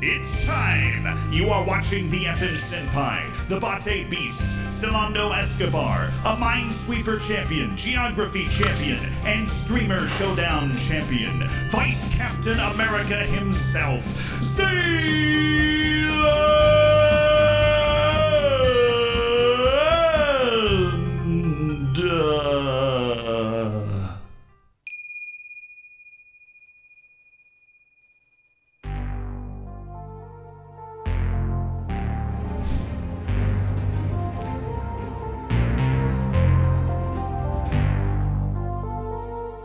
It's time! You are watching the FM Senpai, the Bate Beast, Celando Escobar, a Minesweeper champion, Geography champion, and Streamer Showdown champion, Vice Captain America himself,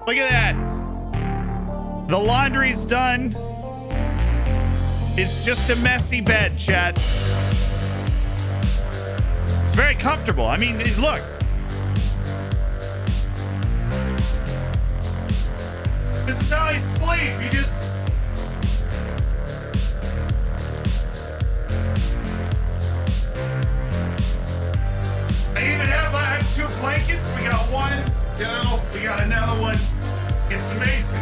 Look at that. The laundry's done. It's just a messy bed, chat. It's very comfortable. I mean, look. This is how I sleep. You just... I have 2 blankets. We got one, we got another one. It's amazing.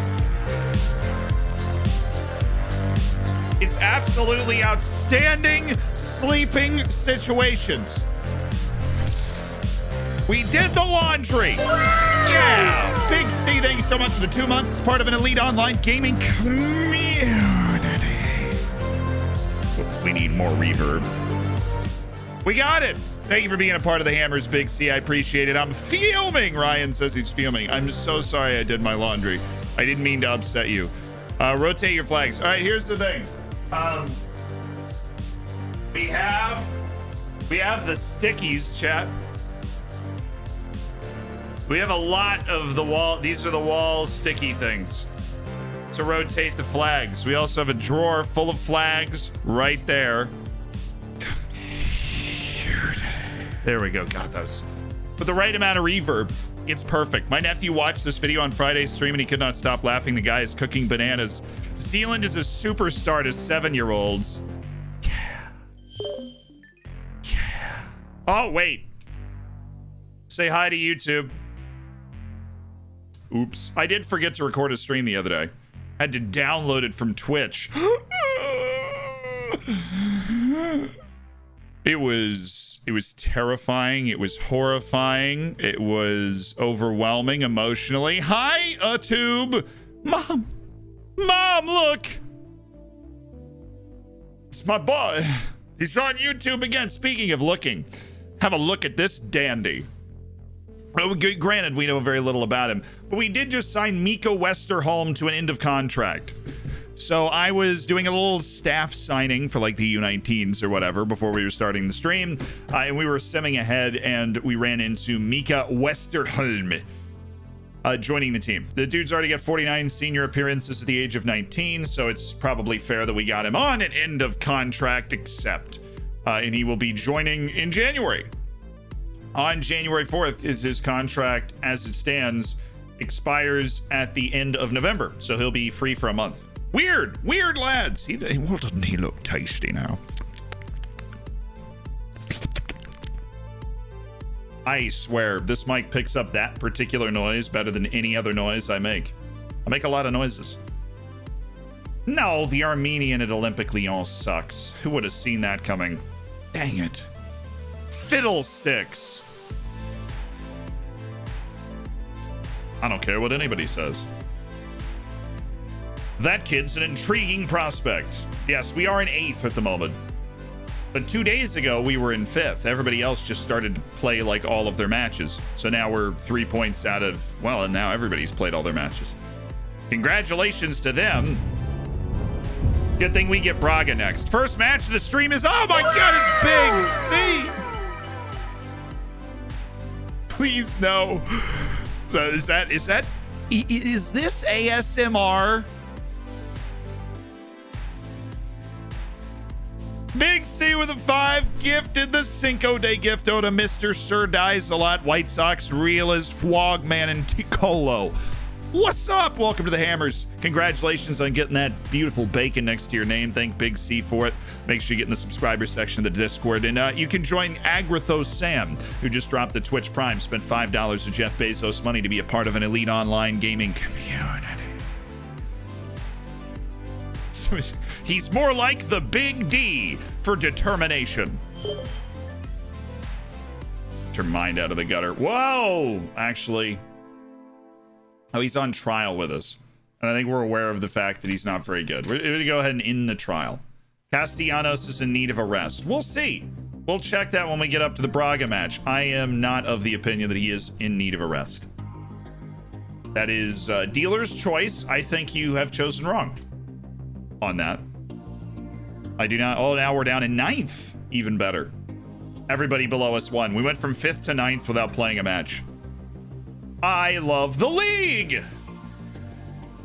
It's absolutely outstanding sleeping situations. We did the laundry. Yeah. Big C, thank you so much for the 2 months as part of an elite online gaming community. We need more reverb. We got it. Thank you for being a part of the Hammers, Big C. I appreciate it. I'm fuming. Ryan says he's fuming. I'm just so sorry I did my laundry. I didn't mean to upset you. Rotate your flags. All right, here's the thing. We have the stickies, chat. We have a lot of the wall. These are the wall sticky things to rotate the flags. We also have a drawer full of flags right there. There we go. God, those. With the right amount of reverb, it's perfect. My nephew watched this video on Friday's stream and he could not stop laughing. The guy is cooking bananas. Zealand is a superstar to 7-year-olds. Yeah. Yeah. Oh, wait. Say hi to YouTube. Oops. I did forget to record a stream the other day. Had to download it from Twitch. It was terrifying. It was horrifying. It was overwhelming emotionally. Hi, Tube. Mom, look. It's my boy. He's on YouTube again. Speaking of looking, have a look at this dandy. Oh, granted, we know very little about him, but we did just sign Miko Westerholm to an end of contract. So I was doing a little staff signing for like the U19s or whatever before we were starting the stream, and we were simming ahead, and we ran into Mika Westerholm joining the team. The dude's already got 49 senior appearances at the age of 19, so it's probably fair that we got him on an end of contract accept, and he will be joining in January. On January 4th is his contract as it stands, expires at the end of November, so he'll be free for a month. Weird, lads. Well, doesn't he look tasty now? I swear, this mic picks up that particular noise better than any other noise I make. I make a lot of noises. No, the Armenian at Olympic Lyon sucks. Who would have seen that coming? Dang it. Fiddlesticks. I don't care what anybody says. That kid's an intriguing prospect. Yes, we are in 8th at the moment. But 2 days ago, we were in 5th. Everybody else just started to play like all of their matches. So now we're 3 points out of, well, and now everybody's played all their matches. Congratulations to them. Good thing we get Braga next. First match of the stream is, oh my God, it's Big C. Please no. So is this ASMR? Big C with a 5 gifted the Cinco de Gifto to Mr. Sir Dies a Lot, White Sox, Realist, Frogman, and Ticolo. What's up? Welcome to the Hammers. Congratulations on getting that beautiful bacon next to your name. Thank Big C for it. Make sure you get in the subscriber section of the Discord. And you can join Agrathos Sam, who just dropped the Twitch Prime, spent $5 of Jeff Bezos money to be a part of an elite online gaming community. He's more like the big D for determination. Get your mind out of the gutter. Whoa! Actually. Oh, he's on trial with us. And I think we're aware of the fact that he's not very good. We're going to go ahead and end the trial. Castellanos is in need of arrest. We'll see. We'll check that when we get up to the Braga match. I am not of the opinion that he is in need of arrest. That is dealer's choice. I think you have chosen wrong on that. I do not. Oh, now we're down in 9th. Even better. Everybody below us won. We went from 5th to 9th without playing a match. I love the league.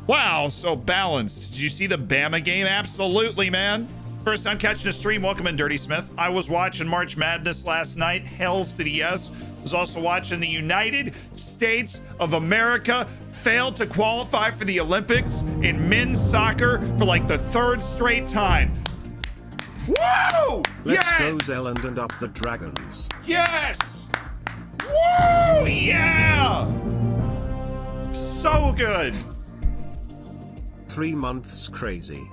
Wow, so balanced. Did you see the Bama game? Absolutely, man. First time catching a stream. Welcome in, Dirty Smith. I was watching March Madness last night. Hells to the yes. Was also watching the United States of America fail to qualify for the Olympics in men's soccer for like the 3rd straight time. Woo! Let's yes! go Zealand and up the Dragons. Yes! Woo! Yeah! So good. 3 months crazy.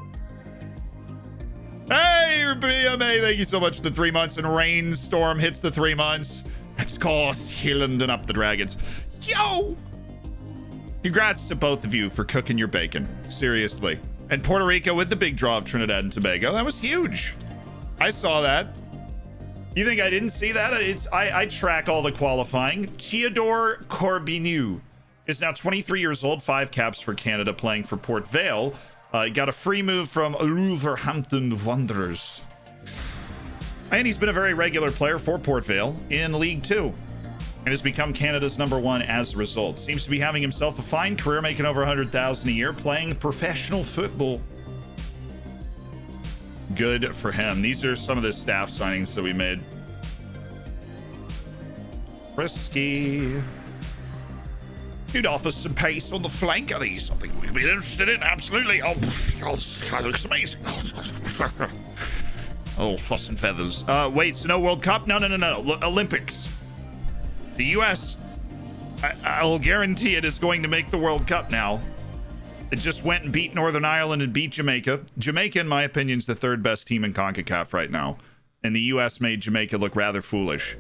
Hey, BMA, thank you so much for the 3 months. And Rainstorm hits the 3 months. Let's go Zealand and up the Dragons. Yo! Congrats to both of you for cooking your bacon. Seriously. And Puerto Rico with the big draw of Trinidad and Tobago. That was huge. I saw that. You think I didn't see that? I track all the qualifying. Theodore Corbineau is now 23 years old, 5 caps for Canada, playing for Port Vale. Got a free move from Wolverhampton Wanderers. And he's been a very regular player for Port Vale in League 2. And has become Canada's #1 as a result. Seems to be having himself a fine career, making over $100,000 a year, playing professional football. Good for him. These are some of the staff signings that we made. Risky. You'd offer some pace on the flank. Are these something we'd be interested in? Absolutely. Oh, God, looks amazing. Oh, fuss and feathers. Wait, so no World Cup? No. Olympics. The U.S., I'll guarantee it, is going to make the World Cup now. It just went and beat Northern Ireland and beat Jamaica. Jamaica, in my opinion, is the 3rd best team in CONCACAF right now. And the U.S. made Jamaica look rather foolish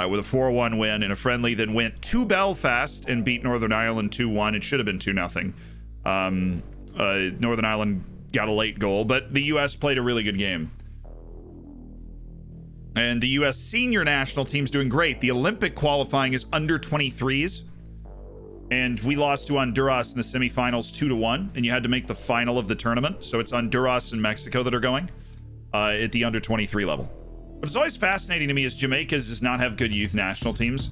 with a 4-1 win in a friendly, then went to Belfast and beat Northern Ireland 2-1. It should have been 2-0. Northern Ireland got a late goal, but the U.S. played a really good game. And the U.S. senior national team's doing great. The Olympic qualifying is under 23s. And we lost to Honduras in the semifinals 2-1. And you had to make the final of the tournament. So it's Honduras and Mexico that are going at the under 23 level. But it's always fascinating to me is Jamaica does not have good youth national teams.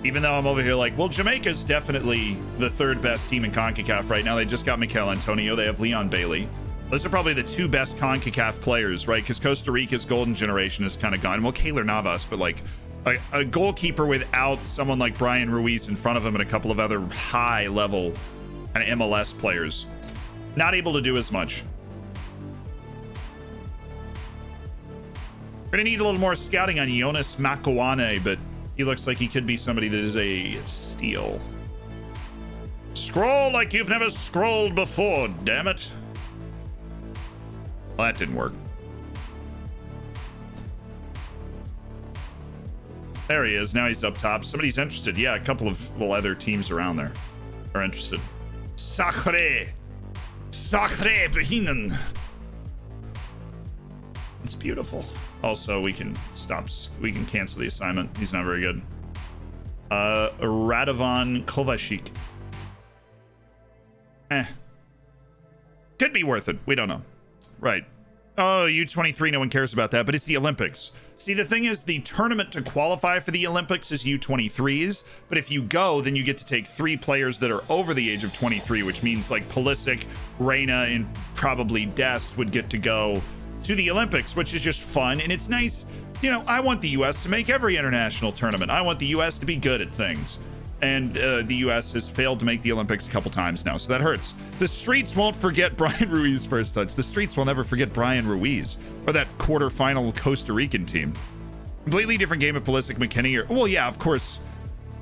Even though I'm over here like, well, Jamaica's definitely the 3rd best team in CONCACAF right now. They just got Mikel Antonio. They have Leon Bailey. Those are probably the 2 best CONCACAF players, right? Because Costa Rica's golden generation is kind of gone. Well, Keylor Navas, but like a goalkeeper without someone like Brian Ruiz in front of him and a couple of other high-level kind of MLS players, not able to do as much. We're going to need a little more scouting on Jonas Makowane, but he looks like he could be somebody that is a steal. Scroll like you've never scrolled before, damn it. Well, that didn't work. There he is. Now he's up top. Somebody's interested. Yeah, a couple of other teams around there are interested. Sacre Behinen. It's beautiful. Also, we can cancel the assignment. He's not very good. Radovan Kovacic. Could be worth it. We don't know. Right. Oh, U23, no one cares about that, but it's the Olympics. See, the thing is, the tournament to qualify for the Olympics is U23s, but if you go, then you get to take 3 players that are over the age of 23, which means like Pulisic, Reina, and probably Dest would get to go to the Olympics, which is just fun, and it's nice. You know, I want the U.S. to make every international tournament. I want the U.S. to be good at things. And the U.S. has failed to make the Olympics a couple times now, so that hurts. The streets won't forget Brian Ruiz first touch. The streets will never forget Brian Ruiz or that quarterfinal Costa Rican team. Completely different game of Pulisic, McKinney. Well, yeah, of course.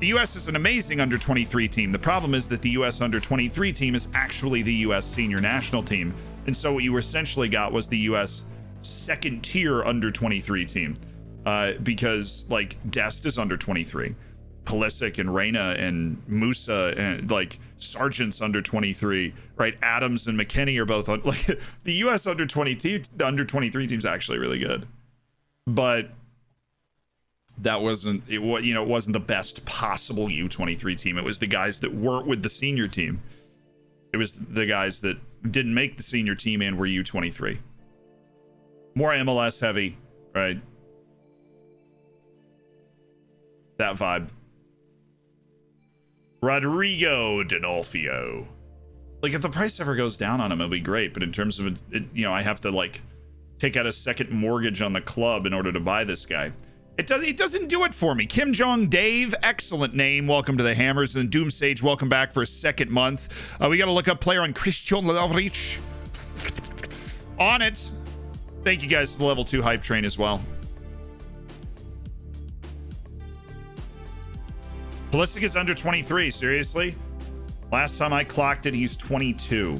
The U.S. is an amazing under-23 team. The problem is that the U.S. under-23 team is actually the U.S. senior national team. And so what you essentially got was the U.S. second tier under 23 team, because like Dest is under 23, Pulisic and Reyna and Musa and like Sargent's under 23, right? Adams and McKinney are both on. Like the U.S. under 23 team's actually really good, but that wasn't it. What it wasn't the best possible U23 team. It was the guys that weren't with the senior team. It was the guys that didn't make the senior team and were U23. More MLS heavy, right? That vibe. Rodrigo D'Onofrio. Like if the price ever goes down on him, it'll be great. But in terms of I have to like take out a second mortgage on the club in order to buy this guy. It doesn't do it for me. Kim Jong Dave, excellent name. Welcome to the Hammers. And Doom Sage, welcome back for a second month. We got to look up player on Christian Lovric. On it. Thank you guys to the level 2 hype train as well. Pulisic is under 23. Seriously? Last time I clocked it, he's 22.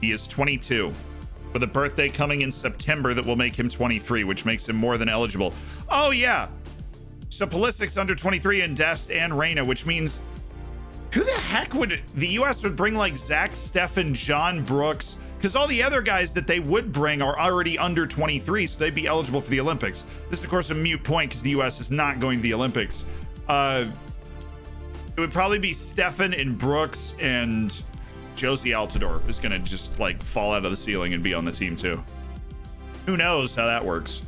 He is 22. With a birthday coming in September that will make him 23, which makes him more than eligible. Oh, yeah. So Pulisic's under 23 in Dest and Reyna, which means who the heck would the U.S. would bring like Zach Steffen, John Brooks? Because all the other guys that they would bring are already under 23, so they'd be eligible for the Olympics. This is, of course, a moot point because the U.S. is not going to the Olympics. It would probably be Steffen and Brooks, and Josie Altidore is going to just like fall out of the ceiling and be on the team too. Who knows how that works?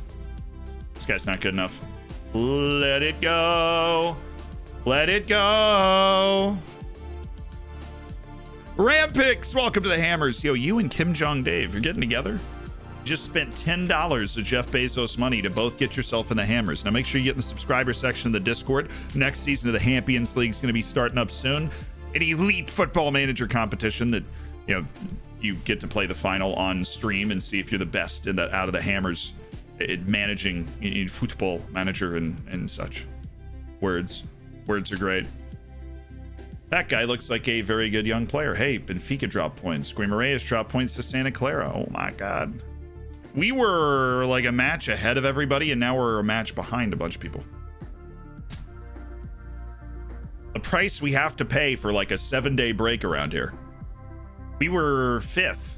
This guy's not good enough. Let it go. Let it go. Rampix, welcome to the Hammers. Yo, you and Kim Jong Dave, you're getting together? Just spent $10 of Jeff Bezos money to both get yourself in the Hammers. Now make sure you get in the subscriber section of the Discord. Next season of the Champions League is going to be starting up soon. An elite football manager competition that you get to play the final on stream and see if you're the best in that out of the Hammers at managing in football manager and such. Words are great. That guy looks like a very good young player. Hey, Benfica dropped points. Guimarães dropped points to Santa Clara. Oh my god. We were like a match ahead of everybody, and now we're a match behind a bunch of people. The price we have to pay for like a 7-day break around here. We were 5th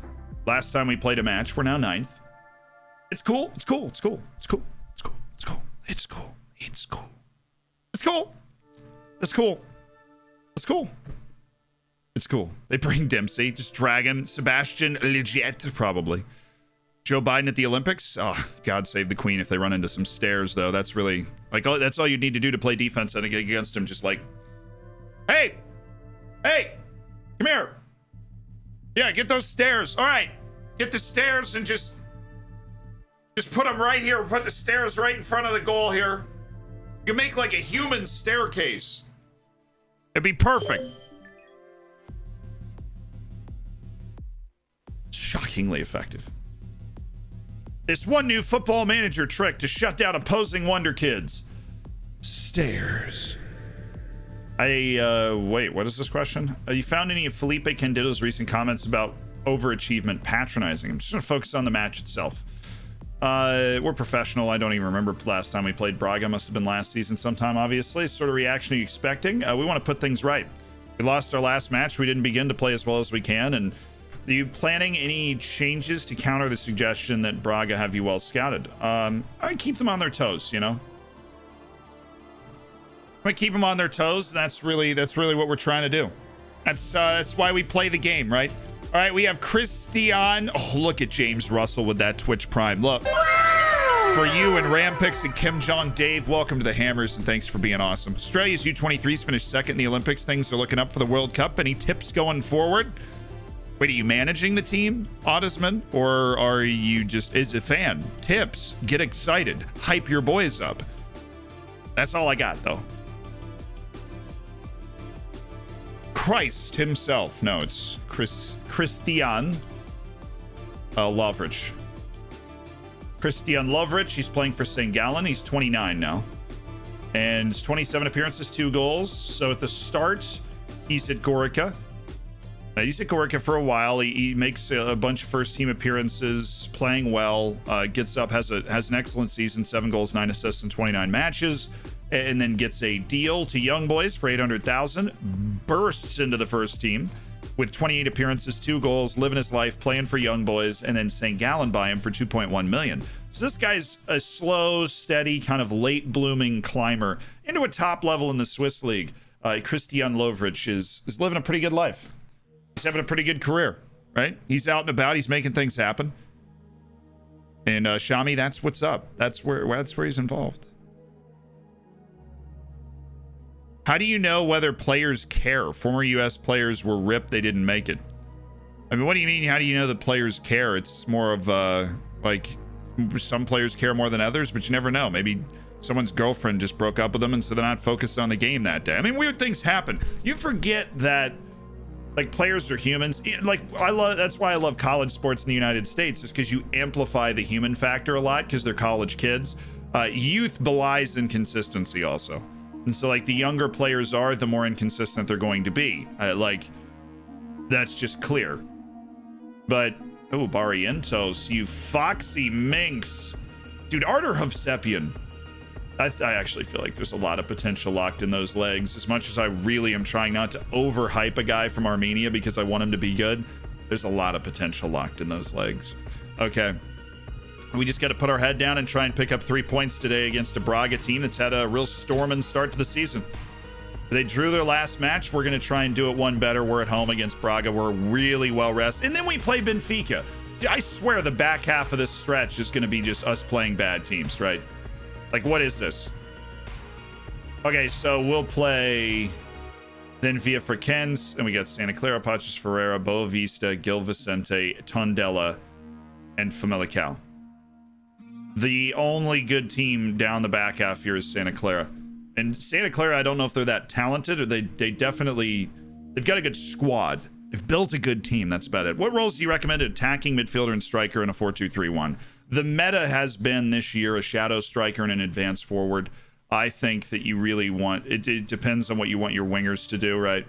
last time we played a match. We're now 9th. It's cool. It's cool. It's cool. It's cool. It's cool. It's cool. It's cool. It's cool. It's cool. It's cool. It's cool. It's cool. They bring Dempsey, just drag him. Sebastian Legit, probably. Joe Biden at the Olympics. Oh, God save the Queen if they run into some stairs, though. That's really like that's all you need to do to play defense and get against him. Just like, hey, come here. Yeah, get those stairs. All right, get the stairs and just put them right here. Put the stairs right in front of the goal here. You can make like a human staircase. It'd be perfect. Shockingly effective. There's one new football manager trick to shut down opposing wonder kids. Stairs. Wait, what is this question? You found any of Felipe Candido's recent comments about overachievement patronizing? I'm just going to focus on the match itself. We're professional. I don't even remember last time we played Braga. Must have been last season sometime, obviously. Sort of reaction are you expecting? We want to put things right. We lost our last match. We didn't begin to play as well as we can. And are you planning any changes to counter the suggestion that Braga have you well scouted? I keep them on their toes, you know? I keep them on their toes. That's really what we're trying to do. That's why we play the game, right? All right, we have Christian. Oh, look at James Russell with that Twitch Prime. Look. For you and Rampix and Kim Jong Dave, welcome to the Hammers and thanks for being awesome. Australia's U23s finished second in the Olympics. Things are looking up for the World Cup. Any tips going forward? Wait, are you managing the team, Ottisman? Or are you just as a fan? Tips. Get excited. Hype your boys up. That's all I got, though. Christ himself. No, it's Christian Lovric. Christian Lovric. He's playing for St. Gallen. He's 29 now. And 27 appearances, 2 goals. So at the start, he's at Gorica. He's at Gorka for a while. He makes a bunch of first team appearances, playing well, gets up, has an excellent season, 7 goals, 9 assists in 29 matches, and then gets a deal to Young Boys for 800,000, bursts into the first team with 28 appearances, 2 goals, living his life, playing for Young Boys, and then St. Gallen buy him for 2.1 million. So this guy's a slow, steady, kind of late blooming climber into a top level in the Swiss league. Christian Lovric is living a pretty good life. He's having a pretty good career, right? He's out and about. He's making things happen. And Shami, that's what's up. That's where he's involved. How do you know whether players care? Former U.S. players were ripped. They didn't make it. I mean, what do you mean? How do you know that players care? It's more of like some players care more than others, but you never know. Maybe someone's girlfriend just broke up with them, and so they're not focused on the game that day. I mean, weird things happen. You forget that. Like, players are humans. Like, that's why I love college sports in the United States, is because you amplify the human factor a lot because they're college kids. Youth belies inconsistency also. And so, like, the younger players are, the more inconsistent they're going to be. Like, that's just clear. But, oh, Barrientos, you foxy minx. Dude, Artur Hovsepian. I actually feel like there's a lot of potential locked in those legs. As much as I really am trying not to overhype a guy from Armenia because I want him to be good, there's a lot of potential locked in those legs. Okay. We just got to put our head down and try and pick up 3 points today against a Braga team that's had a real storming start to the season. They drew their last match. We're going to try and do it one better. We're at home against Braga. We're really well rested. And then we play Benfica. I swear the back half of this stretch is going to be just us playing bad teams, right? Like, what is this? Okay, so we'll play then Via Frequenz, and we got Santa Clara, Paços Ferreira, Boa Vista, Gil Vicente, Tondela, and Famalicão. The only good team down the back half here is Santa Clara. And Santa Clara, I don't know if they're that talented, or they've got a good squad. They've built a good team. That's about it. What roles do you recommend? Attacking midfielder and striker in a 4-2-3-1. The meta has been this year a shadow striker and an advanced forward. I think that you really want it depends on what you want your wingers to do, right?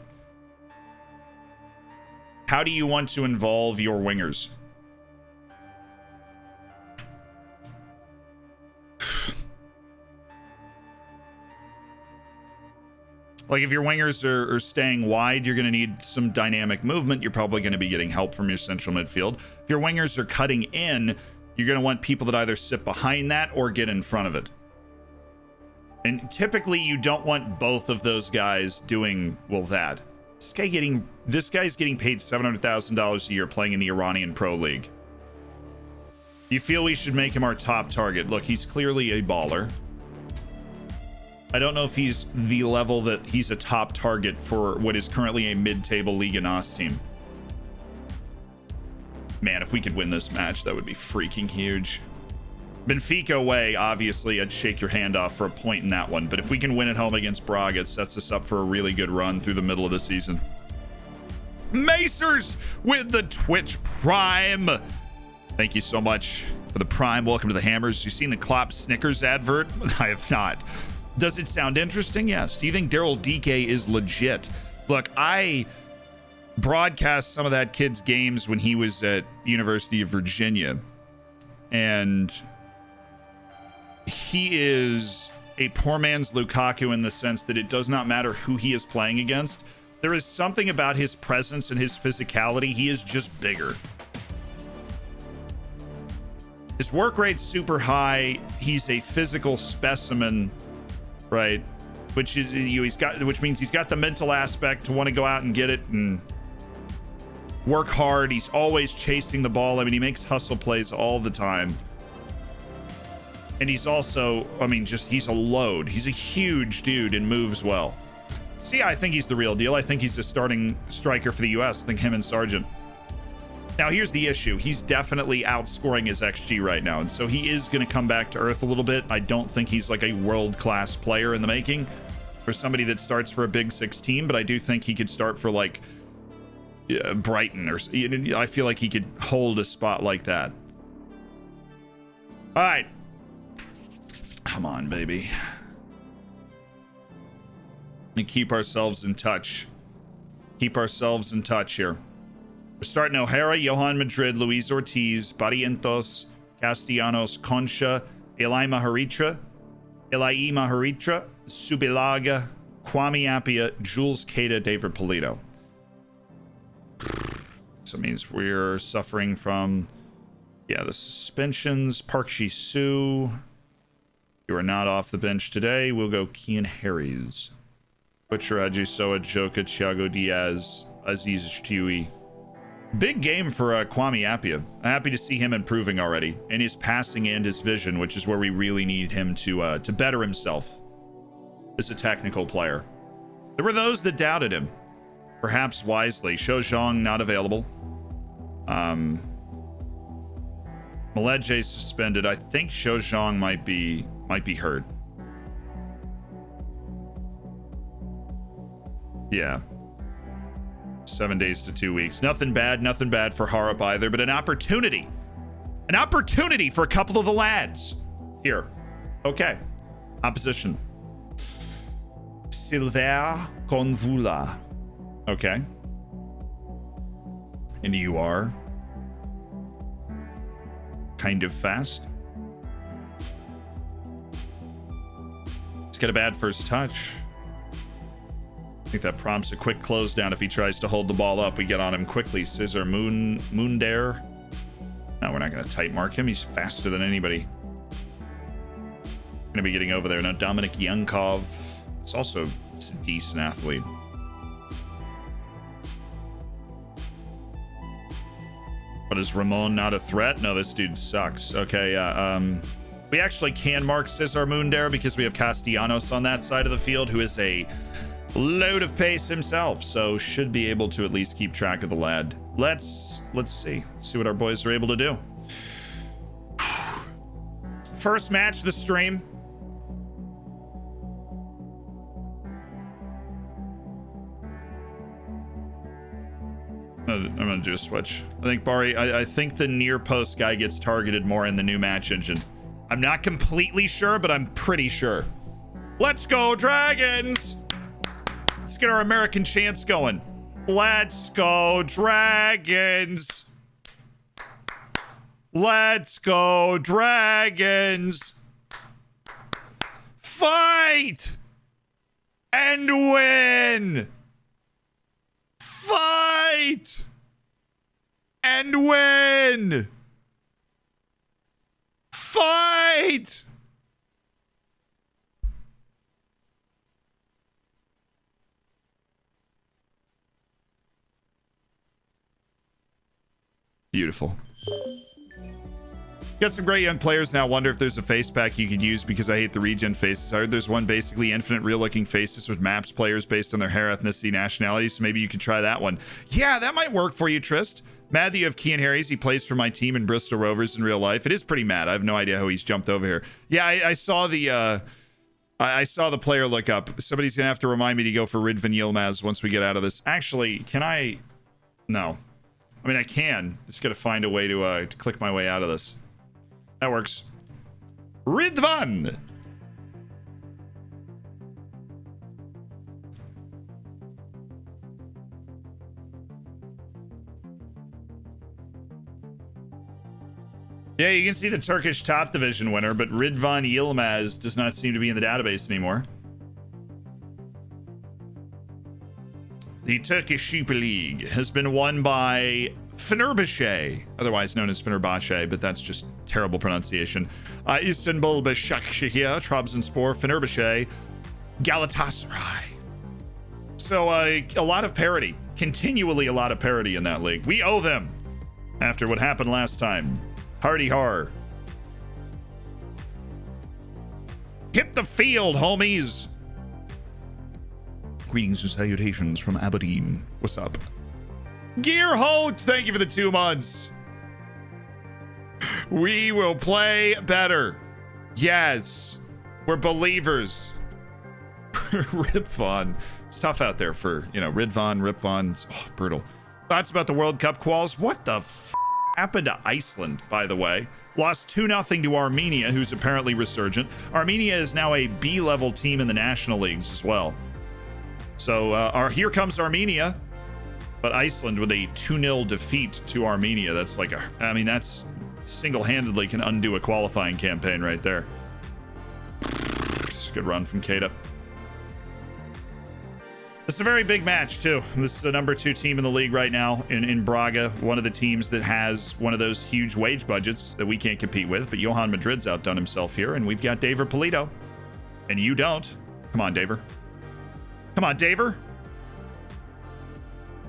How do you want to involve your wingers? Like, if your wingers are staying wide, you're going to need some dynamic movement. You're probably going to be getting help from your central midfield. If your wingers are cutting in, you're going to want people that either sit behind that or get in front of it. And typically, you don't want both of those guys doing, well, that. This guy's getting paid $700,000 a year playing in the Iranian Pro League. You feel we should make him our top target? Look, he's clearly a baller. I don't know if he's the level that he's a top target for what is currently a mid-table Liga NOS team. Man, if we could win this match, that would be freaking huge. Benfica away, obviously, I'd shake your hand off for a point in that one. But if we can win at home against Braga, it sets us up for a really good run through the middle of the season. Macers with the Twitch Prime. Thank you so much for the Prime. Welcome to the Hammers. You seen the Klopp Snickers advert? I have not. Does it sound interesting? Yes. Do you think Daryl DK is legit? Look, I broadcast some of that kid's games when he was at University of Virginia, and he is a poor man's Lukaku in the sense that it does not matter who he is playing against. There is something about his presence and his physicality. He is just bigger. His work rate's super high. He's a physical specimen, right? Which means he's got the mental aspect to want to go out and get it and work hard. He's always chasing the ball. I mean, he makes hustle plays all the time. And he's also, I mean, he's a load. He's a huge dude and moves well. So yeah, I think he's the real deal. I think he's a starting striker for the US. I think him and Sargent. Now, here's the issue. He's definitely outscoring his XG right now. And so he is going to come back to earth a little bit. I don't think he's like a world-class player in the making for somebody that starts for a Big Six team. But I do think he could start for like Brighton, or I feel like he could hold a spot like that. All right. Come on, baby. And keep ourselves in touch. Keep ourselves in touch here. We're starting O'Hara, Johan Madrid, Luis Ortiz, Barrientos, Castellanos, Concha, Eli Maharitra, Subilaga, Kwame Appiah, Jules Queta, David Polito. So it means we're suffering from, yeah, the suspensions. Park Ji-soo, you are not off the bench today. We'll go Kian Harries. Butcher, Ajisoa, Joka, Thiago Diaz, Aziz Shtui. Big game for Kwame Appiah. I'm happy to see him improving already in his passing and his vision, which is where we really need him to better himself as a technical player. There were those that doubted him, perhaps wisely. Shou Zhang not available. Maleje suspended. I think Shou Zhang might be hurt. Yeah. 7 days to 2 weeks. Nothing bad for Harp either, but an opportunity for a couple of the lads here. Okay. Opposition. Silver Convula. Okay. And you are kind of fast. He's got a bad first touch. I think that prompts a quick close down if he tries to hold the ball up. We get on him quickly. Scissor Moondare. No, we're not going to tight mark him. He's faster than anybody. Going to be getting over there. Now Dominic Yankov. It's a decent athlete. But is Ramon not a threat? No, this dude sucks. Okay, we actually can mark Cesar Moondare because we have Castellanos on that side of the field, who is a load of pace himself, so should be able to at least keep track of the lad. Let's see what our boys are able to do. First match of the stream. I'm gonna do a switch. I think Bari, I think the near post guy gets targeted more in the new match engine. I'm not completely sure, but I'm pretty sure. Let's go Dragons! Let's get our American chants going. Let's go Dragons! Let's go Dragons! Fight! And win! Fight! And win! Fight! Beautiful. Got some great young players now. Wonder if there's a face pack you could use because I hate the regen faces. I heard there's one basically infinite real looking faces with maps players based on their hair, ethnicity, nationality. So maybe you could try that one. Yeah, that might work for you, Trist. Mad that you have Kian Harries. He plays for my team in Bristol Rovers in real life. It is pretty mad. I have no idea how he's jumped over here. Yeah, I saw the I saw the player look up. Somebody's gonna have to remind me to go for Ridvan Yilmaz once we get out of this. Actually, can I? No. I mean, I can. Just gotta find a way to click my way out of this. That works. Ridvan! Yeah, you can see the Turkish top division winner, but Ridvan Yilmaz does not seem to be in the database anymore. The Turkish Super League has been won by Fenerbahce, otherwise known as Fenerbahce, but that's just terrible pronunciation. Istanbul Başakşehir, Trabzonspor, Fenerbahce, Galatasaray. So a lot of parity, continually a lot of parity in that league. We owe them after what happened last time. Hardy har. Hit the field, homies. Greetings and salutations from Aberdeen. What's up? Gear Holt, thank you for the 2 months. We will play better. Yes, we're believers. Ripvon. It's tough out there for, Ripvon. It's brutal. Thoughts about the World Cup quals? What the happened to Iceland, by the way? Lost 2-0 to Armenia, who's apparently resurgent. Armenia is now a B-level team in the national leagues as well. So here comes Armenia. But Iceland with a 2-0 defeat to Armenia, that's like I mean, that's single-handedly can undo a qualifying campaign right there. Good run from Kata. This is a very big match, too. This is the number 2 team in the league right now in Braga. One of the teams that has one of those huge wage budgets that we can't compete with. But Johan Madrid's outdone himself here. And we've got Daver Polito. And you don't. Come on, Daver. Come on, Daver.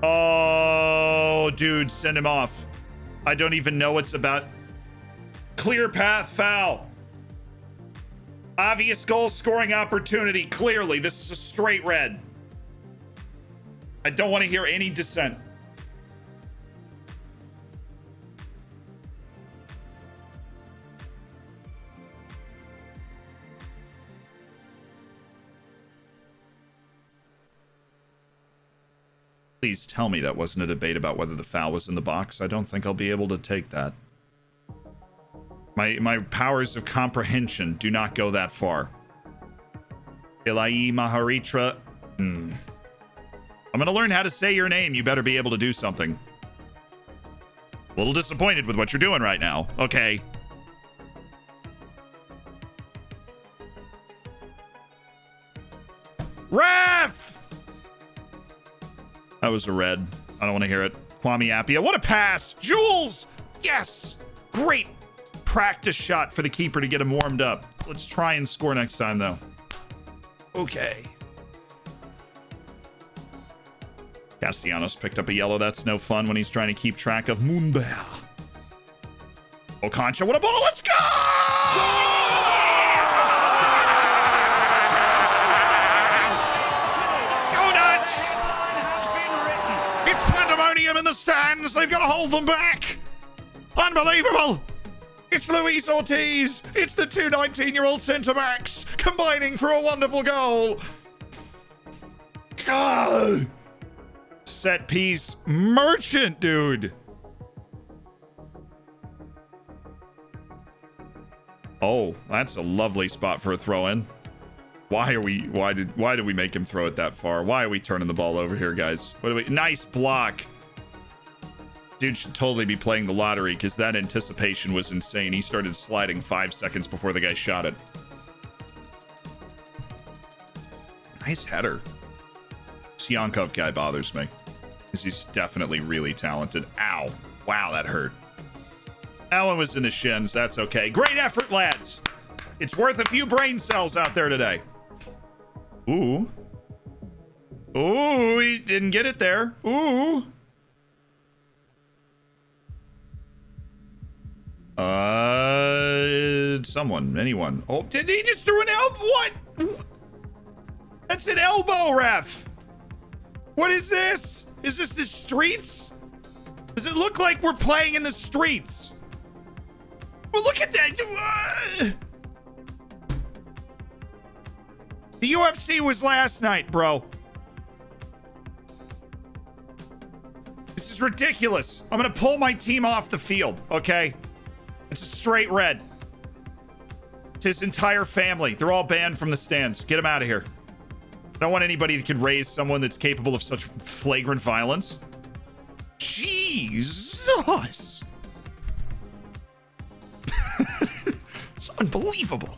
Oh, dude, send him off. I don't even know what's about. Clear path foul. Obvious goal scoring opportunity. Clearly, this is a straight red. I don't want to hear any dissent. Please tell me that wasn't a debate about whether the foul was in the box. I don't think I'll be able to take that. My powers of comprehension do not go that far. Ilai Maharitra. I'm going to learn how to say your name. You better be able to do something. A little disappointed with what you're doing right now. Okay. Ref! That was a red. I don't want to hear it. Kwame Appiah. What a pass. Jules! Yes! Great practice shot for the keeper to get him warmed up. Let's try and score next time, though. Okay. Castellanos picked up a yellow. That's no fun when he's trying to keep track of Mumbai. Okancha, what a ball! Let's go! Go nuts! It's pandemonium in the stands. They've got to hold them back. Unbelievable! It's Luis Ortiz. It's the two 19-year-old centre-backs combining for a wonderful goal. God! Set piece merchant, dude. Oh, that's a lovely spot for a throw in. Why did we make him throw it that far? Why are we turning the ball over here, guys? Nice block. Dude should totally be playing the lottery because that anticipation was insane. He started sliding 5 seconds before the guy shot it. Nice header. Tsiankov guy bothers me because he's definitely really talented. Ow. Wow, that hurt. That one was in the shins. That's okay. Great effort, lads. It's worth a few brain cells out there today. Ooh. Ooh, he didn't get it there. Ooh. Anyone. Oh, did he just threw an elbow? What? That's an elbow, ref. What is this? Is this the streets? Does it look like we're playing in the streets? Well, look at that. The UFC was last night, bro. This is ridiculous. I'm going to pull my team off the field, okay? It's a straight red. It's his entire family. They're all banned from the stands. Get them out of here. I don't want anybody that could raise someone that's capable of such flagrant violence. Jesus. It's unbelievable.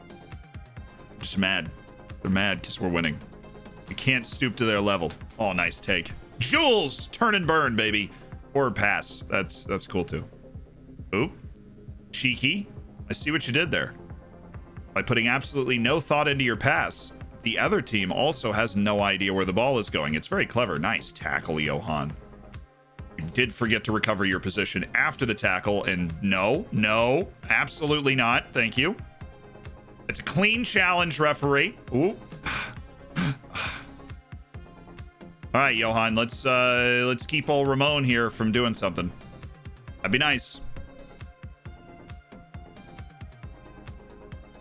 I'm just mad. They're mad because we're winning. We can't stoop to their level. Oh, nice take. Jules, turn and burn, baby. Or pass. That's cool too. Oop. Cheeky. I see what you did there. By putting absolutely no thought into your pass, the other team also has no idea where the ball is going. It's very clever. Nice tackle, Johan. You did forget to recover your position after the tackle, and no, absolutely not. Thank you. It's a clean challenge, referee. Ooh. All right, Johan, let's keep old Ramon here from doing something. That'd be nice.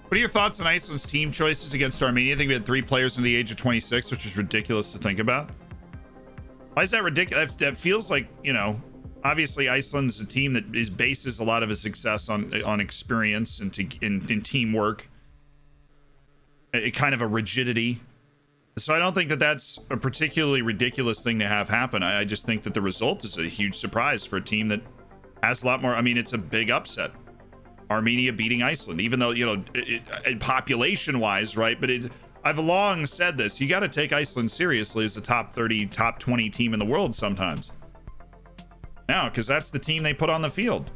What are your thoughts on Iceland's team choices against Armenia? I think we had 3 players under the age of 26, which is ridiculous to think about. Why is that ridiculous? That feels like, you know, obviously Iceland's a team that bases a lot of its success on experience and in teamwork. Kind of a rigidity. So I don't think that that's a particularly ridiculous thing to have happen. I just think that the result is a huge surprise for a team that has a lot more. I mean, it's a big upset. Armenia beating Iceland, even though, you know, population wise, right? But I've long said this. You got to take Iceland seriously as a top 30, top 20 team in the world sometimes. Now, because that's the team they put on the field.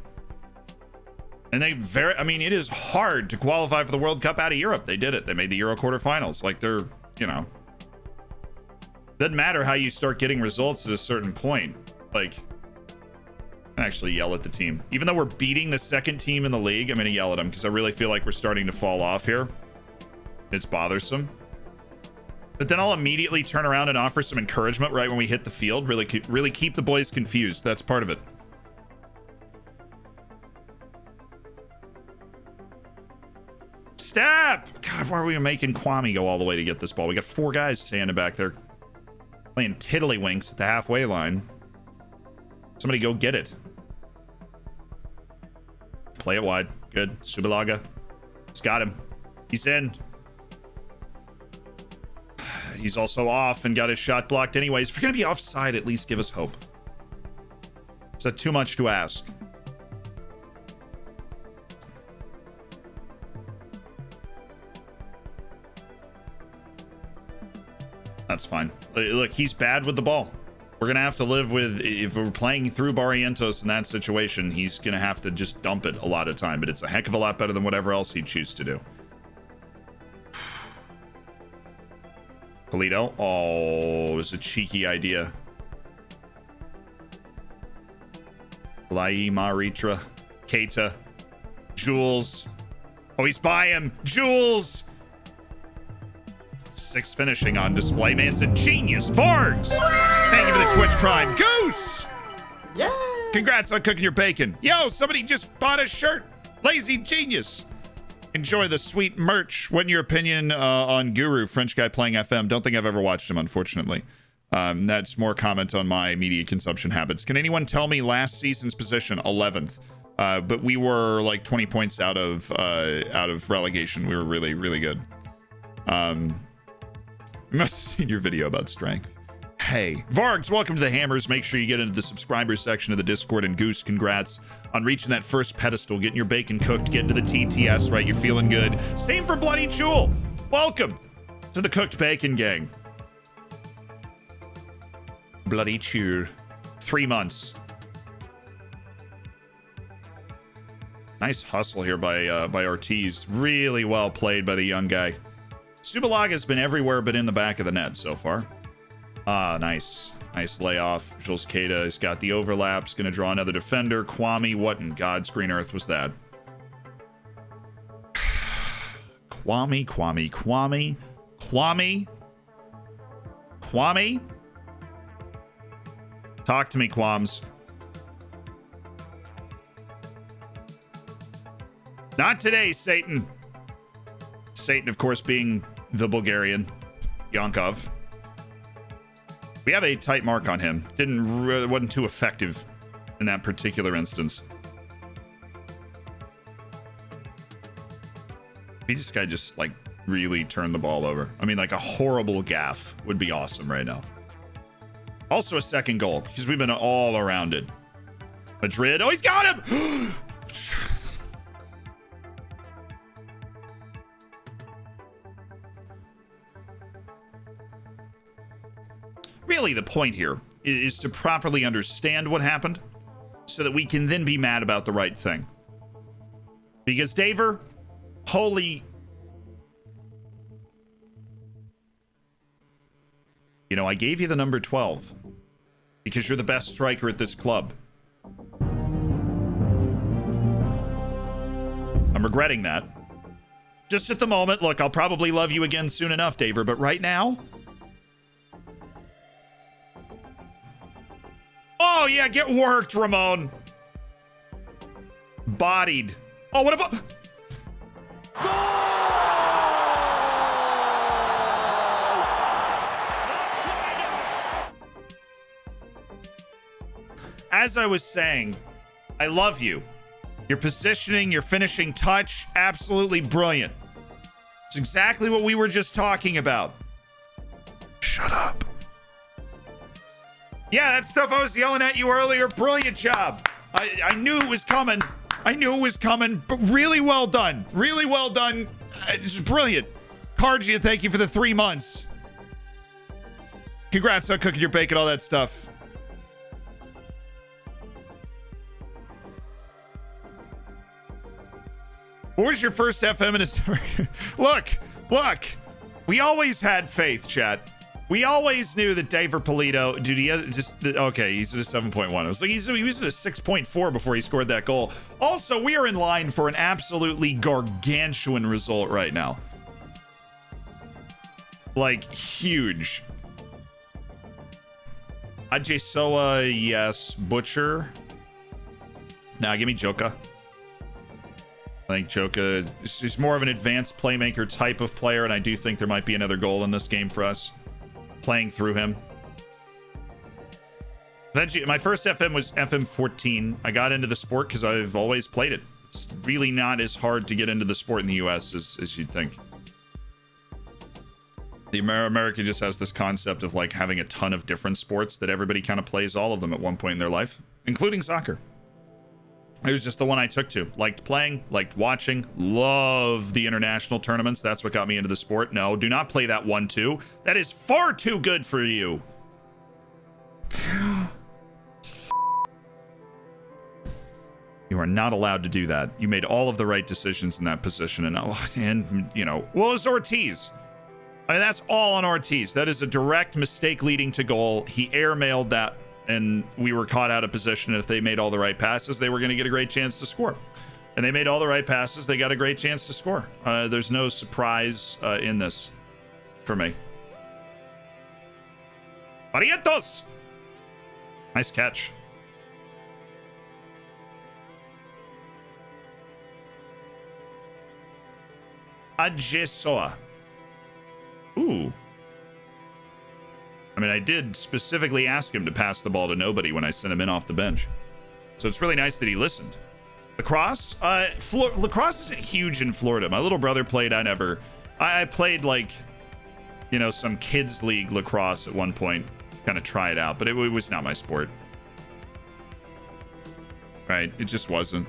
And I mean, it is hard to qualify for the World Cup out of Europe. They did it. They made the Euro quarterfinals. Like, they're, you know, doesn't matter how you start getting results at a certain point. Like, I actually yell at the team. Even though we're beating the second team in the league, I'm going to yell at them because I really feel like we're starting to fall off here. It's bothersome. But then I'll immediately turn around and offer some encouragement right when we hit the field. Really keep the boys confused. That's part of it. Step! God, why are we making Kwame go all the way to get this ball? We got 4 guys standing back there playing tiddlywinks at the halfway line. Somebody go get it. Play it wide. Good. Subalaga. He's got him. He's in. He's also off and got his shot blocked anyways. If you're going to be offside, at least give us hope. Is that too much to ask? That's fine. Look, he's bad with the ball. We're going to have to live with, if we're playing through Barrientos in that situation, he's going to have to just dump it a lot of time, but it's a heck of a lot better than whatever else he'd choose to do. Polito. Oh, it was a cheeky idea. Lai, Maritra, Keita, Jules. Oh, he's by him. Jules! 6 finishing on display. Man's a genius. Vargs! Thank you for the Twitch Prime. Goose! Yeah! Congrats on cooking your bacon. Yo, somebody just bought a shirt. Lazy genius. Enjoy the sweet merch. What in your opinion on Guru, French guy playing FM? Don't think I've ever watched him, unfortunately. That's more comment on my media consumption habits. Can anyone tell me last season's position? 11th. But we were like 20 points out of relegation. We were really, really good. You must have seen your video about strength. Hey, Vargs, welcome to the Hammers. Make sure you get into the subscribers section of the Discord. And Goose, congrats on reaching that first pedestal, getting your bacon cooked, getting to the TTS, right? You're feeling good. Same for Bloody Jewel. Welcome to the Cooked Bacon Gang. Bloody Chew. 3 months. Nice hustle here by Ortiz. Really well played by the young guy. Subalaga's been everywhere but in the back of the net so far. Ah, nice. Nice layoff. Jules Keita has got the overlaps. Going to draw another defender. Kwame, what in God's green earth was that? Kwame. Talk to me, Quams. Not today, Satan. Satan, of course, being the Bulgarian, Yankov. We have a tight mark on him. Wasn't too effective in that particular instance. If this guy just like really turned the ball over. I mean, like a horrible gaff would be awesome right now. Also a second goal because we've been all around it. Madrid. Oh, he's got him. Really, the point here is to properly understand what happened so that we can then be mad about the right thing. Because, Daver, holy... You know, I gave you the number 12 because you're the best striker at this club. I'm regretting that. Just at the moment, look, I'll probably love you again soon enough, Daver, but right now... Oh, yeah, get worked, Ramon. Bodied. Oh, what about... As I was saying, I love you. Your positioning, your finishing touch, absolutely brilliant. It's exactly what we were just talking about. Shut up. Yeah, that stuff I was yelling at you earlier. Brilliant job. I knew it was coming. I knew it was coming, but really well done. Really well done. Just brilliant. Kargia, thank you for the 3 months. Congrats on cooking your bacon, all that stuff. What was your first FM in a... Look. We always had faith, chat. We always knew that Dave Polito, dude, he just, okay, he's at a 7.1. I was like, he was at a 6.4 before he scored that goal. Also, we are in line for an absolutely gargantuan result right now. Like, huge. Ajesoa, yes. Butcher. Nah, give me Joka. I think Joka is more of an advanced playmaker type of player, and I do think there might be another goal in this game for us. Playing through him. My first FM was FM 14. I got into the sport because I've always played it. It's really not as hard to get into the sport in the US as you'd think. America just has this concept of like having a ton of different sports that everybody kind of plays all of them at one point in their life, including soccer. It was just the one I took to. Liked playing, liked watching, love the international tournaments. That's what got me into the sport. No, do not play that 1-2. That is far too good for you. You are not allowed to do that. You made all of the right decisions in that position. And you know, well, it's Ortiz. I mean, that's all on Ortiz. That is a direct mistake leading to goal. He airmailed that. And we were caught out of position. If they made all the right passes, they were going to get a great chance to score. And they made all the right passes. They got a great chance to score. There's no surprise in this for me. Barrientos! Nice catch. Ajesoa. Ooh. I mean, I did specifically ask him to pass the ball to nobody when I sent him in off the bench. So it's really nice that he listened. Lacrosse? Lacrosse isn't huge in Florida. My little brother played. I played like, you know, some kids league lacrosse at one point. Kind of try it out, but it was not my sport. Right? It just wasn't.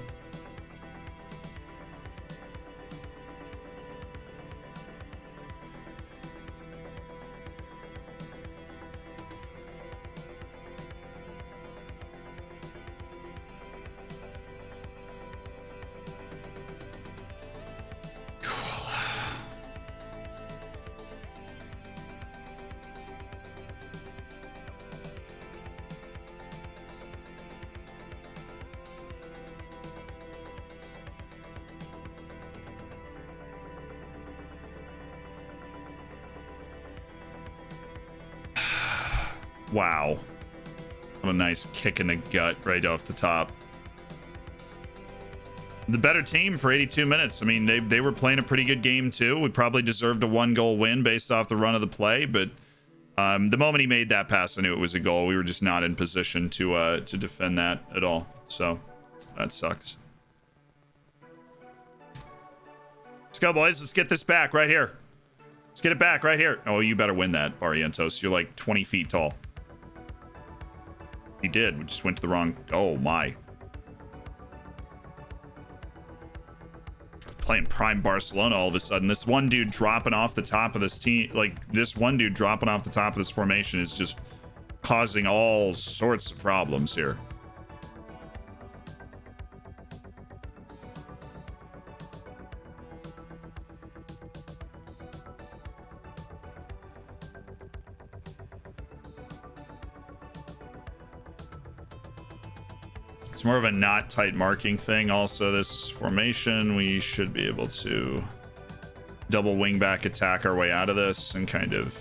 Wow. What a nice kick in the gut right off the top. The better team for 82 minutes. I mean, they were playing a pretty good game too. We probably deserved a 1-goal win based off the run of the play, but the moment he made that pass, I knew it was a goal. We were just not in position to defend that at all. So that sucks. Let's go, boys. Let's get this back right here. Let's get it back right here. Oh, you better win that, Barrientos. You're like 20 feet tall. He did. We just went to the wrong... Oh, my. Playing prime Barcelona all of a sudden. This one dude dropping off the top of this team... Like, this one dude dropping off the top of this formation is just causing all sorts of problems here. It's more of a not tight marking thing. Also, this formation, we should be able to double wing back attack our way out of this and kind of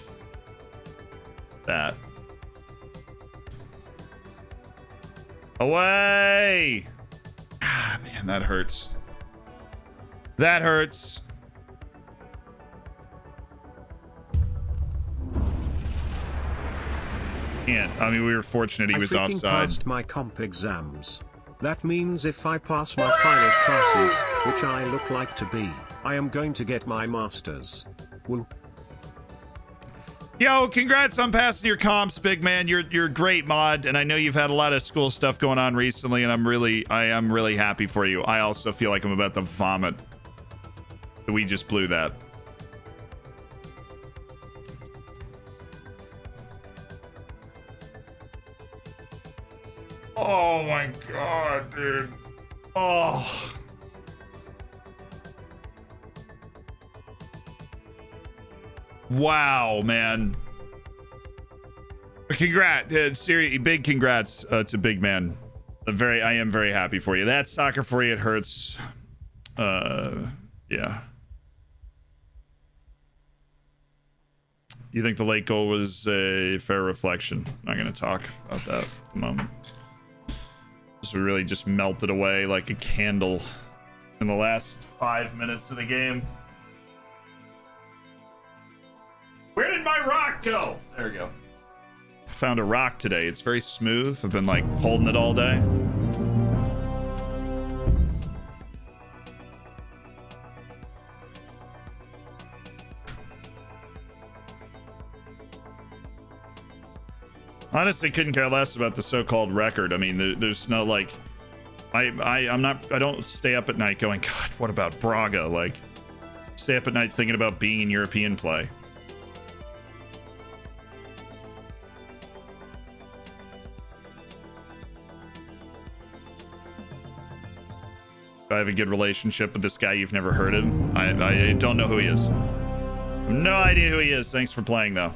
that. Away! Ah, man, that hurts. That hurts. Can't. I mean, we were fortunate he was offside. I passed my comp exams. That means if I pass my final classes, which I look like to be, I am going to get my master's. Woo. Yo, congrats on passing your comps, big man. You're a great mod, and I know you've had a lot of school stuff going on recently, and I am really happy for you. I also feel like I'm about to vomit. We just blew that. Oh my god, dude. Oh. Wow, man. Congrats, big congrats to Big Man. I am very happy for you. That's soccer for you. It hurts. Yeah. You think the late goal was a fair reflection? Not going to talk about that at the moment. This really just melted away like a candle in the last 5 minutes of the game. Where did my rock go? There we go. Found a rock today. It's very smooth. I've been like holding it all day. Honestly, couldn't care less about the so-called record. I mean, there's no like, I don't stay up at night going, God, what about Braga? Like, stay up at night thinking about being in European play. I have a good relationship with this guy you've never heard of. I don't know who he is. No idea who he is. Thanks for playing, though.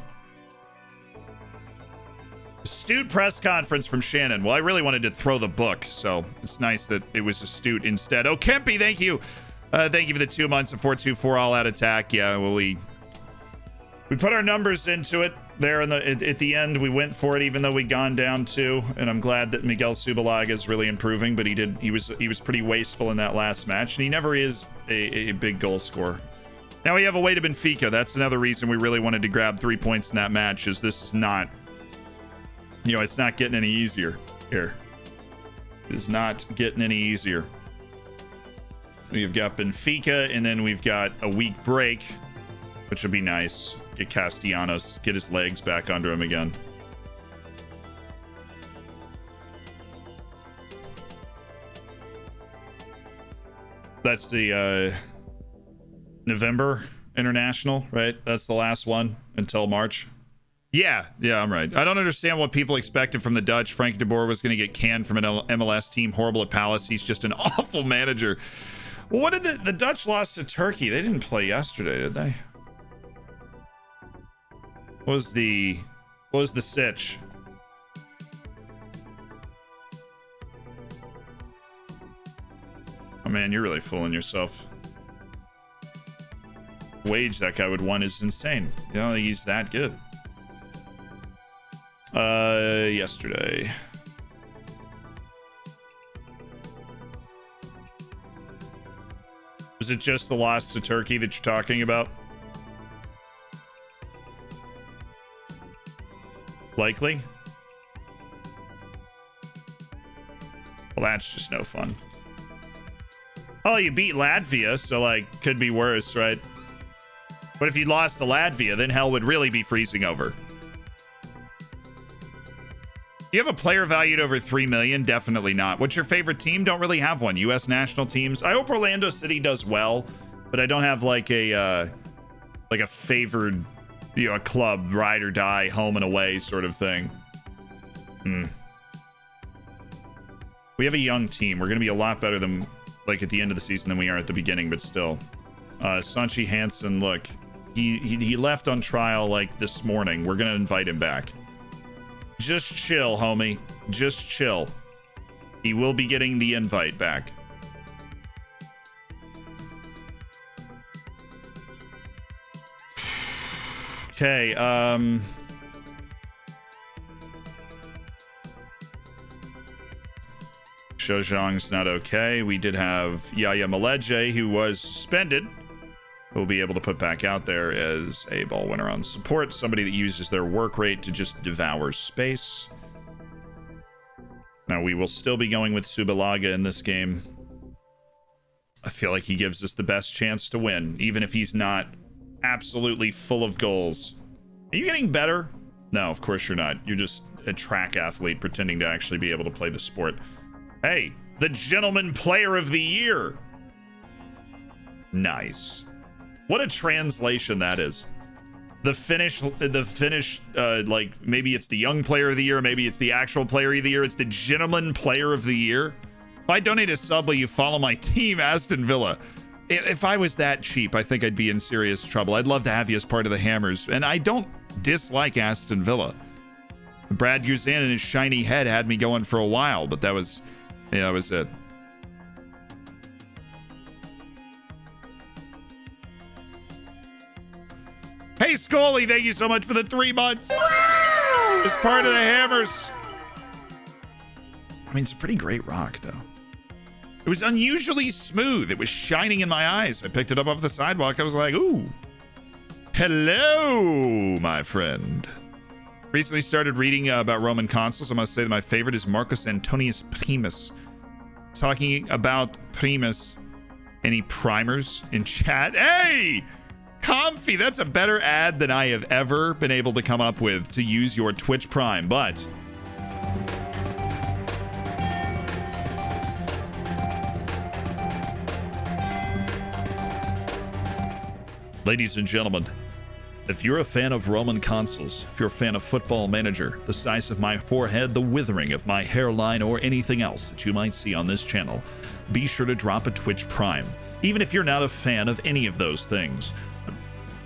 Astute press conference from Shannon. Well, I really wanted to throw the book, so it's nice that it was astute instead. Oh, Kempy, thank you. Thank you for the 2 months of 424 all-out attack. Yeah, well, we put our numbers into it there at the end. We went for it, even though we'd gone down 2, and I'm glad that Miguel Subalaga is really improving, but he was pretty wasteful in that last match, and he never is a big goal scorer. Now we have away to Benfica. That's another reason we really wanted to grab 3 points in that match, is this is not, you know, it's not getting any easier here. It is not getting any easier. We've got Benfica, and then we've got a week break, which would be nice. Get Castellanos, get his legs back under him again. That's the November International, right? That's the last one until March. Yeah, I'm right. I don't understand what people expected from the Dutch. Frank de Boer was going to get canned from an MLS team. Horrible at Palace. He's just an awful manager. Well, what did the Dutch lost to Turkey? They didn't play yesterday, did they? What was the sitch? Oh man, you're really fooling yourself. Wage that guy would want is insane. You know, he's that good. Yesterday. Was it just the loss to Turkey that you're talking about? Likely. Well, that's just no fun. Oh, you beat Latvia, so like, could be worse, right? But if you lost to Latvia, then hell would really be freezing over. Do you have a player valued over 3 million? Definitely not. What's your favorite team? Don't really have one. U.S. national teams. I hope Orlando City does well, but I don't have like a favored, you know, a club, ride or die, home and away sort of thing. We have a young team. We're going to be a lot better than like at the end of the season than we are at the beginning, but still. Sanchi Hansen, look, he left on trial like this morning. We're going to invite him back. Just chill, homie. Just chill. He will be getting the invite back. Okay, Shojong's not okay. We did have Yaya Maleje, who was suspended. We'll be able to put back out there as a ball winner on support. Somebody that uses their work rate to just devour space. Now, we will still be going with Subalaga in this game. I feel like he gives us the best chance to win, even if he's not absolutely full of goals. Are you getting better? No, of course you're not. You're just a track athlete pretending to actually be able to play the sport. Hey, the Gentleman Player of the Year. Nice. What a translation that is. The Finnish, like, maybe it's the Young Player of the Year, maybe it's the actual Player of the Year, it's the Gentleman Player of the Year. If I donate a sub, will you follow my team, Aston Villa? If I was that cheap, I think I'd be in serious trouble. I'd love to have you as part of the Hammers, and I don't dislike Aston Villa. Brad Guzan and his shiny head had me going for a while, but that was it. Hey, Scully, thank you so much for the 3 months. As part of the Hammers. I mean, it's a pretty great rock, though. It was unusually smooth. It was shining in my eyes. I picked it up off the sidewalk. I was like, ooh. Hello, my friend. Recently started reading about Roman consuls. I must say that my favorite is Marcus Antonius Primus. Talking about Primus. Any primers in chat? Hey! Comfy, that's a better ad than I have ever been able to come up with to use your Twitch Prime, but... Ladies and gentlemen, if you're a fan of Roman consuls, if you're a fan of Football Manager, the size of my forehead, the withering of my hairline, or anything else that you might see on this channel, be sure to drop a Twitch Prime. Even if you're not a fan of any of those things,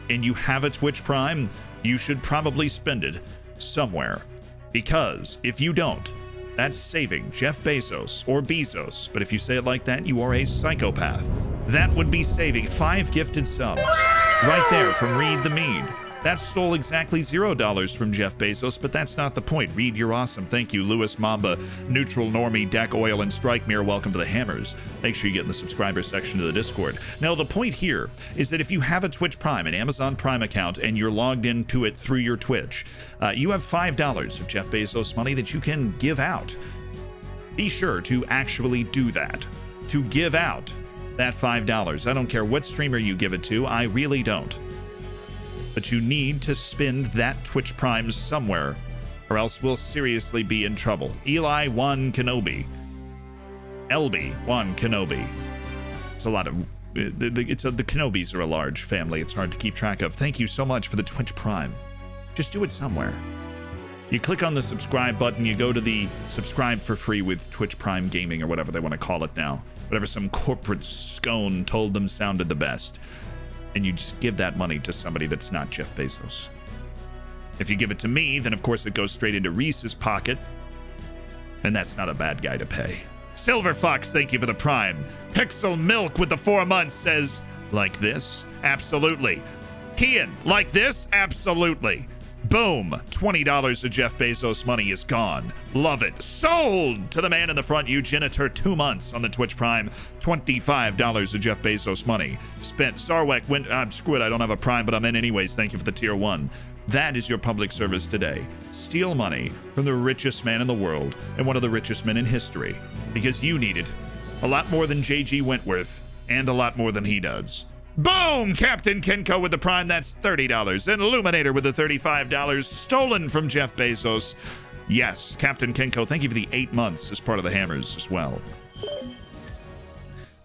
and you have a Twitch Prime, you should probably spend it somewhere. Because if you don't, that's saving Jeff Bezos, or Bezos, but if you say it like that, you are a psychopath. That would be saving 5 gifted subs. Right there from Reed the Mead. That stole exactly $0 from Jeff Bezos, but that's not the point. Reed, you're awesome. Thank you, Lewis Mamba, Neutral Normie, Deck Oil, and Strike Mirror. Welcome to the Hammers. Make sure you get in the subscriber section of the Discord. Now, the point here is that if you have a Twitch Prime, an Amazon Prime account, and you're logged into it through your Twitch, you have $5 of Jeff Bezos money that you can give out. Be sure to actually do that. To give out that $5. I don't care what streamer you give it to. I really don't. But you need to spend that Twitch Prime somewhere, or else we'll seriously be in trouble. Eli 1 Kenobi. LB 1 Kenobi. It's a lot of... the Kenobis are a large family. It's hard to keep track of. Thank you so much for the Twitch Prime. Just do it somewhere. You click on the subscribe button, you go to the subscribe for free with Twitch Prime Gaming, or whatever they want to call it now. Whatever some corporate scone told them sounded the best. And you just give that money to somebody that's not Jeff Bezos. If you give it to me, then of course it goes straight into Reese's pocket. And that's not a bad guy to pay. Silver Fox, thank you for the Prime. Pixel Milk with the 4 months says, like this? Absolutely. Kian, like this? Absolutely. Boom. $20 of Jeff Bezos money is gone. Love it. Sold to the man in the front, Eugenitor, 2 months on the Twitch Prime. $25 of Jeff Bezos money spent. Sarwek went, screw it, I don't have a Prime, but I'm in anyways. Thank you for the tier 1. That is your public service today. Steal money from the richest man in the world and one of the richest men in history, because you need it a lot more than JG Wentworth and a lot more than he does. Boom! Captain Kenko with the Prime, that's $30. And Illuminator with the $35 stolen from Jeff Bezos. Yes, Captain Kenko, thank you for the 8 months as part of the Hammers as well.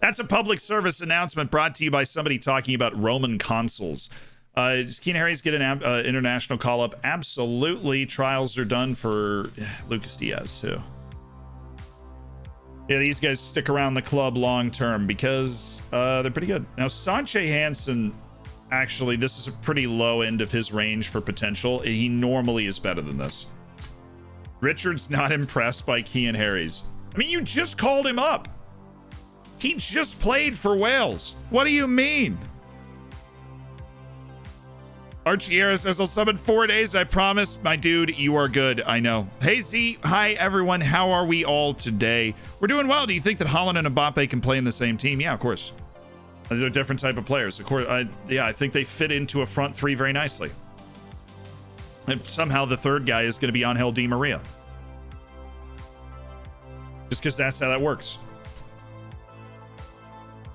That's a public service announcement brought to you by somebody talking about Roman consuls. Does Keen Harry's get an international call-up? Absolutely. Trials are done for Lucas Diaz, too. Yeah, these guys stick around the club long term because they're pretty good. Now, Sanche Hansen, actually, this is a pretty low end of his range for potential. He normally is better than this. Richard's not impressed by Kean Harry's. I mean, you just called him up. He just played for Wales. What do you mean? Archiera says, I'll summon 4 days, I promise. My dude, you are good. I know. Hey, Z. Hi, everyone. How are we all today? We're doing well. Do you think that Haaland and Mbappe can play in the same team? Yeah, of course. They're different type of players. Of course, I think they fit into a front three very nicely. And somehow the third guy is going to be Angel Di Maria. Just because that's how that works.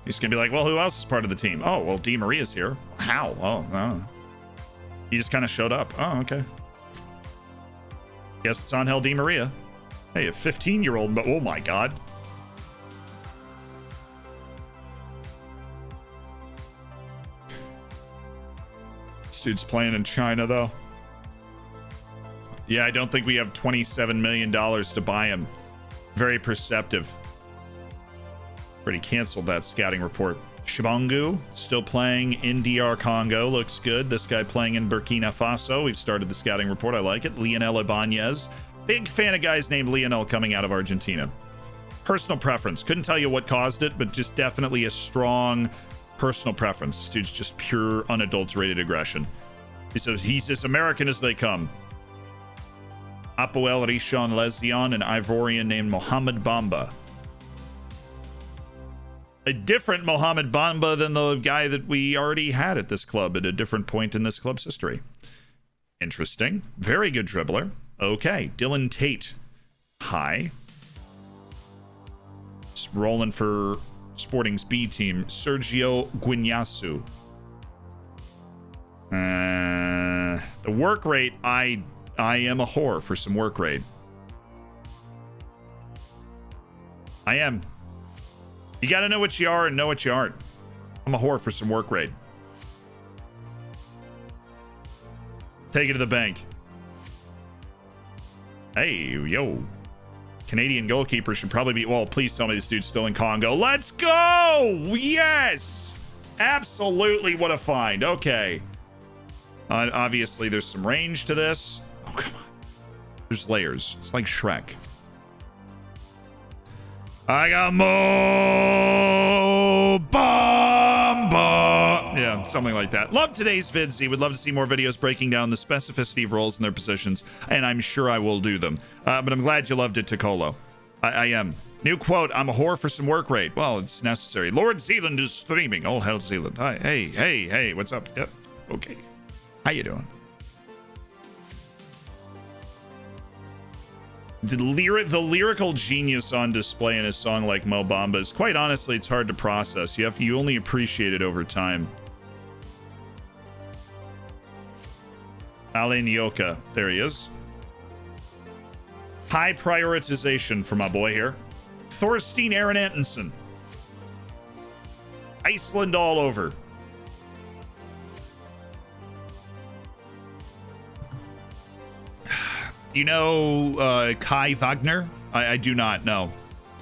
He's going to be like, well, who else is part of the team? Oh, well, Di Maria's here. How? Oh, no. He just kind of showed up. Oh, okay. Guess it's Angel Di Maria. Hey, a 15-year-old, but oh my god. This dude's playing in China, though. Yeah, I don't think we have $27 million to buy him. Very perceptive. Already canceled that scouting report. Shibangu still playing in DR Congo. Looks good. This guy playing in Burkina Faso. We've started the scouting report. I like it. Lionel Ibanez. Big fan of guys named Lionel coming out of Argentina. Personal preference. Couldn't tell you what caused it, but just definitely a strong personal preference. This dude's just pure, unadulterated aggression. He's as American as they come. Apoel Rishon Lezion, an Ivorian named Mohamed Bamba. A different Mohamed Bamba than the guy that we already had at this club at a different point in this club's history. Interesting. Very good dribbler. Okay, Dylan Tate. High. Just rolling for Sporting's B team. Sergio Guignasu. The work rate, I am a whore for some work rate. I am. You gotta know what you are and know what you aren't. I'm a whore for some work rate. Take it to the bank. Hey, yo. Canadian goalkeeper should probably be... Well, please tell me this dude's still in Congo. Let's go! Yes! Absolutely, what a find. Okay. Obviously, there's some range to this. Oh, come on. There's layers. It's like Shrek. I got Mo Bamba. Yeah, something like that. Love today's vid, Z. Would love to see more videos breaking down the specificity of roles and their positions, and I'm sure I will do them. But I'm glad you loved it, Tocolo. I am. New quote, I'm a whore for some work rate. Well, it's necessary. Lord Zealand is streaming. Oh, hell, Zealand. Hi. Hey, what's up? Yep. Okay. How you doing? The lyrical genius on display in a song like Mo Bamba is, quite honestly, it's hard to process. You only appreciate it over time. Alain Yoka, there he is. High prioritization for my boy here. Thorstein Aaron Antonsen. Iceland all over. You know Kai Wagner? I do not know.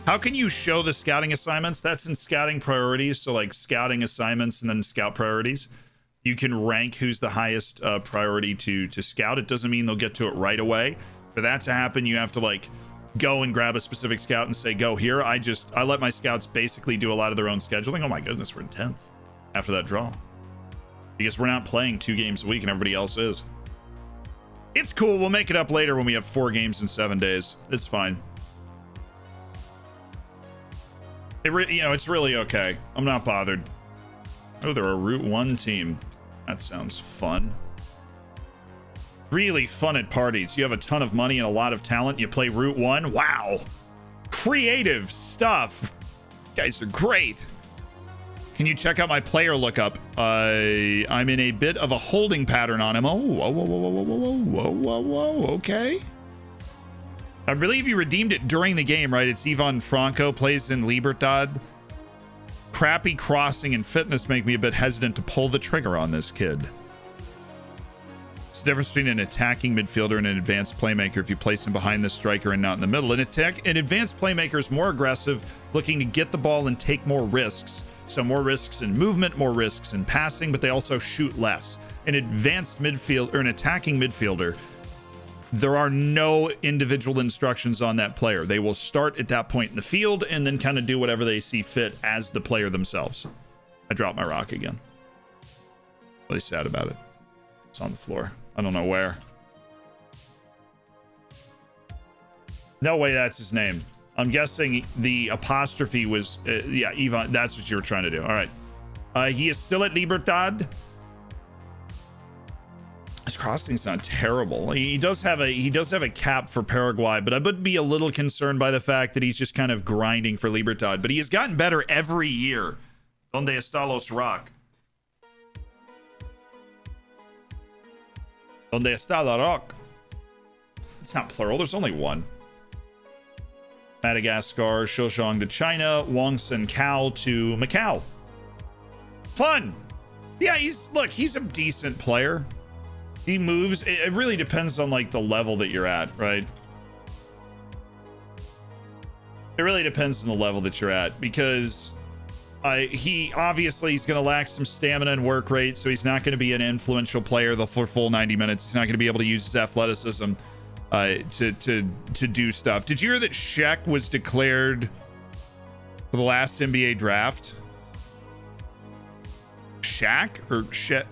How can you show the scouting assignments? That's in scouting priorities. So like scouting assignments and then scout priorities. You can rank who's the highest priority to scout. It doesn't mean they'll get to it right away. For that to happen, you have to like go and grab a specific scout and say, go here. I let my scouts basically do a lot of their own scheduling. Oh my goodness, we're in 10th after that draw. Because we're not playing 2 games a week and everybody else is. It's cool. We'll make it up later when we have 4 games in 7 days. It's fine. It's really okay. I'm not bothered. Oh, they're a Route 1 team. That sounds fun. Really fun at parties. You have a ton of money and a lot of talent. You play Route 1. Wow. Creative stuff. You guys are great. Can you check out my player lookup? I'm in a bit of a holding pattern on him. Oh, whoa, okay. I believe you redeemed it during the game, right? It's Ivan Franco, plays in Libertad. Crappy crossing and fitness make me a bit hesitant to pull the trigger on this kid. It's the difference between an attacking midfielder and an advanced playmaker if you place him behind the striker and not in the middle. An advanced playmaker is more aggressive, looking to get the ball and take more risks. So more risks in movement, more risks in passing, but they also shoot less. An advanced midfield or an attacking midfielder, there are no individual instructions on that player. They will start at that point in the field and then kind of do whatever they see fit as the player themselves. I dropped my rock again. Really sad about it. It's on the floor. I don't know where. No way that's his name. I'm guessing the apostrophe was, yeah, Ivan. That's what you were trying to do. All right. He is still at Libertad. His crossing's not terrible. He does have a cap for Paraguay, but I would be a little concerned by the fact that he's just kind of grinding for Libertad. But he has gotten better every year. Donde está los rock? Donde está la rock? It's not plural. There's only one. Madagascar, Shoushong to China, Wongsun Cao to Macau. Fun. Yeah, he's a decent player. He moves. It really depends on like the level that you're at, right? It really depends on the level that you're at, because he obviously he's going to lack some stamina and work rate, so he's not going to be an influential player for full 90 minutes. He's not going to be able to use his athleticism to do stuff. Did you hear that Shaq was declared for the last NBA draft? Shaq or shit?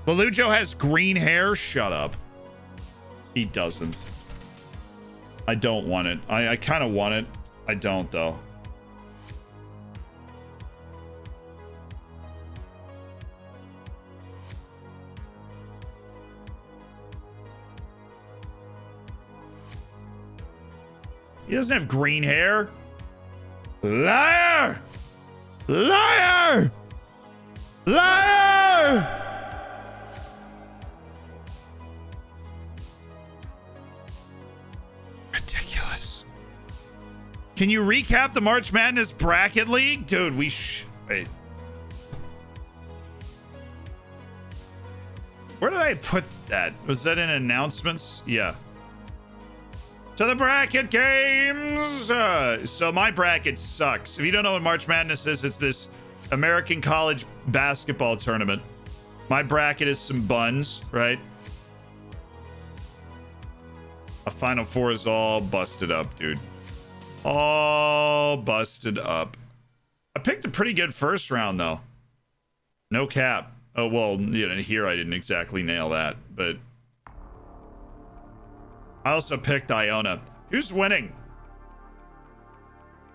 Belujo has green hair. Shut up. He doesn't. I don't want it. I kind of want it. I don't though. He doesn't have green hair. Liar! Liar! Liar! Ridiculous. Can you recap the March Madness Bracket League? Dude, wait. Where did I put that? Was that in announcements? Yeah. To the bracket games. So my bracket sucks. If you don't know what March Madness is, it's this American college basketball tournament. My bracket is some buns, right? A Final Four is all busted up, dude. All busted up. I picked a pretty good first round, though. No cap. Oh, well, you know, here I didn't exactly nail that, but I also picked Iona. Who's winning?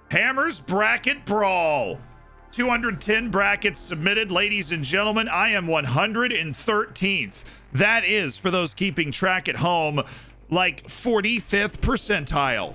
Hammer's Bracket Brawl. 210 brackets submitted. Ladies and gentlemen, I am 113th. That is, for those keeping track at home, like 45th percentile.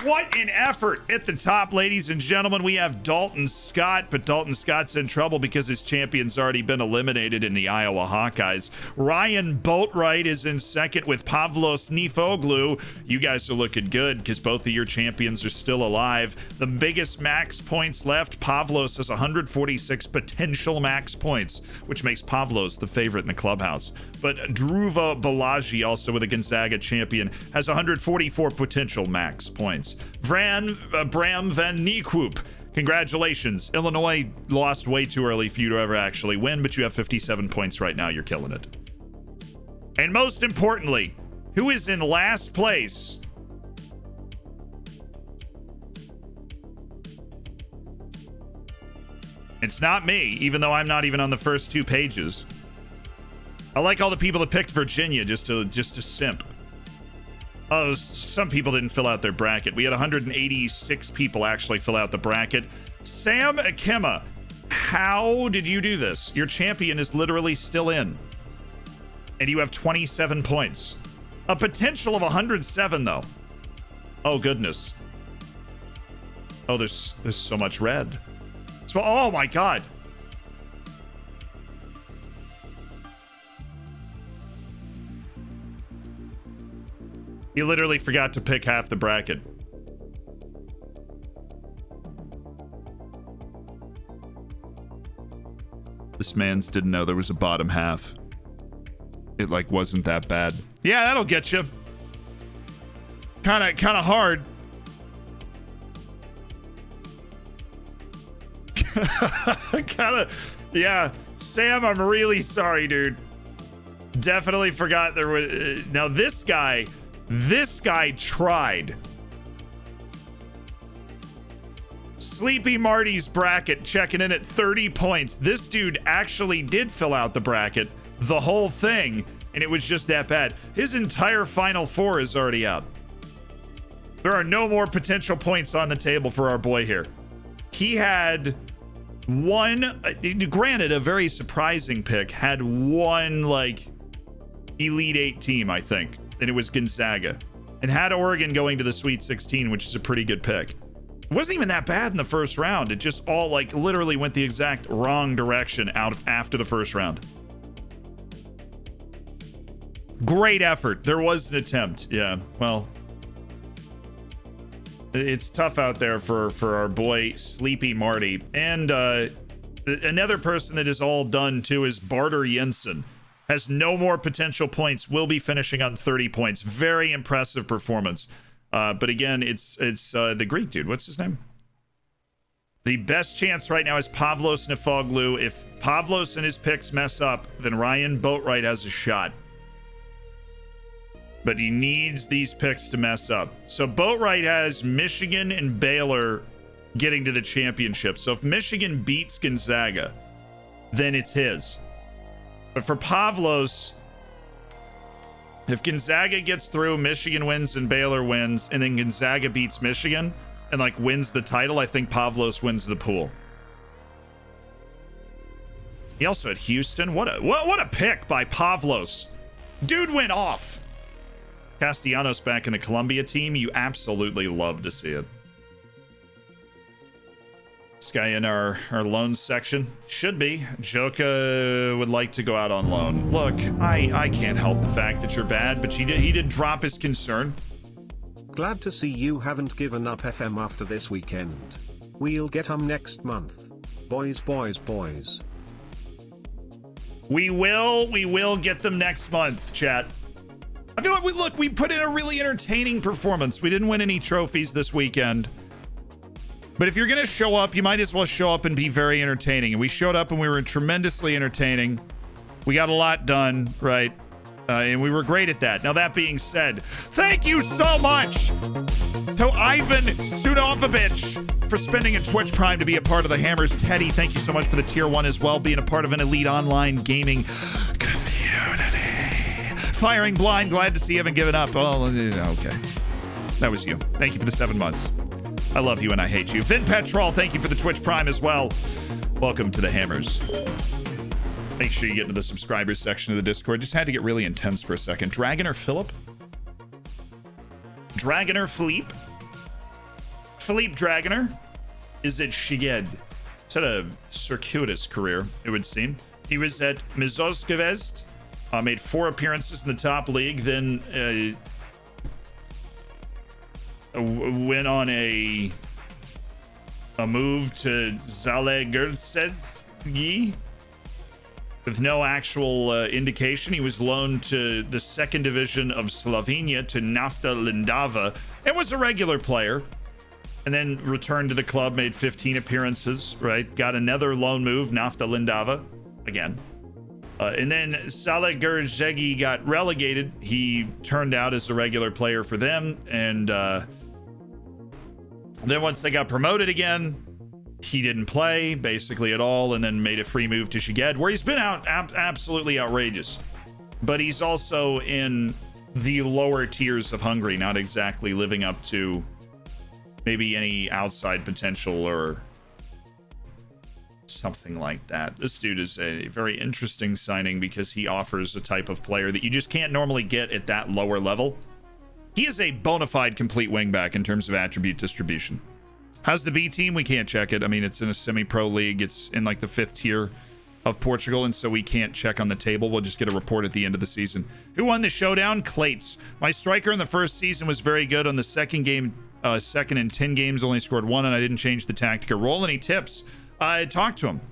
What an effort. At the top, ladies and gentlemen, we have Dalton Scott, but Dalton Scott's in trouble because his champion's already been eliminated in the Iowa Hawkeyes. Ryan Boatwright is in second with Pavlos Nifoglu. You guys are looking good because both of your champions are still alive. The biggest max points left, Pavlos has 146 potential max points, which makes Pavlos the favorite in the clubhouse. But Druva Balaji, also with a Gonzaga champion, has 144 potential max points. Bram Van Niekoop, congratulations. Illinois lost way too early for you to ever actually win, but you have 57 points right now. You're killing it. And most importantly, who is in last place? It's not me, even though I'm not even on the first two pages. I like all the people that picked Virginia just to simp. Oh, some people didn't fill out their bracket. We had 186 people actually fill out the bracket. Sam Akema, how did you do this? Your champion is literally still in. And you have 27 points. A potential of 107, though. Oh, goodness. Oh, there's so much red. So, oh, my God. He literally forgot to pick half the bracket. This man's didn't know there was a bottom half. It like wasn't that bad. Yeah, that'll get you. Kind of hard. Yeah. Sam, I'm really sorry, dude. Definitely forgot there was. Now this guy tried. Sleepy Marty's bracket checking in at 30 points. This dude actually did fill out the bracket, the whole thing, and it was just that bad. His entire Final Four is already out. There are no more potential points on the table for our boy here. He had one, granted, a very surprising pick, had one like Elite Eight team, I think. And it was Gonzaga, and had Oregon going to the Sweet 16, which is a pretty good pick. It wasn't even that bad in the first round. It just all like literally went the exact wrong direction out of after the first round. Great effort. There was an attempt. Yeah, well, it's tough out there for our boy Sleepy Marty. And another person that is all done too is Barter Jensen. Has no more potential points, will be finishing on 30 points. Very impressive performance. But again, it's the Greek dude. What's his name? The best chance right now is Pavlos Nifoglu. If Pavlos and his picks mess up, then Ryan Boatwright has a shot. But he needs these picks to mess up. So Boatwright has Michigan and Baylor getting to the championship. So if Michigan beats Gonzaga, then it's his. But for Pavlos, if Gonzaga gets through, Michigan wins and Baylor wins, and then Gonzaga beats Michigan and like wins the title, I think Pavlos wins the pool. He also had Houston. What a pick by Pavlos. Dude went off. Castellanos back in the Columbia team. You absolutely love to see it. This guy in our loan section should be. Joka would like to go out on loan. Look, I can't help the fact that you're bad, but he did drop his concern. Glad to see you haven't given up FM after this weekend. We'll get next month. Boys, boys, boys. We will get them next month, chat. I feel like we put in a really entertaining performance. We didn't win any trophies this weekend. But if you're going to show up, you might as well show up and be very entertaining. And we showed up and we were tremendously entertaining. We got a lot done, right? And we were great at that. Now, that being said, thank you so much to Ivan Sunovovich for spending a Twitch Prime to be a part of the Hammers. Teddy, thank you so much for the tier 1 as well, being a part of an elite online gaming community. Firing Blind, glad to see you haven't given up. Well, okay. That was you. Thank you for the 7 months. I love you and I hate you. Vin Petrol, thank you for the Twitch Prime as well. Welcome to the Hammers. Make sure you get into the subscribers section of the Discord. Just had to get really intense for a second. Dragoner Philip? Dragoner Philippe? Philippe Dragoner is at Szeged. He's had a circuitous career, it would seem. He was at Mizovskevest, made 4 appearances in the top league, then went on a move to Zalegerszegi with no actual indication. He was loaned to the 2nd division of Slovenia to Nafta Lendava and was a regular player, and then returned to the club, made 15 appearances, right? Got another loan move, Nafta Lendava again. And then Zalegerszegi got relegated. He turned out as a regular player for them, and then once they got promoted again, he didn't play basically at all, and then made a free move to Szeged, where he's been absolutely outrageous. But he's also in the lower tiers of Hungary, not exactly living up to maybe any outside potential or something like that. This dude is a very interesting signing because he offers a type of player that you just can't normally get at that lower level. He is a bona fide complete wingback in terms of attribute distribution. How's the B team? We can't check it. I mean, it's in a semi-pro league. It's in like the 5th tier of Portugal, and so we can't check on the table. We'll just get a report at the end of the season. Who won the showdown? Clates. My striker in the first season was very good. On the second game, second in 10 games, only scored 1, and I didn't change the tactic or roll. Any tips? Talk to him.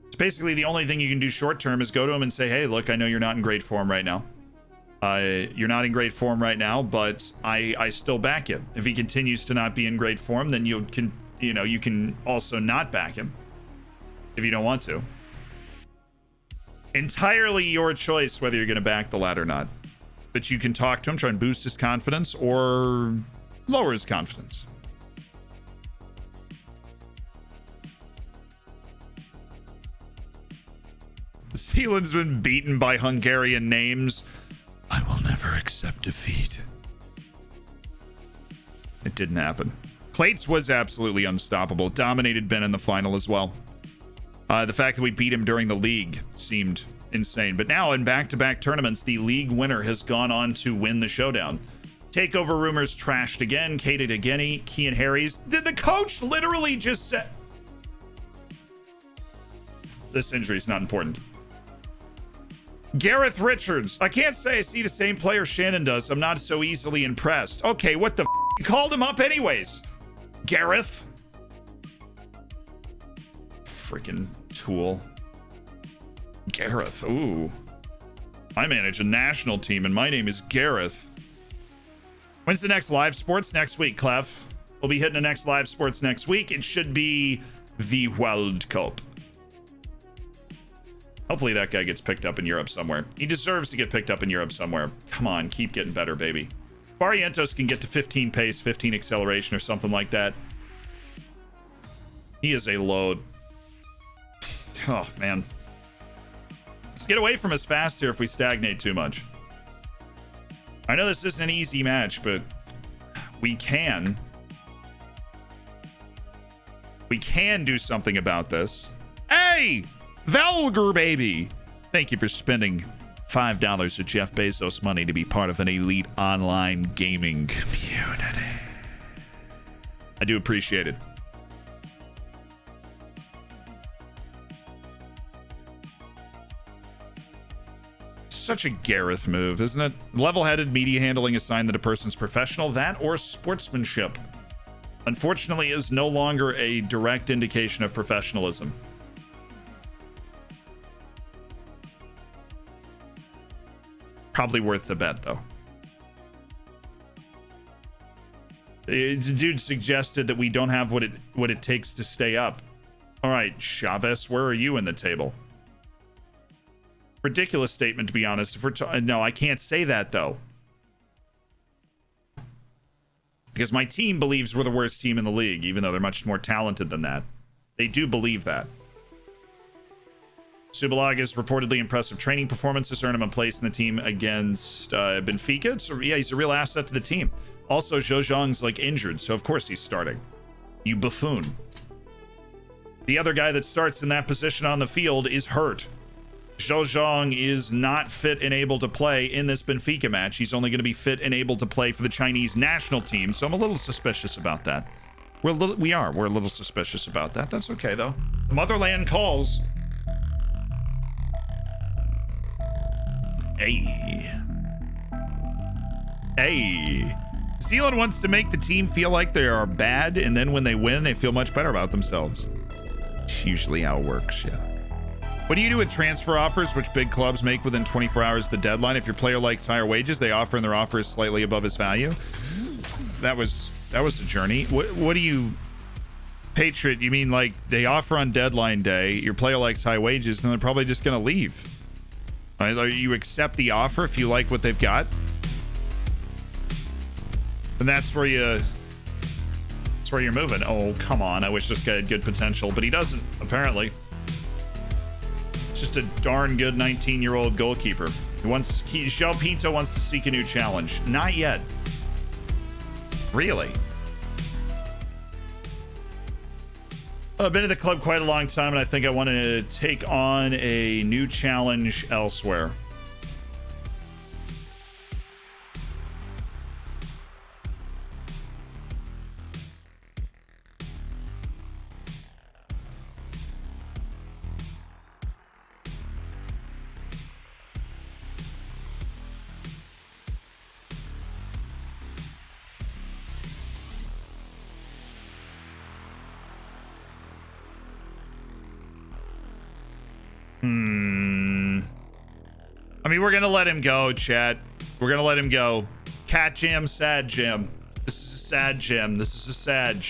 It's basically the only thing you can do short term is go to him and say, hey, look, I know you're not in great form right now. You're not in great form right now, but I still back him. If he continues to not be in great form, then you can also not back him if you don't want to. Entirely your choice whether you're going to back the lad or not. But you can talk to him, try and boost his confidence or lower his confidence. Zealand's been beaten by Hungarian names. I will never accept defeat. It didn't happen. Clates was absolutely unstoppable. Dominated Ben in the final as well. The fact that we beat him during the league seemed insane. But now in back-to-back tournaments, the league winner has gone on to win the showdown. Takeover rumors trashed again. Kated Ageni, Kian Harries. The coach literally just said... This injury is not important. Gareth Richards. I can't say I see the same player Shannon does. I'm not so easily impressed. Okay, what the f? You called him up anyways. Gareth. Freaking tool. Gareth. Ooh. I manage a national team and my name is Gareth. When's the next live sports? Next week, Clef. We'll be hitting the next live sports next week. It should be the World Cup. Hopefully that guy gets picked up in Europe somewhere. He deserves to get picked up in Europe somewhere. Come on, keep getting better, baby. Barrientos can get to 15 pace, 15 acceleration or something like that. He is a load. Oh, man. Let's get away from us fast here if we stagnate too much. I know this isn't an easy match, but we can do something about this. Hey! Valgar, baby! Thank you for spending $5 of Jeff Bezos money to be part of an elite online gaming community. I do appreciate it. Such a Gareth move, isn't it? Level-headed media handling, a sign that a person's professional. That or sportsmanship. Unfortunately, is no longer a direct indication of professionalism. Probably worth the bet, though. The dude suggested that we don't have what it takes to stay up. All right, Chavez, where are you in the table? Ridiculous statement, to be honest. If we're no, I can't say that though, because my team believes we're the worst team in the league, even though they're much more talented than that. They do believe that. Subalaga's reportedly impressive training performances earned him a place in the team against Benfica. So yeah, he's a real asset to the team. Also, Zhou Zhang's like injured, so of course he's starting. You buffoon. The other guy that starts in that position on the field is hurt. Zhou Zhang is not fit and able to play in this Benfica match. He's only going to be fit and able to play for the Chinese national team, so I'm a little suspicious about that. We're a little suspicious about that. That's okay though. The motherland calls. Hey. Hey. Zealand wants to make the team feel like they are bad, and then when they win, they feel much better about themselves. It's usually how it works, yeah. What do you do with transfer offers, which big clubs make within 24 hours of the deadline? If your player likes higher wages, they offer and their offer is slightly above his value. That was a journey. What do you... Patriot, you mean like they offer on deadline day, your player likes high wages, and they're probably just going to leave. Right? You accept the offer if you like what they've got. And that's where you're moving. Oh, come on. I wish this guy had good potential, but he doesn't, apparently. It's just a darn good 19-year-old goalkeeper. João Pinto wants to seek a new challenge. Not yet. Really? I've been at the club quite a long time, and I think I want to take on a new challenge elsewhere. I mean, we're gonna let him go, chat. We're gonna let him go. Cat jam, sad jam. This is a sad jam. This is a sag.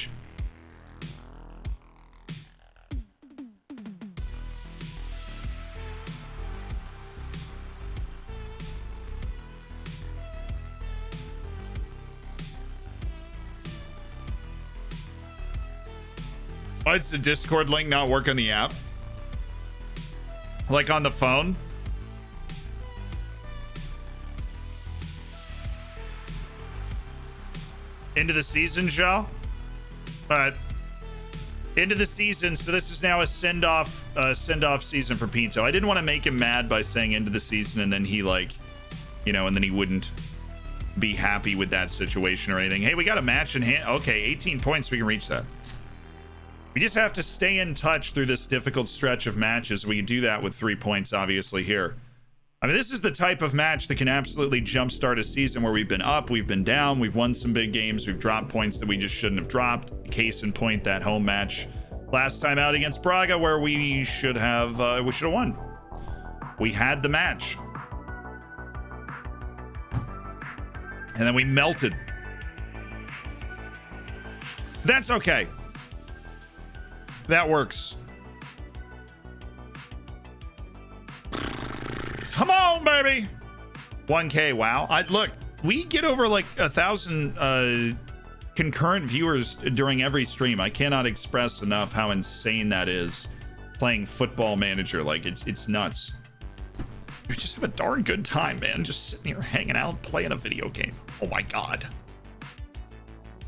Why does the Discord link not work on the app? Like on the phone? Into the season, Joe? Alright. Into the season, so this is now a send-off season for Pinto. I didn't want to make him mad by saying into the season and then he like, you know, and then he wouldn't be happy with that situation or anything. Hey, we got a match in hand. Okay, 18 points, we can reach that. We just have to stay in touch through this difficult stretch of matches. We can do that with 3 points, obviously, here. I mean, this is the type of match that can absolutely jumpstart a season where we've been up, we've been down, we've won some big games, we've dropped points that we just shouldn't have dropped. Case in point, that home match last time out against Braga, where we should have won. We had the match, and then we melted. That's okay. That works. Come on, baby. 1K. Wow. Look, we get over like 1,000 concurrent viewers during every stream. I cannot express enough how insane that is. Playing Football Manager, like it's nuts. You just have a darn good time, man. Just sitting here hanging out, playing a video game. Oh my god.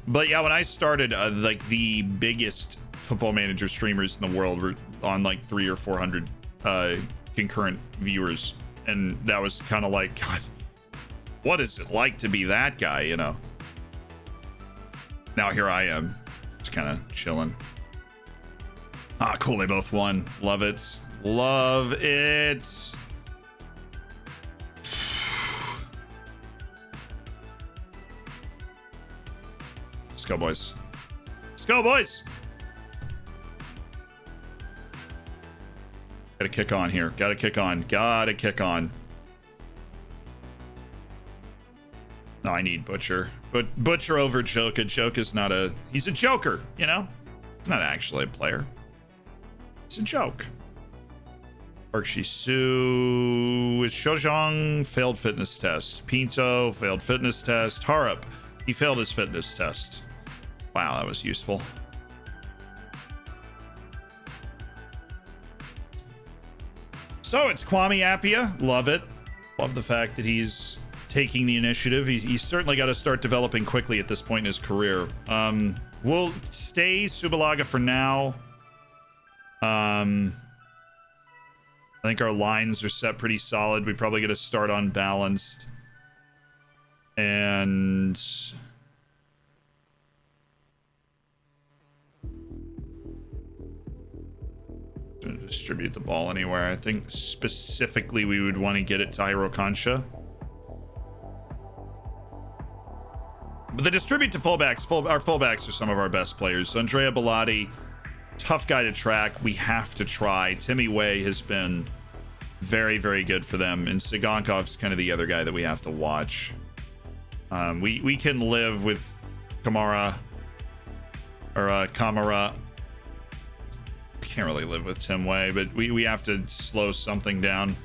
But yeah, when I started, like the biggest Football Manager streamers in the world were on like 300 or 400 concurrent viewers, and that was kind of like, God, what is it like to be that guy, you know? Now here I am, just kind of chilling. Ah, cool, they both won. Love it. Love it. Let's go, boys. Let's go, boys. Gotta kick on here. Gotta kick on. Gotta kick on. No, I need Butcher. But Butcher over Joker. Joker's not a... He's a joker, you know? He's not actually a player. It's a joke. Park Shisu is Shojong, failed fitness test. Pinto, failed fitness test. Harup, he failed his fitness test. Wow, that was useful. So it's Kwame Appiah. Love it. Love the fact that he's taking the initiative. He's certainly got to start developing quickly at this point in his career. We'll stay Subalaga for now. I think our lines are set pretty solid. We probably get to start unbalanced. And... distribute the ball anywhere. I think specifically we would want to get it to Hiro Kansha. But the distribute to fullbacks, our fullbacks are some of our best players. So Andrea Bellotti, tough guy to track. We have to try. Timmy Way has been very, very good for them. And Sigankov's kind of the other guy that we have to watch. We can live with Kamara or Kamara. We can't really live with Tim Way, but we have to slow something down.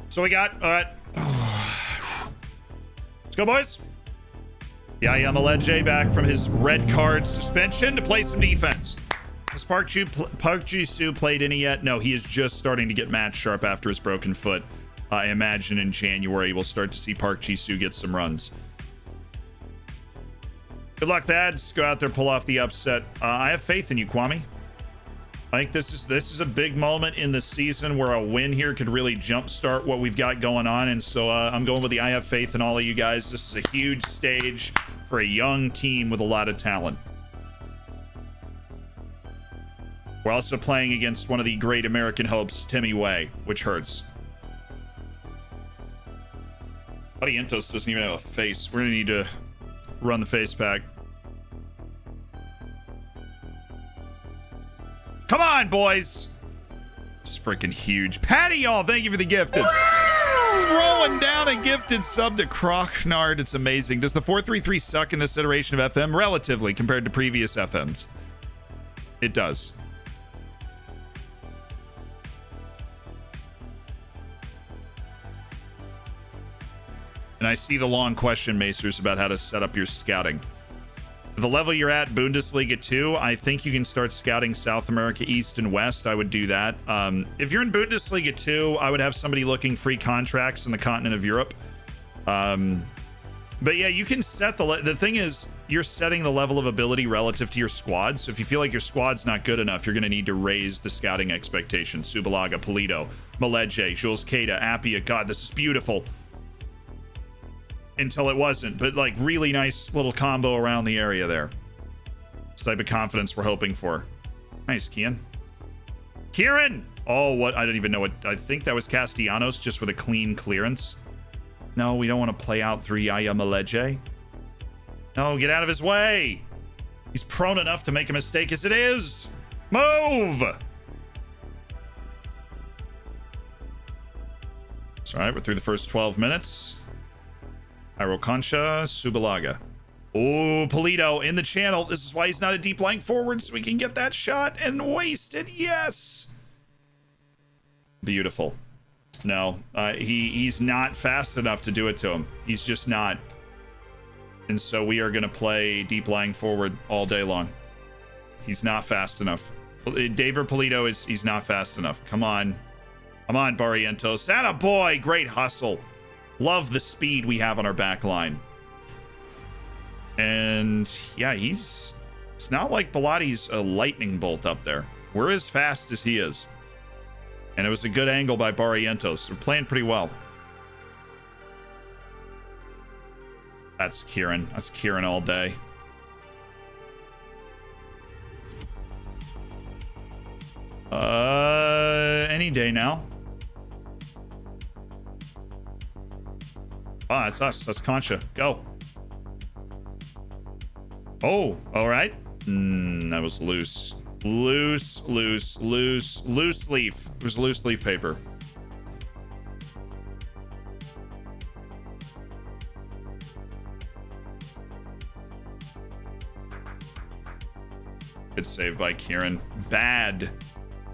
So we got, all right. Let's go, boys. Yaya Maledje back from his red card suspension to play some defense. Has Park Ji-soo played any yet? No, he is just starting to get match sharp after his broken foot. I imagine in January we'll start to see Park Ji-soo get some runs. Good luck, Thads. Go out there, pull off the upset. I have faith in you, Kwame. I think this is a big moment in the season where a win here could really jumpstart what we've got going on. And so I'm going with the I have faith in all of you guys. This is a huge stage for a young team with a lot of talent. We're also playing against one of the great American hopes, Timmy Way, which hurts. Barrientos doesn't even have a face. We're going to need to run the face pack. Come on, boys. It's freaking huge. Patty, y'all, thank you for the gift. Throwing down a gifted sub to Crochnard. It's amazing. Does the 433 suck in this iteration of FM? Relatively, compared to previous FMs. It does. And I see the long question, Macers, about how to set up your scouting. At the level you're at, Bundesliga 2, I think you can start scouting South America East and West. I would do that. If you're in Bundesliga 2, I would have somebody looking free contracts in the continent of Europe. But yeah, you can set the thing is, you're setting the level of ability relative to your squad. So if you feel like your squad's not good enough, you're going to need to raise the scouting expectations. Subalaga, Polito, Maledje, Jules Keita, Appiah. God, this is beautiful. Until it wasn't, but like really nice little combo around the area there. This type of confidence we're hoping for. Nice, Kian. Kieran, Oh, what? I don't even know what. I think that was Castellanos just with a clean clearance. No, we don't want to play out through Yaya Maleje. No, get out of his way. He's prone enough to make a mistake as it is. Move. It's all right. We're through the first 12 minutes. Iroconcha, Subalaga. Oh, Polito in the channel. This is why he's not a deep lying forward, so we can get that shot and waste it. Yes. Beautiful. No, he's not fast enough to do it to him. He's just not. And so we are going to play deep lying forward all day long. He's not fast enough. David Polito he's not fast enough. Come on. Come on, Barrientos. Atta boy. Great hustle. Love the speed we have on our back line. And yeah, it's not like Bilotti's a lightning bolt up there. We're as fast as he is. And it was a good angle by Barrientos. We're playing pretty well. That's Kieran. That's Kieran all day. Any day now. Oh, that's us. That's Concha. Go. Oh, all right. That was loose. Loose leaf. It was loose leaf paper. Good save by Kieran. Bad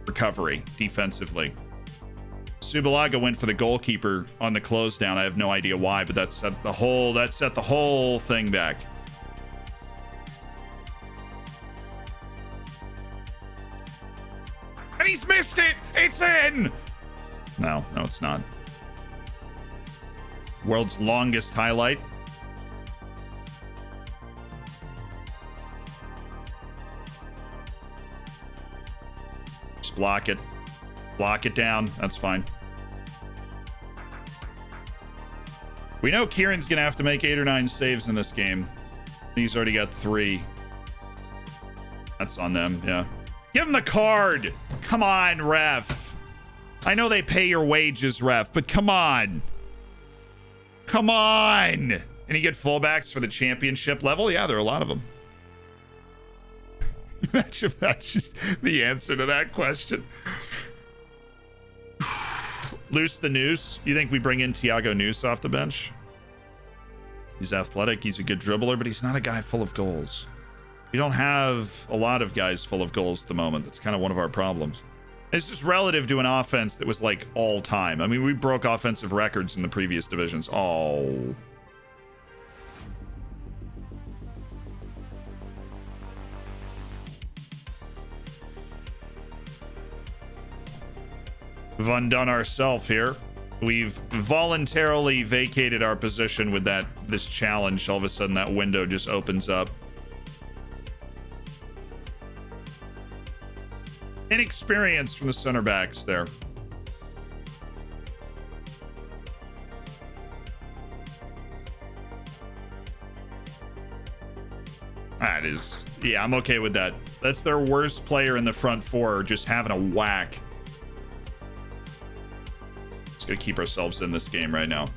recovery defensively. Subalaga went for the goalkeeper on the close down. I have no idea why, but that set the whole thing back. And he's missed it. It's in. No, it's not. World's longest highlight. Just block it. Block it down. That's fine. We know Kieran's going to have to make 8 or 9 saves in this game. He's already got 3. That's on them, yeah. Give him the card. Come on, ref. I know they pay your wages, ref, but come on. Come on. And you get fullbacks for the championship level? Yeah, there are a lot of them. Imagine if that's just the answer to that question. Loose the Noose. You think we bring in Thiago Noose off the bench? He's athletic. He's a good dribbler, but he's not a guy full of goals. We don't have a lot of guys full of goals at the moment. That's kind of one of our problems. It's just relative to an offense that was like all time. I mean, we broke offensive records in the previous divisions. Oh. We've undone ourselves here. We've voluntarily vacated our position with this challenge. All of a sudden, that window just opens up. Inexperience from the center backs there. That is, yeah, I'm okay with that. That's their worst player in the front four, just having a whack. Just gonna keep ourselves in this game right now.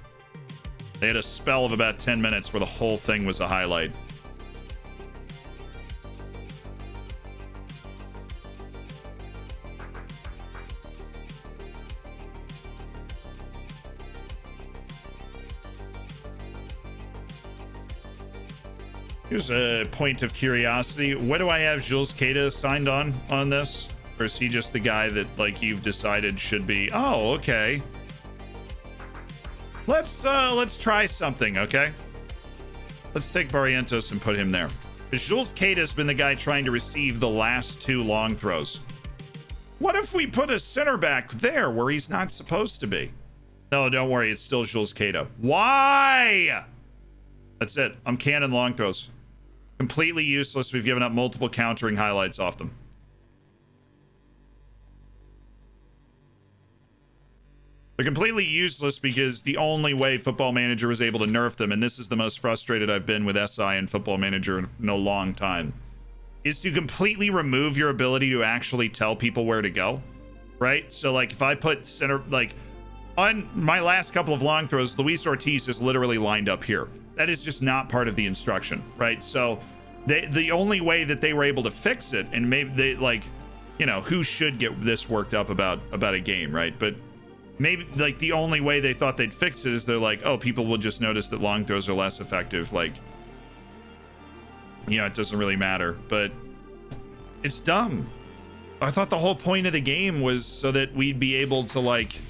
They had a spell of about 10 minutes where the whole thing was a highlight. Here's a point of curiosity. What do I have Jules Keita signed on this? Or is he just the guy that, like, you've decided should be? Oh, okay. Let's try something, okay? Let's take Barrientos and put him there. Jules Keita's been the guy trying to receive the last 2 long throws. What if we put a center back there where he's not supposed to be? No, don't worry. It's still Jules Keita. Why? That's it. I'm cannon long throws. Completely useless. We've given up multiple countering highlights off them. They're completely useless because the only way Football Manager was able to nerf them, and this is the most frustrated I've been with SI and Football Manager in a long time, is to completely remove your ability to actually tell people where to go. right? So like if I put center, like on my last couple of long throws, Luis Ortiz is literally lined up here. That is just not part of the instruction, right? So the only way that they were able to fix it, and maybe they like, you know, who should get this worked up about a game, right? But maybe like the only way they thought they'd fix it is they're like, oh, people will just notice that long throws are less effective. Like, you know, it doesn't really matter, but it's dumb. I thought the whole point of the game was so that we'd be able to, like,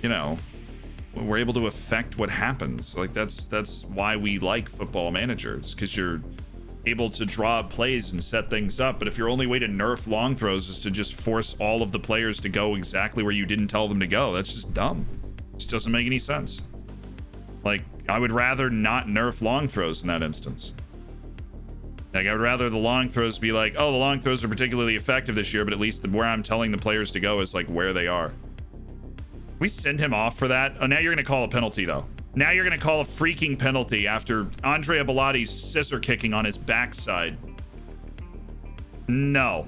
you know, we're able to affect what happens. Like that's why we like football managers, because you're able to draw up plays and set things up. But if your only way to nerf long throws is to just force all of the players to go exactly where you didn't tell them to go, that's just dumb. It just doesn't make any sense. Like, I would rather not nerf long throws in that instance. Like, I would rather the long throws be like, oh, the long throws are particularly effective this year, but at least where I'm telling the players to go is like where they are. We send him off for that. Oh, now you're going to call a penalty, though. Now you're going to call a freaking penalty after Andrea Bellatti's scissor kicking on his backside. No.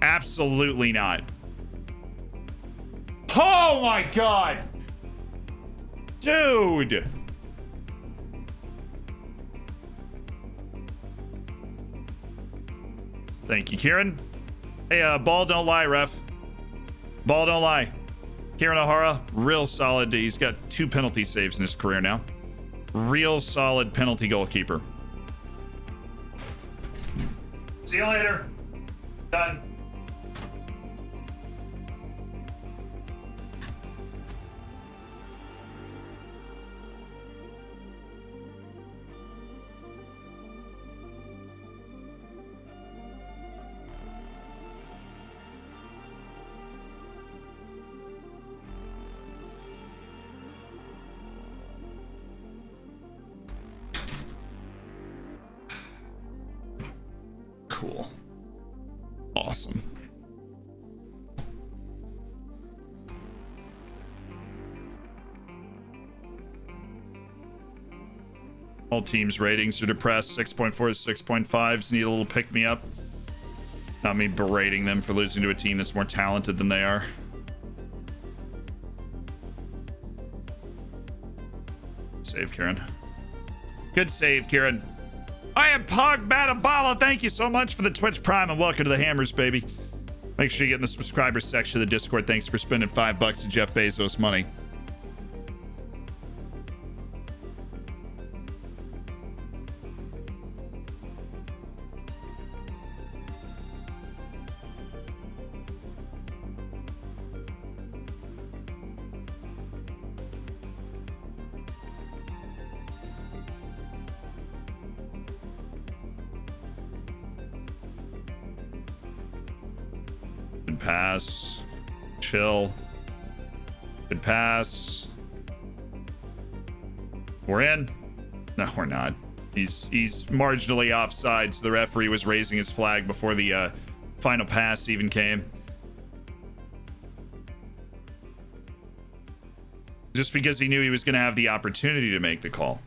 Absolutely not. Oh my God. Dude. Thank you, Kieran. Hey, ball don't lie, ref. Ball don't lie. Kieran O'Hara, real solid. He's got 2 penalty saves in his career now. Real solid penalty goalkeeper. See you later. Done. Cool. Awesome. All teams' ratings are depressed. 6.4 to 6.5s need a little pick-me-up. Not me berating them for losing to a team that's more talented than they are. Save, Kieran. Good save, Kieran. I am Pog Batabala. Thank you so much for the Twitch Prime and welcome to the Hammers, baby. Make sure you get in the subscribers section of the Discord. Thanks for spending $5 of Jeff Bezos money. Good pass. Chill. Good pass. We're in. No, we're not. He's marginally offside, so the referee was raising his flag before the final pass even came. Just because he knew he was going to have the opportunity to make the call.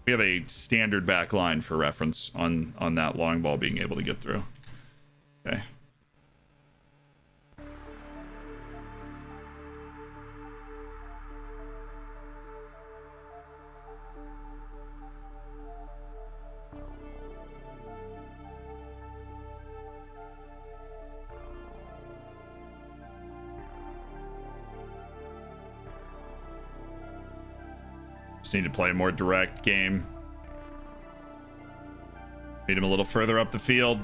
We have a standard back line for reference on that long ball being able to get through. Okay. Need to play a more direct game. Meet him a little further up the field.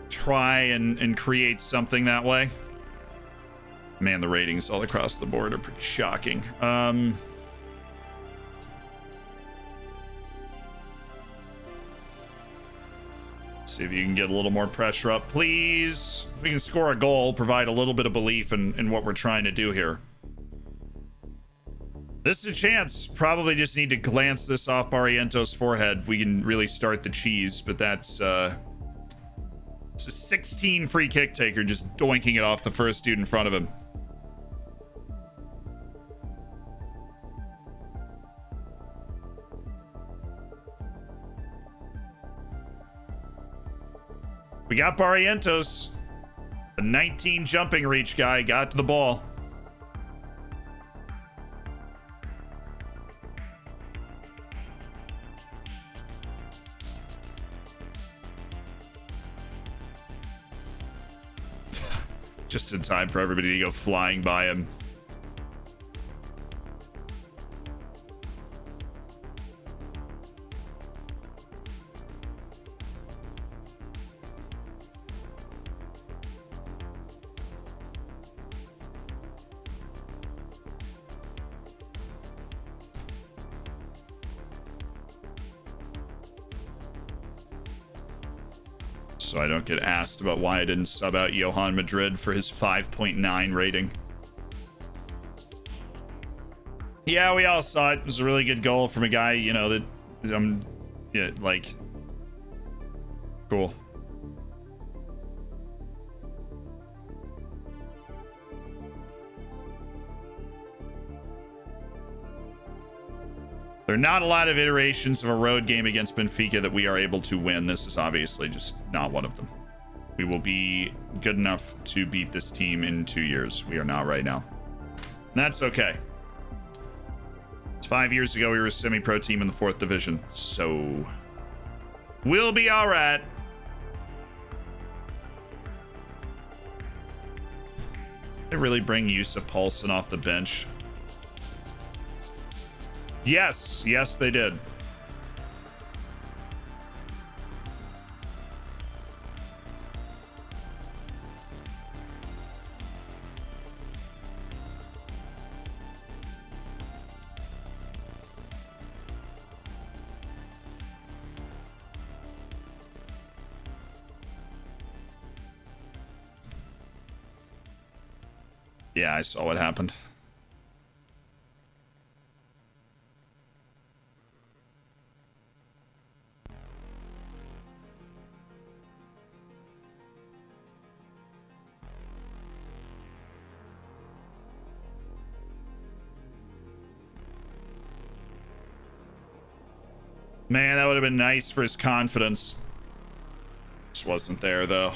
Try and create something that way. Man, the ratings all across the board are pretty shocking. See if you can get a little more pressure up, please. If we can score a goal, provide a little bit of belief in what we're trying to do here. This is a chance. Probably just need to glance this off Barriento's forehead. We can really start the cheese, but that's it's a 16 free kick taker just doinking it off the first dude in front of him. We got Barrientos. The 19 jumping reach guy got to the ball. Just in time for everybody to go flying by him. So I don't get asked about why I didn't sub out Johan Madrid for his 5.9 rating. Yeah, we all saw it. It was a really good goal from a guy, you know, that yeah, like, cool. There are not a lot of iterations of a road game against Benfica that we are able to win. This is obviously just not one of them. We will be good enough to beat this team in 2 years. We are not right now. And that's okay. 5 years ago, we were a semi-pro team in the 4th division. So we'll be all right. They really bring Yusuf Paulson off the bench. Yes, they did. Yeah, I saw what happened. Man, that would have been nice for his confidence. Just wasn't there, though.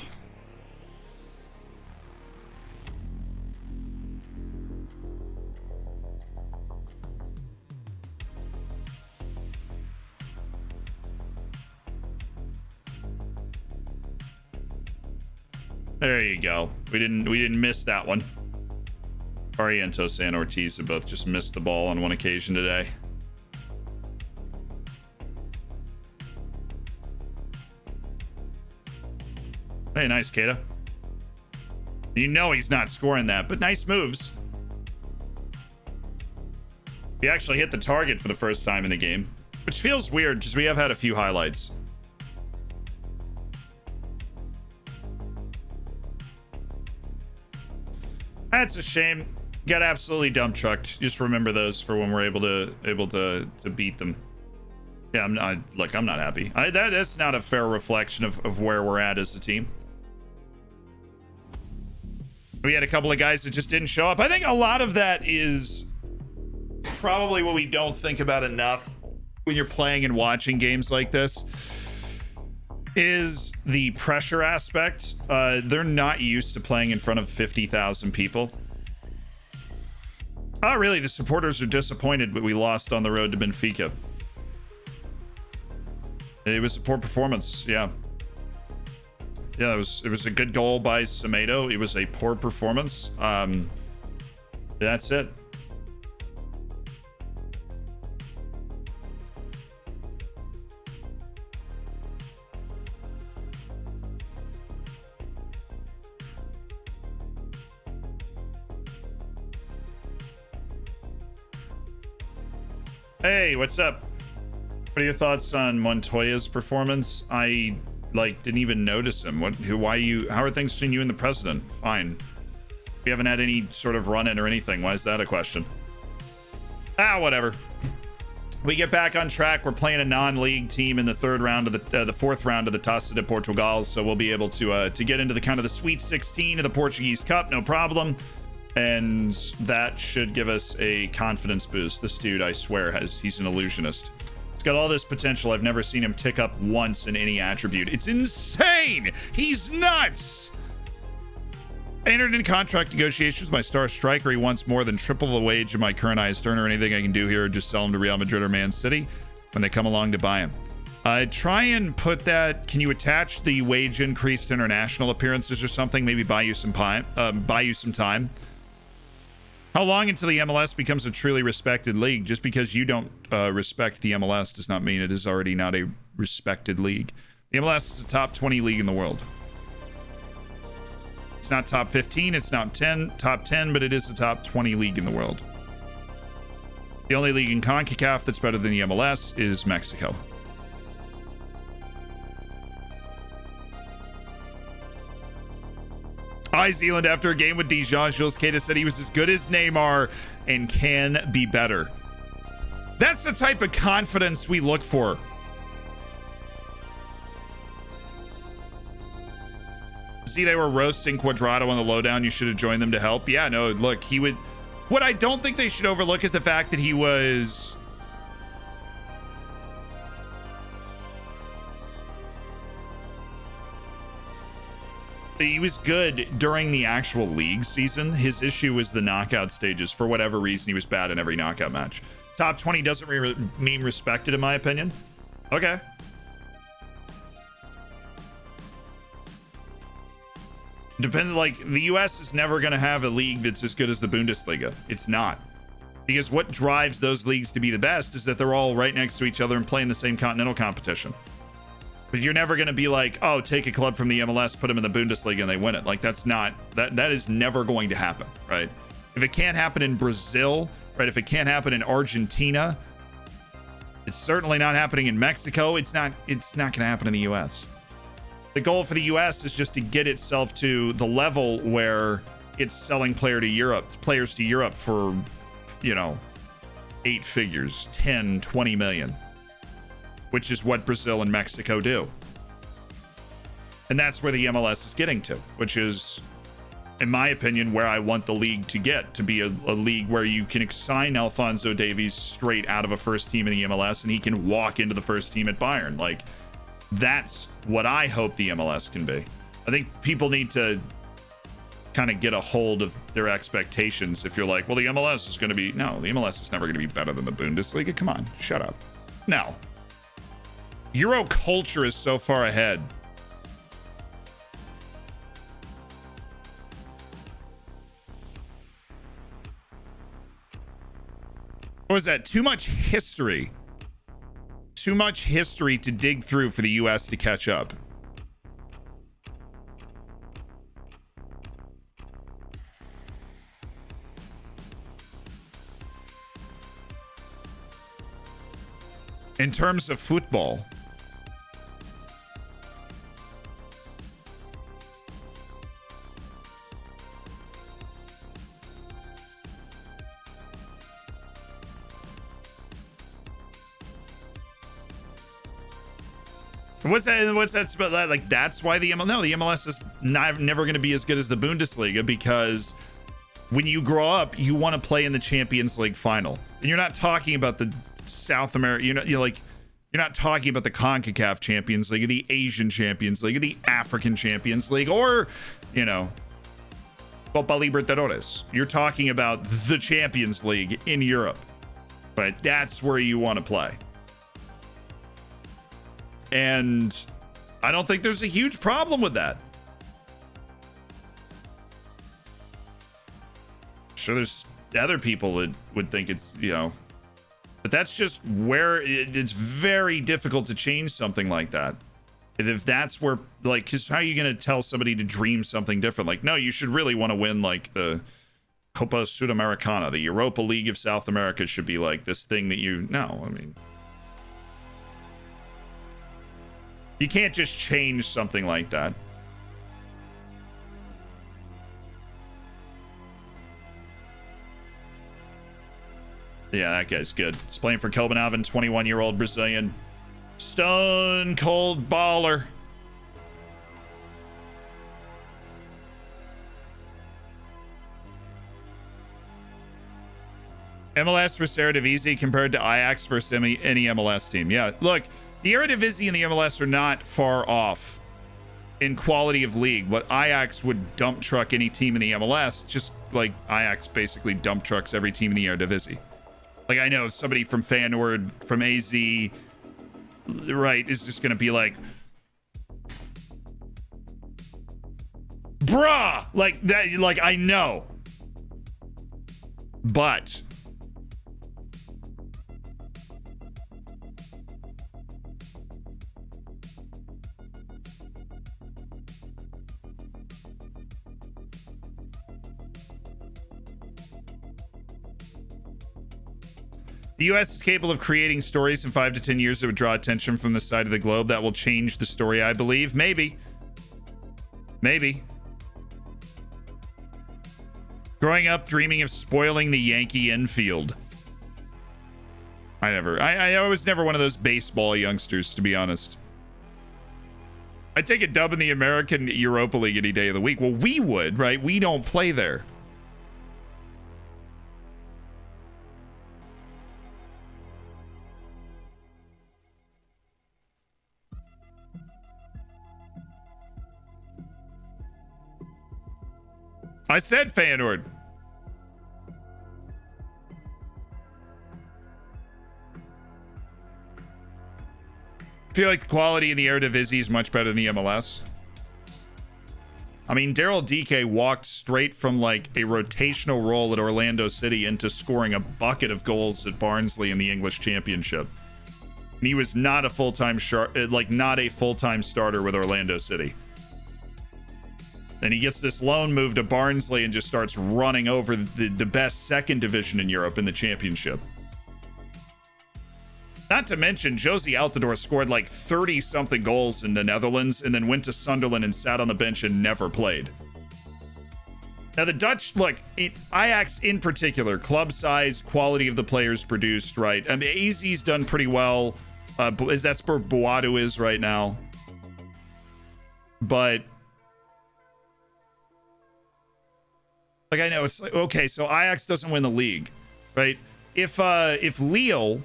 There you go. We didn't miss that one. Barrientos and Ortiz have both just missed the ball on one occasion today. Hey, nice, Keita. You know he's not scoring that, but nice moves. He actually hit the target for the first time in the game, which feels weird because we have had a few highlights. That's a shame. Got absolutely dump trucked. Just remember those for when we're able to beat them. Yeah, I'm not happy. That's not a fair reflection of where we're at as a team. We had a couple of guys that just didn't show up. I think a lot of that is probably what we don't think about enough when you're playing and watching games like this is the pressure aspect. They're not used to playing in front of 50,000 people. Oh, really? The supporters are disappointed, but we lost on the road to Benfica. It was a poor performance, yeah. Yeah, it was a good goal by Semedo. It was a poor performance. That's it. Hey, what's up? What are your thoughts on Montoya's performance? I didn't even notice him. How are things between you and the president? Fine. We haven't had any sort of run-in or anything. Why is that a question? Whatever. We get back on track. We're playing a non-league team in the fourth round of the Taça de Portugal, so we'll be able to get into the kind of the Sweet 16 of the Portuguese Cup, no problem. And that should give us a confidence boost. This dude, I swear, he's an illusionist. It's got all this potential. I've never seen him tick up once in any attribute. It's insane. He's nuts. I entered into contract negotiations with my star striker. He wants more than triple the wage of my current highest earner. Anything I can do here, just sell him to Real Madrid or Man City when they come along to buy him. Try and put that. Can you attach the wage increase to international appearances or something? Maybe buy you some time. How long until the MLS becomes a truly respected league? Just because you don't respect the MLS does not mean it is already not a respected league. The MLS is a top 20 league in the world. It's not top 15, it's not top 10, but it is a top 20 league in the world. The only league in CONCACAF that's better than the MLS is Mexico. Zealand, after a game with Dijon, Jules Queta said he was as good as Neymar and can be better. That's the type of confidence we look for. See, they were roasting Cuadrado on the lowdown. You should have joined them to help. Yeah, no, look, he would... What I don't think they should overlook is the fact that he was... He was good during the actual league season. His issue was the knockout stages. For whatever reason, he was bad in every knockout match. Top 20 doesn't mean respected, in my opinion. Okay. Depends, like, the US is never going to have a league that's as good as the Bundesliga. It's not. Because what drives those leagues to be the best is that they're all right next to each other and playing the same continental competition. But you're never going to be like, oh, take a club from the MLS, put them in the Bundesliga, and they win it. Like, that's not, that is never going to happen, right? If it can't happen in Brazil, right? If it can't happen in Argentina, it's certainly not happening in Mexico. It's not going to happen in the US. The goal for the US is just to get itself to the level where it's selling players to Europe for, you know, 8 figures, 10, 20 million. Which is what Brazil and Mexico do. And that's where the MLS is getting to, which is, in my opinion, where I want the league to get, to be a league where you can sign Alphonso Davies straight out of a first team in the MLS and he can walk into the first team at Bayern. Like, that's what I hope the MLS can be. I think people need to kind of get a hold of their expectations. If you're like, well, the MLS is going to be... No, the MLS is never going to be better than the Bundesliga. Come on, shut up. No. Euro culture is so far ahead. What was that? Too much history. Too much history to dig through for the US to catch up. In terms of football, what's that about that? Like, that's why the MLS is never going to be as good as the Bundesliga, because when you grow up, you want to play in the Champions League final. And you're not talking about the South America, you're not talking about the CONCACAF Champions League, or the Asian Champions League, or the African Champions League, or, you know, Copa Libertadores. You're talking about the Champions League in Europe. But that's where you want to play. And I don't think there's a huge problem with that. I'm sure there's other people that would think it's, you know, but that's just where it's very difficult to change something like that. If that's where, like, because how are you going to tell somebody to dream something different? Like, no, you should really want to win, like, the Copa Sudamericana, the Europa League of South America should be like this thing that no, I mean, you can't just change something like that. Yeah, that guy's good. He's playing for Copenhagen, 21-year-old Brazilian. Stone cold baller. MLS versus Eredivisie compared to Ajax versus any MLS team. Yeah, look, the Eredivisie and the MLS are not far off in quality of league, but Ajax would dump truck any team in the MLS, just like Ajax basically dump trucks every team in the Eredivisie. Like, I know somebody from Feyenoord, from AZ, right, is just going to be like, bruh, like that, like, I know. But the US is capable of creating stories in 5 to 10 years that would draw attention from the side of the globe. That will change the story, I believe. Maybe. Maybe. Growing up dreaming of spoiling the Yankee infield. I was never one of those baseball youngsters, to be honest. I'd take a dub in the American Europa League any day of the week. Well, we would, right? We don't play there. I said Feyenoord. I feel like the quality in the Eredivisie is much better than the MLS. I mean, Daryl DK walked straight from like a rotational role at Orlando City into scoring a bucket of goals at Barnsley in the English Championship. And he was not a full-time not a full-time starter with Orlando City. Then he gets this loan move to Barnsley and just starts running over the best second division in Europe in the championship. Not to mention, Josie Altidore scored like 30-something goals in the Netherlands and then went to Sunderland and sat on the bench and never played. Now, the Dutch, look, Ajax in particular, club size, quality of the players produced, right? I mean, AZ's done pretty well. That's where Boadu is right now. But like, I know it's like, okay, so Ajax doesn't win the league, right? If Lille,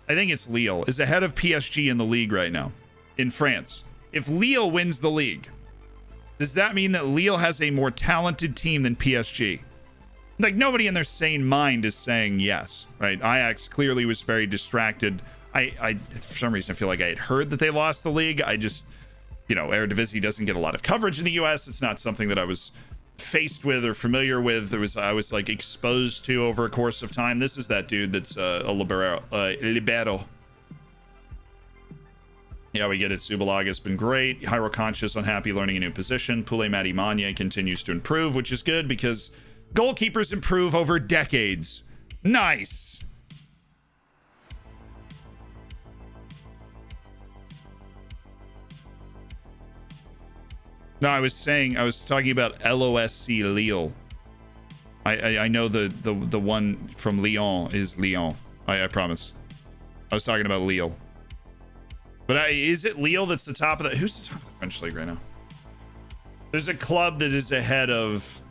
I think it's Lille, is ahead of PSG in the league right now in France. If Lille wins the league, does that mean that Lille has a more talented team than PSG? Like, nobody in their sane mind is saying yes, right? Ajax clearly was very distracted. I for some reason, I feel like I had heard that they lost the league. I just, Eredivisie doesn't get a lot of coverage in the US. It's not something that I was faced with or familiar with. I was like exposed to over a course of time. This is that dude that's a libero. Yeah, we get it. Subalaga's been great. Hyro Conscious unhappy learning a new position. Pule Mati Manya continues to improve, which is good because goalkeepers improve over decades. Nice. No, I was talking about LOSC Lille. I know the one from Lyon is Lyon. I promise. I was talking about Lille. But is it Lille that's the top of the... Who's the top of the French league right now? There's a club that is ahead of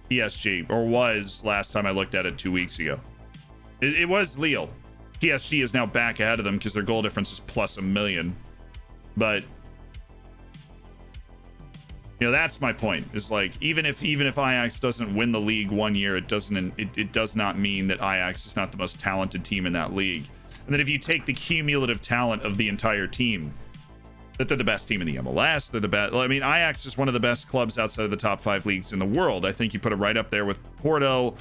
PSG, or was last time I looked at it 2 weeks ago. It was Lille. PSG is now back ahead of them because their goal difference is plus 1 million. But... that's my point. Is like, even if Ajax doesn't win the league 1 year, it does not mean that Ajax is not the most talented team in that league. And then if you take the cumulative talent of the entire team, that they're the best team in the MLS, they're the best. I mean, Ajax is one of the best clubs outside of the top 5 leagues in the world. I think you put it right up there with Porto,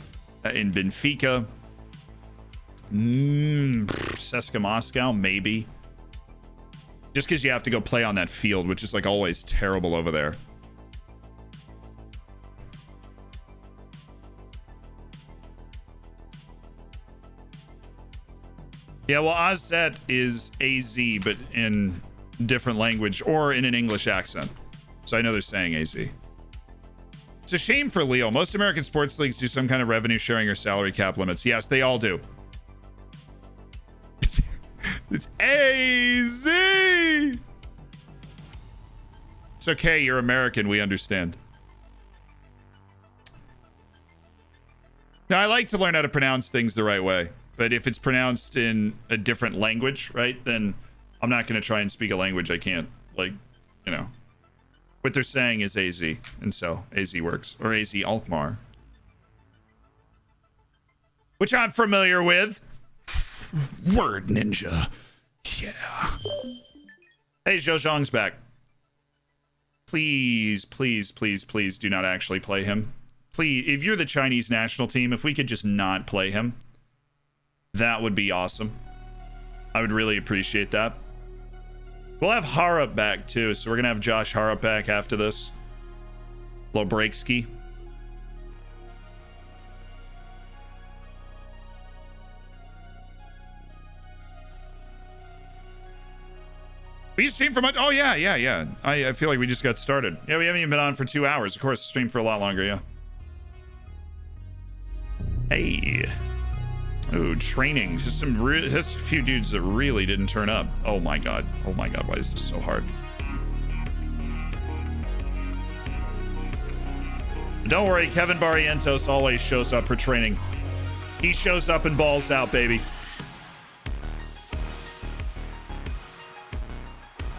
in Benfica, CSKA Moscow, maybe. Just because you have to go play on that field, which is like always terrible over there. Yeah, well, AZ is AZ, but in different language or in an English accent. So I know they're saying AZ. It's a shame for Leo. Most American sports leagues do some kind of revenue sharing or salary cap limits. Yes, they all do. It's AZ! It's okay, you're American, we understand. Now, I like to learn how to pronounce things the right way, but if it's pronounced in a different language, right, then I'm not going to try and speak a language I can't, like, you know. What they're saying is AZ, and so AZ works, or AZ Alkmaar. Which I'm familiar with. Word ninja. Yeah. Hey, Zhou Zhang's back. Please, please, please, please do not actually play him. Please, if you're the Chinese national team, if we could just not play him, that would be awesome. I would really appreciate that. We'll have Harap back too, so we're gonna have Josh Harap back after this. Lobreakski. We streamed for much. Oh yeah. I feel like we just got started. Yeah, we haven't even been on for 2 hours. Of course, streamed for a lot longer. Yeah. Hey. Ooh, training. Just that's a few dudes that really didn't turn up. Oh my god. Oh my god. Why is this so hard? Don't worry, Kevin Barrientos always shows up for training. He shows up and balls out, baby.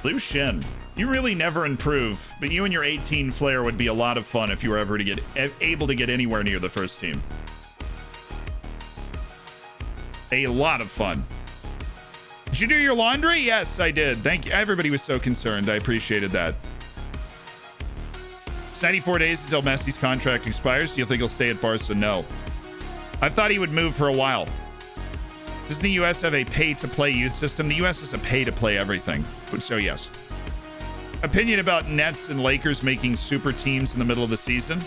Liu Shin, you really never improve, but you and your 18 flair would be a lot of fun if you were ever to get able to get anywhere near the first team. A lot of fun. Did you do your laundry? Yes, I did. Thank you. Everybody was so concerned. I appreciated that. It's 94 days until Messi's contract expires. Do you think he'll stay at Barca? No. I've thought he would move for a while. Doesn't the U.S. have a pay-to-play youth system? The U.S. has a pay-to-play everything. So, yes. Opinion about Nets and Lakers making super teams in the middle of the season?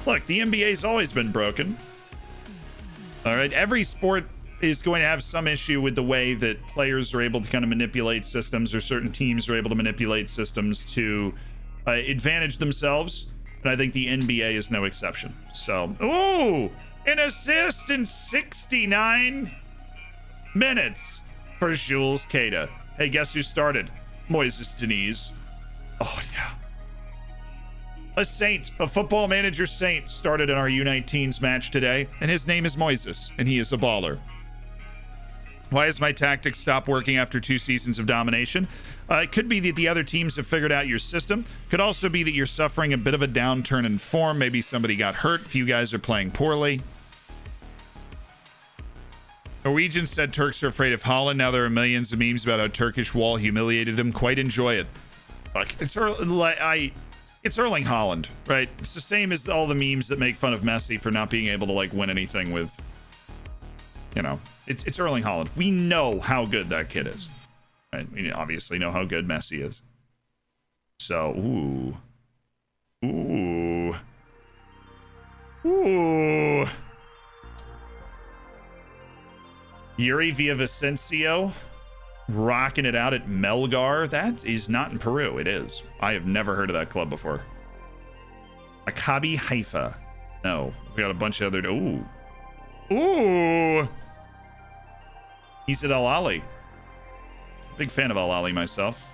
Look, the NBA's always been broken. All right, every sport is going to have some issue with the way that players are able to kind of manipulate systems, or certain teams are able to manipulate systems to advantage themselves. And I think the NBA is no exception. So, ooh, an assist in 69 minutes for Jules Queta. Hey, guess who started? Moises Diniz. Oh, yeah. A saint, a football manager saint, started in our U19s match today, and his name is Moises, and he is a baller. Why has my tactics stopped working after 2 seasons of domination? It could be that the other teams have figured out your system. Could also be that you're suffering a bit of a downturn in form. Maybe somebody got hurt. Few guys are playing poorly. Norwegians said Turks are afraid of Holland. Now there are millions of memes about how Turkish wall humiliated him. Quite enjoy it. Look, it's Erling Haaland, right? It's the same as all the memes that make fun of Messi for not being able to like win anything with, you know, it's Erling Haaland. We know how good that kid is, right? We obviously know how good Messi is. So, ooh. Yuri Villavicencio rocking it out at Melgar. That is not in Peru. It is. I have never heard of that club before. Maccabi Haifa. No. We got a bunch of other... Ooh. He's at Al Ahly. Big fan of Al Ahly myself.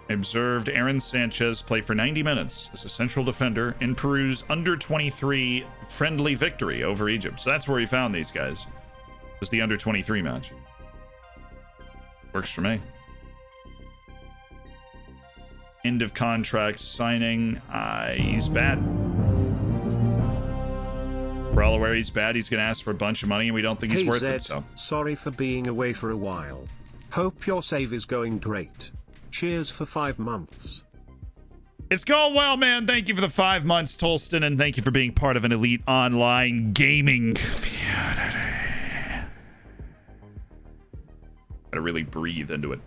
I observed Aaron Sanchez play for 90 minutes as a central defender in Peru's under-23 friendly victory over Egypt. So that's where he found these guys. It was the under-23 match. Works for me. End of contract signing. He's bad. We're all aware he's bad. He's going to ask for a bunch of money, and we don't think he's worth it. So sorry for being away for a while. Hope your save is going great. Cheers for 5 months. It's going well, man. Thank you for the 5 months, Tolston, and thank you for being part of an elite online gaming community. Gotta really breathe into it.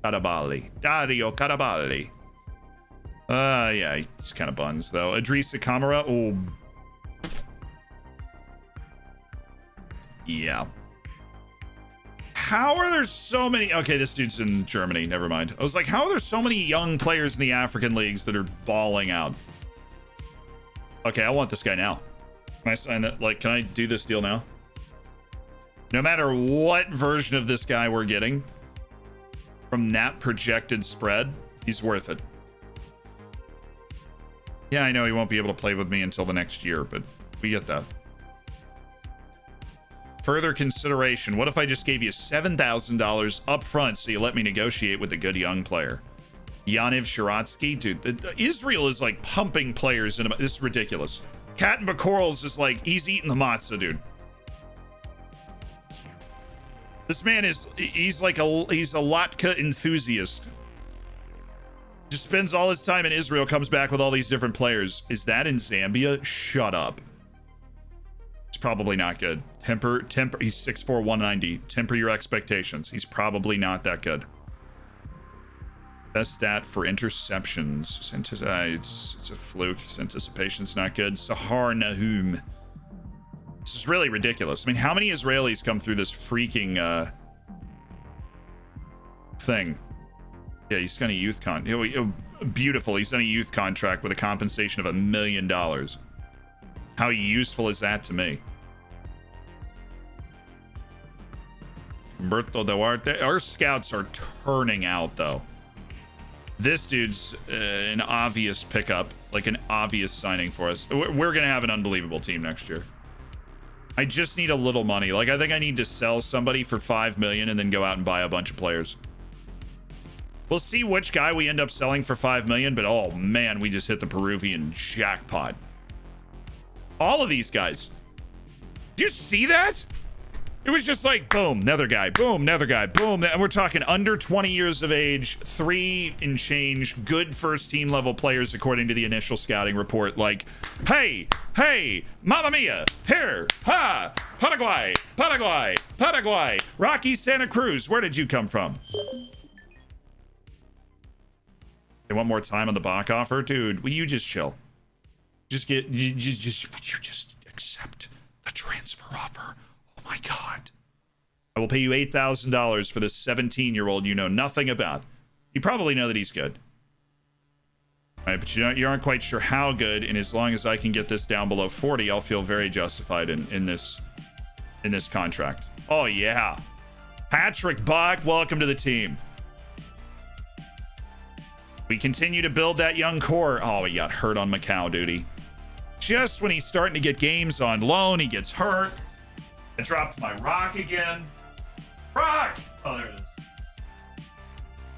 Carabali. Dario Carabali. Yeah, he's kind of buns, though. Idrissa Camara. Oh. Yeah. How are there so many... Okay, this dude's in Germany. Never mind. I was like, how are there so many young players in the African leagues that are balling out? Okay, I want this guy now. Can I sign that? Like, can I do this deal now? No matter what version of this guy we're getting from that projected spread, he's worth it. Yeah, I know he won't be able to play with me until the next year, but we get that. Further consideration. What if I just gave you $7,000 up front so you let me negotiate with a good young player? Yaniv Sharatsky? Dude, Israel is like pumping players into... This is ridiculous. Cat and Bakorals is like, he's eating the matzah, dude. This man is... He's a Latka enthusiast. Just spends all his time in Israel, comes back with all these different players. Is that in Zambia? Shut up. It's probably not good. Temper, he's 6'4", 190. Temper your expectations. He's probably not that good. Best stat for interceptions. It's a fluke. His anticipation's not good. Sahar Nahum. This is really ridiculous. I mean, how many Israelis come through this freaking thing? Yeah, he's got a youth beautiful. He's on a youth contract with a compensation of $1 million. How useful is that to me? Humberto Duarte. Our scouts are turning out, though. This dude's an obvious pickup, like an obvious signing for us. We're going to have an unbelievable team next year. I just need a little money. Like, I think I need to sell somebody for $5 million and then go out and buy a bunch of players. We'll see which guy we end up selling for $5 million, but oh man, we just hit the Peruvian jackpot. All of these guys. Do you see that? It was just like, boom, another guy, boom, another guy, boom. And we're talking under 20 years of age, 3 and change, good first team level players, according to the initial scouting report. Like, hey, mamma mia, here, ha, Paraguay, Paraguay, Paraguay, Rocky Santa Cruz. Where did you come from? They want more time on the Bach offer? Dude, will you just chill? You just accept the transfer offer. Oh my God. I will pay you $8,000 for this 17-year-old you know nothing about. You probably know that he's good. All right, but you aren't quite sure how good, and as long as I can get this down below 40, I'll feel very justified in this contract. Oh yeah. Patrick Bach, welcome to the team. We continue to build that young core. Oh, he got hurt on Macau duty. Just when he's starting to get games on loan, he gets hurt. I dropped my rock again. Rock! Oh, there it is.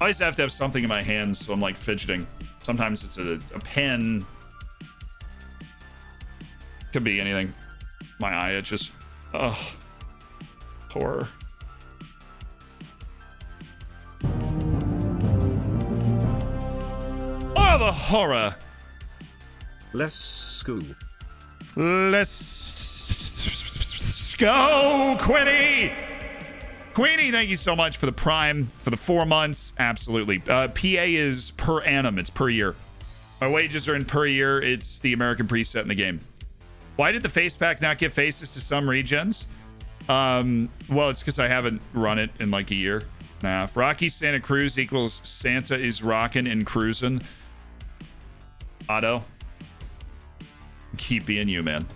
I always have to have something in my hands, so I'm like fidgeting. Sometimes it's a pen. Could be anything. My eye itches. Ugh. Horror. Oh, the horror. Let's go. Let's go, Quinny. Queenie, thank you so much for the Prime, for the 4 months. Absolutely. PA is per annum. It's per year. My wages are in per year. It's the American preset in the game. Why did the face pack not give faces to some regens? Well, it's because I haven't run it in like a year and a half. Rocky Santa Cruz equals Santa is rockin' and cruising. Otto. Keep being you, man.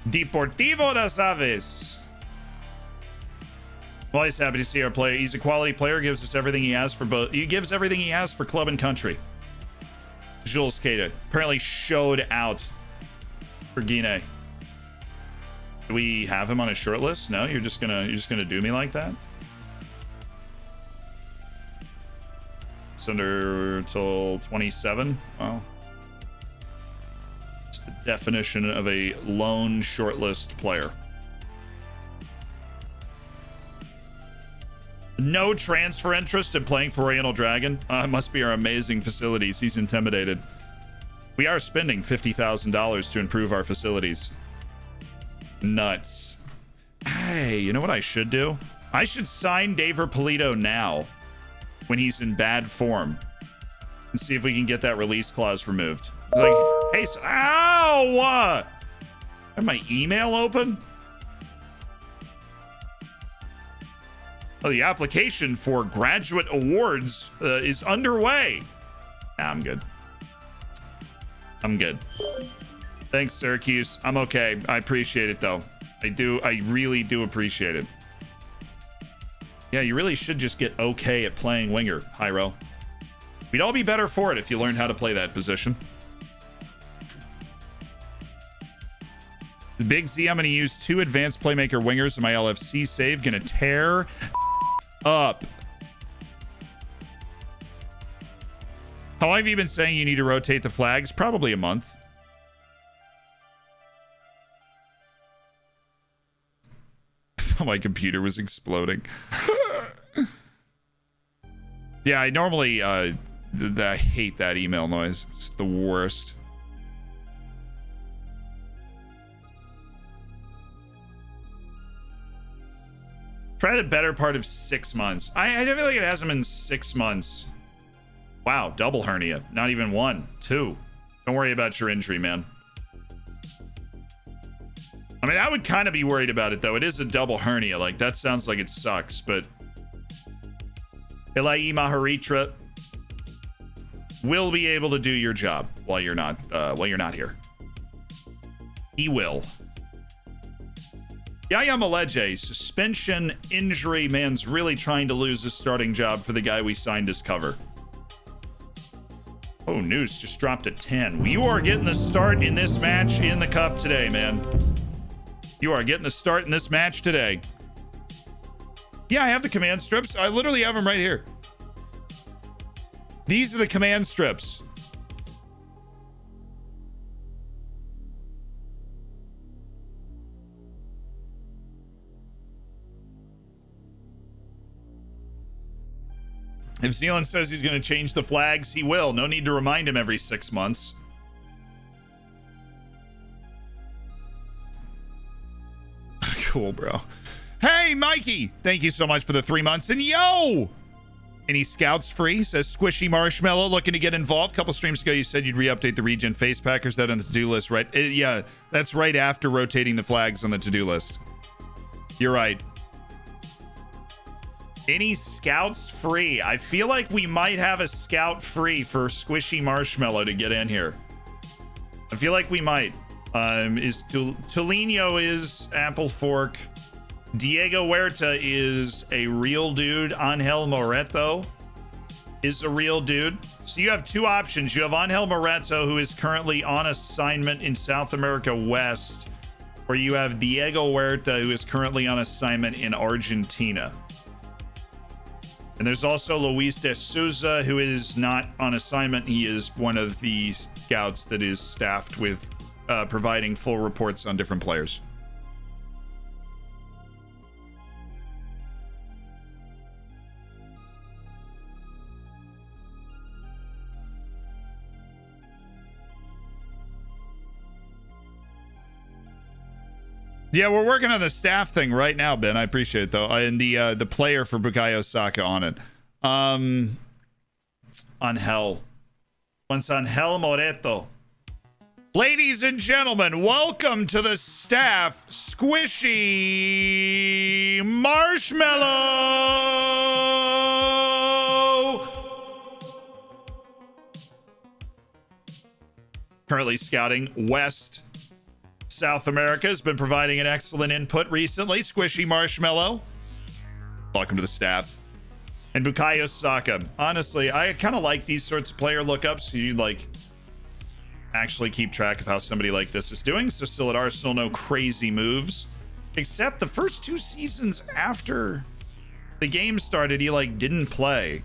Deportivo das Aves. Well, he's happy to see our player. He's a quality player. Gives us everything he has for both. He gives everything he has for club and country. Jules Keita apparently showed out for Guinea. Do we have him on a short list? No, you're just gonna do me like that. It's under till 27. Wow. It's the definition of a lone shortlist player. No transfer interest in playing for Oriental Dragon. Must be our amazing facilities. He's intimidated. We are spending $50,000 to improve our facilities. Nuts. Hey, you know what I should do? I should sign Daver Polito now when he's in bad form and see if we can get that release clause removed. Like, hey, ow! I have my email open? Oh, the application for graduate awards is underway. Nah, I'm good. I'm good. Thanks, Syracuse. I'm okay. I appreciate it, though. I really do appreciate it. Yeah, you really should just get okay at playing winger, Hyro. We'd all be better for it if you learned how to play that position. The Big Z, I'm going to use 2 advanced playmaker wingers in my LFC save. Going to tear up. How long have you been saying you need to rotate the flags? Probably a month. I thought my computer was exploding. Yeah, I normally I hate that email noise. It's the worst. Try the better part of 6 months. I feel like it hasn't been 6 months. Wow, double hernia. Not even 1, 2. Don't worry about your injury, man. I mean, I would kind of be worried about it, though. It is a double hernia. Like, that sounds like it sucks, but... Ilai Maharitra will be able to do your job while you're not here. He will. Yaya Maleje, suspension, injury. Man's really trying to lose his starting job for the guy we signed as cover. Oh, news just dropped to 10. You are getting the start in this match in the cup today, man. You are getting the start in this match today. Yeah, I have the command strips. I literally have them right here. These are the command strips. If Zealand says he's going to change the flags, he will. No need to remind him every 6 months. Cool, bro. Hey, Mikey! Thank you so much for the 3 months. And yo! Any scouts free? Says Squishy Marshmallow looking to get involved. A couple streams ago, you said you'd re-update the regen face packers. That on the to-do list, right? Yeah, that's right after rotating the flags on the to-do list. You're right. Any scouts free? I feel like we might have a scout free for Squishy Marshmallow to get in here. I feel like we might. Tolino is Apple Fork. Diego Huerta is a real dude. Angel Moreto is a real dude. So you have 2 options. You have Angel Moreto, who is currently on assignment in South America West, or you have Diego Huerta, who is currently on assignment in Argentina. And there's also Luis de Souza, who is not on assignment. He is one of the scouts that is staffed with providing full reports on different players. Yeah, we're working on the staff thing right now, Ben. I appreciate it, though. And the player for Bukayo Saka on it. Angel. Once Angel Moreto. Ladies and gentlemen, welcome to the staff, Squishy Marshmallow. Currently scouting West South America, has been providing an excellent input recently. Squishy Marshmallow, welcome to the staff. And Bukayo Saka. Honestly, I kind of like these sorts of player lookups. You like actually keep track of how somebody like this is doing. So still at Arsenal, no crazy moves, except the first 2 seasons after the game started, he like didn't play.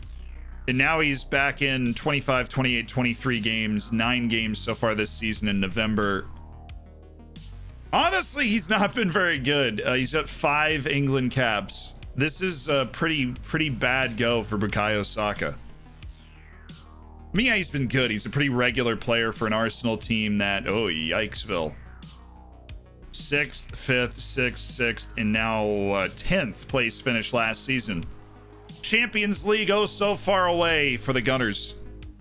And now he's back in 25, 28, 23 games, 9 games so far this season in November. Honestly, he's not been very good. He's got 5 England caps. This is a pretty bad go for Bukayo Saka. I mean, yeah, he's been good. He's a pretty regular player for an Arsenal team that, oh, yikesville. 6th, 5th, 6th, 6th, and now 10th place finish last season. Champions League, oh, so far away for the Gunners.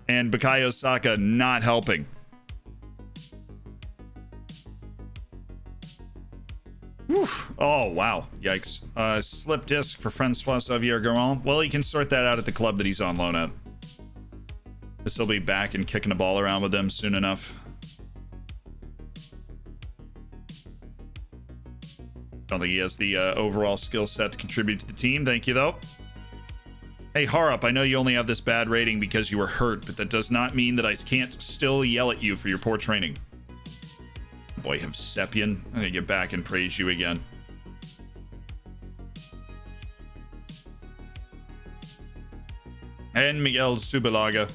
And Bukayo Saka not helping. Whew. Oh, wow. Yikes. Slip disc for Francois Xavier Garand. Well, he can sort that out at the club that he's on loan at. This will be back and kicking the ball around with them soon enough. Don't think he has the overall skill set to contribute to the team. Thank you, though. Hey, Harup, I know you only have this bad rating because you were hurt, but that does not mean that I can't still yell at you for your poor training. Boy, Havsepian. I'm gonna get back and praise you again. And Miguel Subalaga.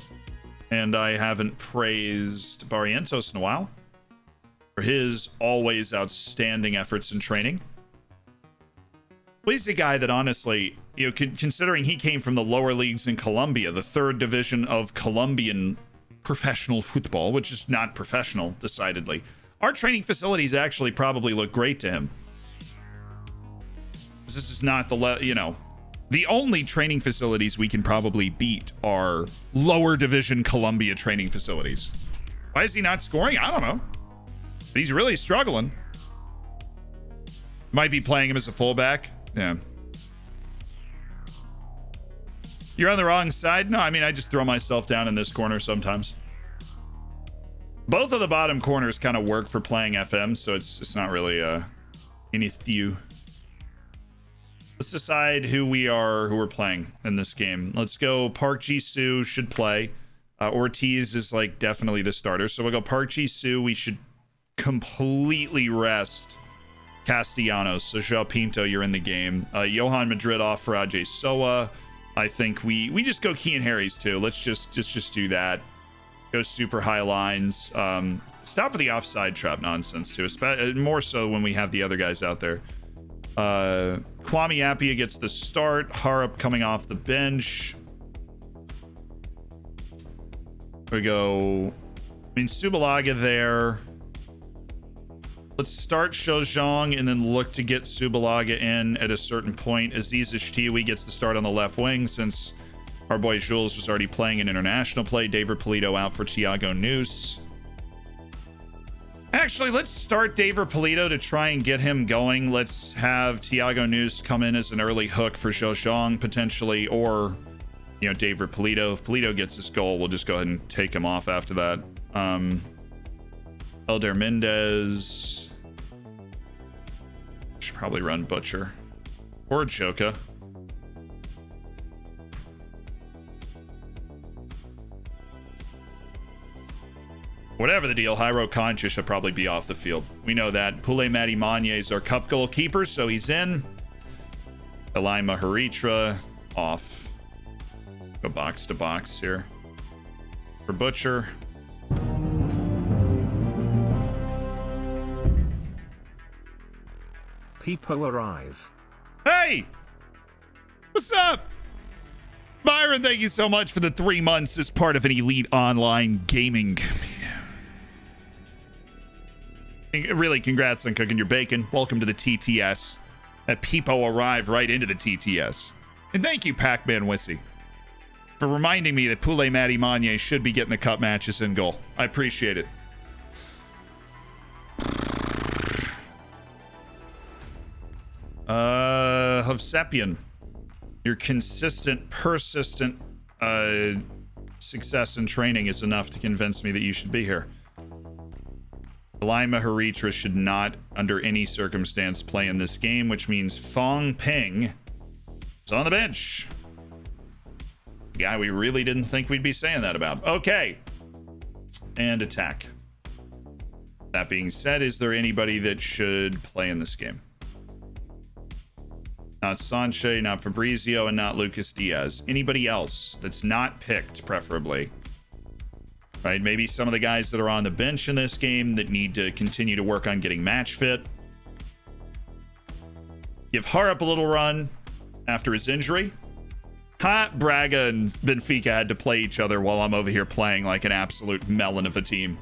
And I haven't praised Barrientos in a while for his always outstanding efforts in training. Well, he's a guy that honestly, you know, considering he came from the lower leagues in Colombia, the third division of Colombian professional football, which is not professional, decidedly. Our training facilities actually probably look great to him. This is not the only training facilities we can probably beat are lower division Colombia training facilities. Why is he not scoring? I don't know. But he's really struggling. Might be playing him as a fullback. Yeah. You're on the wrong side? No, I mean, I just throw myself down in this corner sometimes. Both of the bottom corners kind of work for playing FM, so it's not really any thew. Let's decide who we're playing in this game. Let's go Park Ji-soo should play. Ortiz is like definitely the starter. So we'll go Park Ji-soo. We should completely rest Castellanos. So Joao Pinto, you're in the game. Johan Madrid off for Ajay Soa. I think we just go Kean Harris too. Let's just do that. Go super high lines. Stop with the offside trap nonsense too. More so when we have the other guys out there. Kwame Appiah gets the start. Harup coming off the bench. We go. I mean, Subalaga there. Let's start Shojong and then look to get Subalaga in at a certain point. Aziz Ishtiwi gets the start on the left wing since our boy Jules was already playing an international play. David Polito out for Thiago News. Actually, let's start David Polito to try and get him going. Let's have Thiago News come in as an early hook for Shojong potentially, or David Polito. If Polito gets his goal, we'll just go ahead and take him off after that. Elder Mendez. Should probably run Butcher or Joka. Whatever the deal, Jairo Concha should probably be off the field. We know that. Pule Mati Manye is our cup goalkeeper, so he's in. Elai Maharitra off. Go box to box here. For Butcher. People arrive. Hey! What's up? Byron, thank you so much for the 3 months as part of an elite online gaming community. Really, congrats on cooking your bacon. Welcome to the TTS. That Peepo arrived right into the TTS. And thank you, Pac-Man Wissy, for reminding me that Pule Mati Manye should be getting the cup matches in goal. I appreciate it. Havsepian. Your consistent, persistent success in training is enough to convince me that you should be here. Lima Haritra should not, under any circumstance, play in this game, which means Fong Ping is on the bench. Guy we really didn't think we'd be saying that about. Okay. And attack. That being said, is there anybody that should play in this game? Not Sanche, not Fabrizio, and not Lucas Diaz. Anybody else that's not picked, preferably. Right, maybe some of the guys that are on the bench in this game that need to continue to work on getting match fit. Give Harup a little run after his injury. Braga and Benfica had to play each other while I'm over here playing like an absolute melon of a team.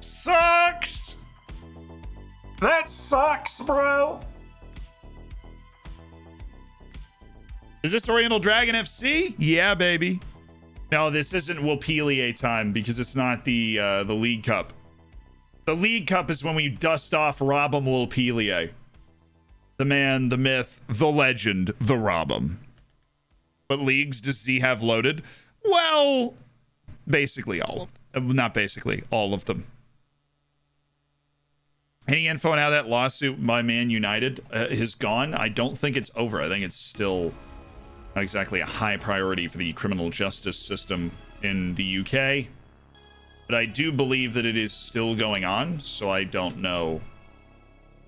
Sucks! That sucks, bro! Is this Oriental Dragon FC? Yeah, baby. No, this isn't Wilpelia time because it's not the League Cup. The League Cup is when we dust off Robum Wilpelia. The man, the myth, the legend, the Robum. What leagues does he have loaded? Well, basically all of them. Not basically, all of them. Any info on how that lawsuit by Man United has gone? I don't think it's over. I think it's still not exactly a high priority for the criminal justice system in the UK. But I do believe that it is still going on, so I don't know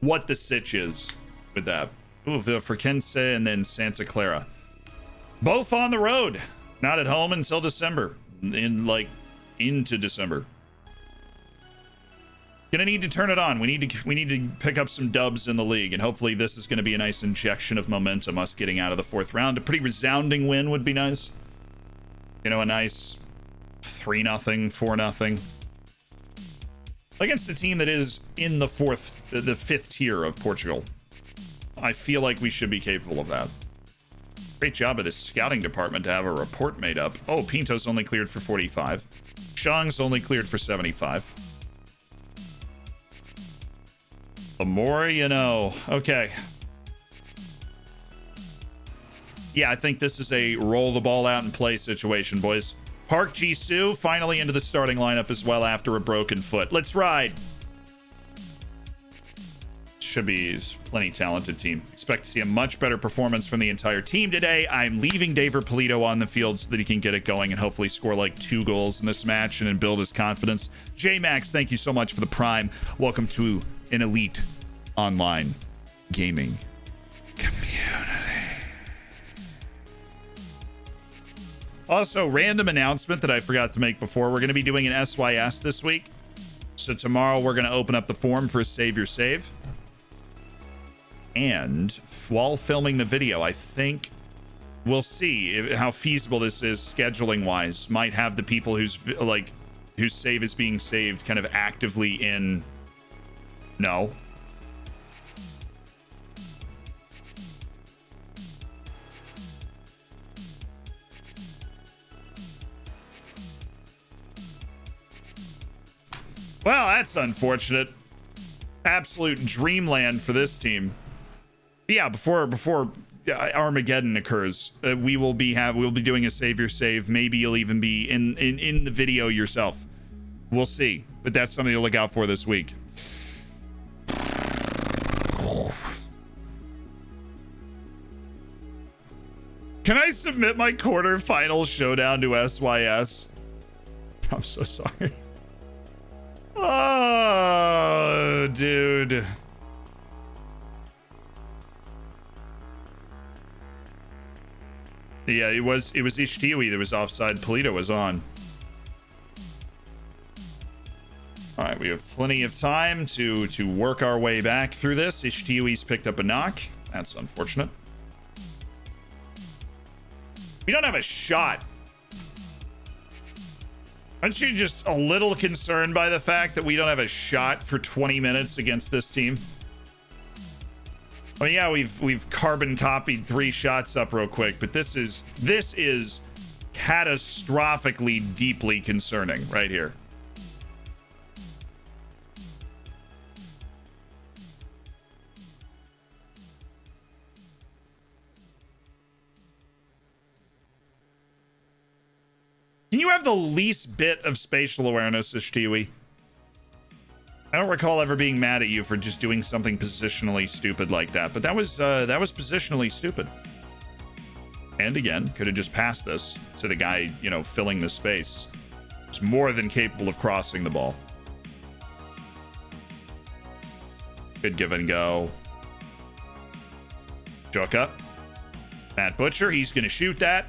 what the sitch is with that. Ooh, Frequense and then Santa Clara. Both on the road. Not at home until December. Into December. Gonna need to turn it on. We need to pick up some dubs in the league, and hopefully this is gonna be a nice injection of momentum, us getting out of the 4th round. A pretty resounding win would be nice. You know, a nice 3-0, 4-0 against a team that is in the 5th tier of Portugal. I feel like we should be capable of that. Great job of this scouting department to have a report made up. Oh, Pinto's only cleared for 45. Shang's only cleared for 75. The more you know. Okay. Yeah, I think this is a roll the ball out and play situation, boys. Park Jisoo finally into the starting lineup as well after a broken foot. Let's ride. Should be plenty talented team. Expect to see a much better performance from the entire team today. I'm leaving David Polito on the field so that he can get it going and hopefully score like 2 goals in this match and then build his confidence. J-Max, thank you so much for the prime. Welcome to an elite online gaming community. Also, random announcement that I forgot to make before. We're going to be doing an SYS this week. So tomorrow we're going to open up the form for a Save Your Save. And while filming the video, I think we'll see how feasible this is scheduling wise. Might have the people whose save is being saved kind of actively in. No. Well, that's unfortunate. Absolute dreamland for this team. Yeah, before Armageddon occurs, we'll be doing a Save Your Save. Maybe you'll even be in the video yourself. We'll see, but that's something to look out for this week. Can I submit my quarterfinal showdown to SYS? I'm so sorry. Oh, dude. Yeah, it was Ishtiwi that was offside. Polito was on. All right, we have plenty of time to work our way back through this. Ishtiwi's picked up a knock. That's unfortunate. We don't have a shot. Aren't you just a little concerned by the fact that we don't have a shot for 20 minutes against this team? Oh yeah, we've carbon copied 3 shots up real quick, but this is catastrophically deeply concerning right here. Can you have the least bit of spatial awareness, Ishtiwi? I don't recall ever being mad at you for just doing something positionally stupid like that, but that was positionally stupid. And again, could have just passed this to the guy, you know, filling the space. He's more than capable of crossing the ball. Good give and go. Joka. Matt Butcher, he's gonna shoot that.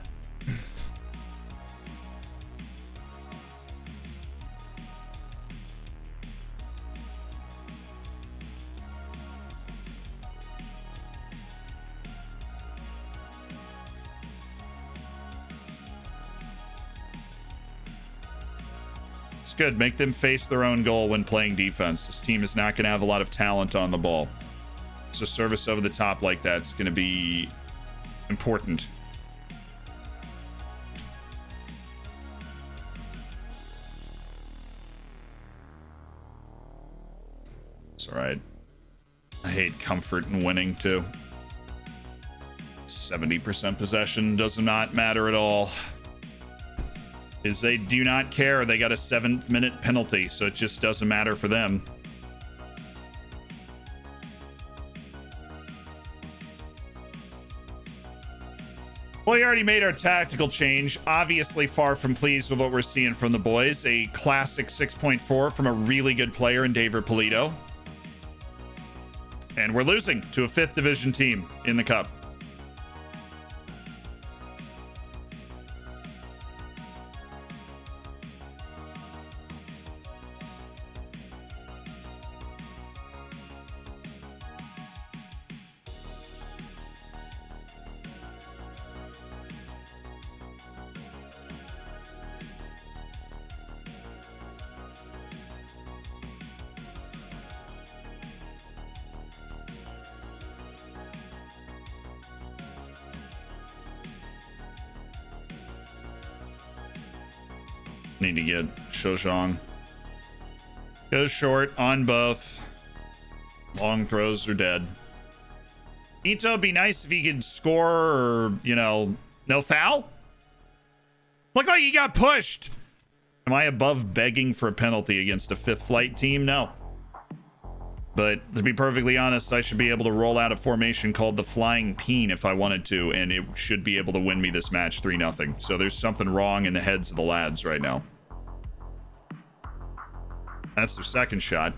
Good. Make them face their own goal when playing defense. This team is not going to have a lot of talent on the ball. So service over the top like that's going to be important. It's all right. I hate comfort in winning too. 70% possession does not matter at all. Is they do not care. They got a 7-minute penalty, so it just doesn't matter for them. Well, we already made our tactical change. Obviously far from pleased with what we're seeing from the boys. A classic 6.4 from a really good player in David Polito. And we're losing to a 5th division team in the cup. Need to get Shojong. Goes short on both. Long throws are dead. Ito, be nice if he could score or, you know, no foul. Looked like he got pushed. Am I above begging for a penalty against a 5th flight team? No. But to be perfectly honest, I should be able to roll out a formation called the Flying Peen if I wanted to, and it should be able to win me this match 3-0. So there's something wrong in the heads of the lads right now. That's their second shot.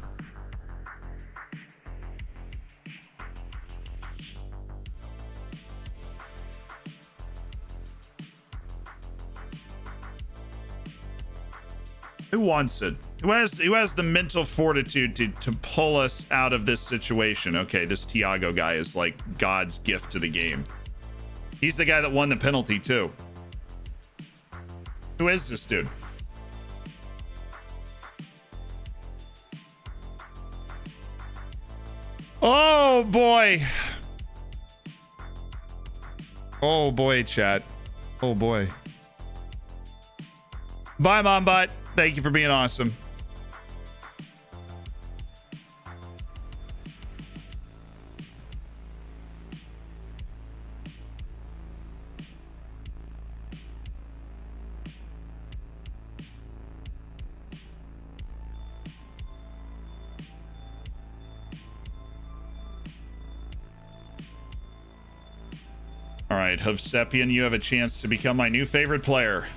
Who wants it? Who has the mental fortitude to pull us out of this situation? Okay, this Tiago guy is like God's gift to the game. He's the guy that won the penalty too. Who is this dude? Oh boy. Oh boy, chat. Oh boy. Bye, Mom Butt. Thank you for being awesome. All right, Hovsepian, you have a chance to become my new favorite player.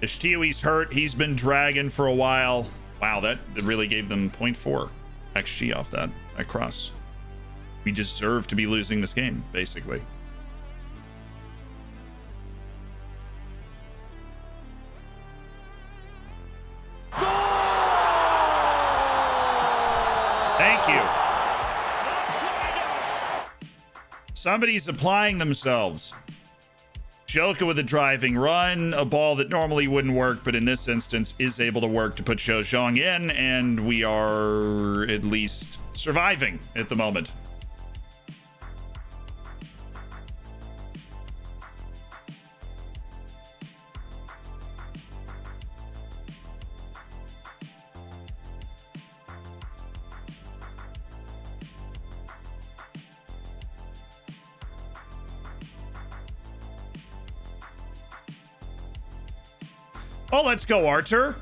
Ishtio's hurt. He's been dragging for a while. Wow, that really gave them 0.4 XG off that cross. We deserve to be losing this game, basically. Thank you. Somebody's applying themselves. Joka with a driving run, a ball that normally wouldn't work, but in this instance is able to work to put Shojong in, and we are at least surviving at the moment. Oh, let's go, Archer.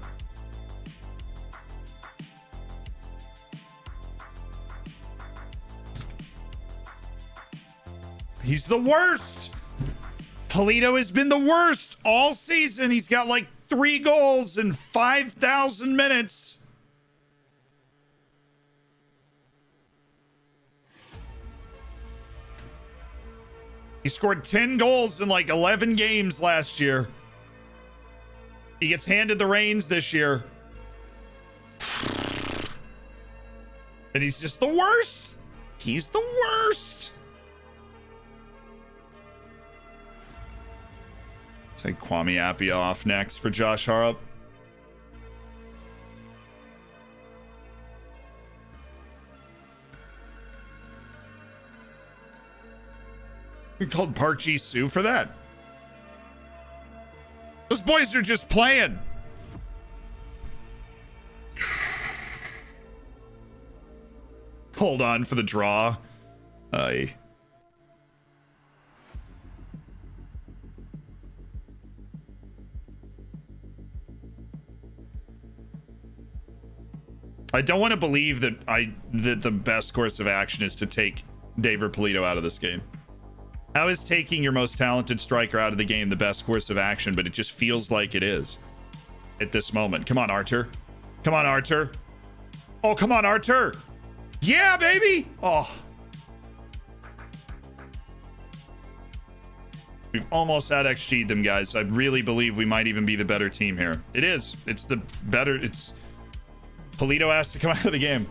He's the worst. Polito has been the worst all season. He's got like 3 goals in 5,000 minutes. He scored 10 goals in like 11 games last year. He gets handed the reins this year. And he's just the worst. He's the worst. Take Kwame Appiah off next for Josh Harrop. We called Park Ji-soo for that. Those boys are just playing. Hold on for the draw. I don't want to believe that the best course of action is to take David Polito out of this game. How is taking your most talented striker out of the game the best course of action? But it just feels like it is at this moment. Come on, Archer. Come on, Archer. Oh, come on, Archer. Yeah, baby. Oh. We've almost had XG'd them, guys. I really believe we might even be the better team here. It is. It's the better. It's Polito has to come out of the game.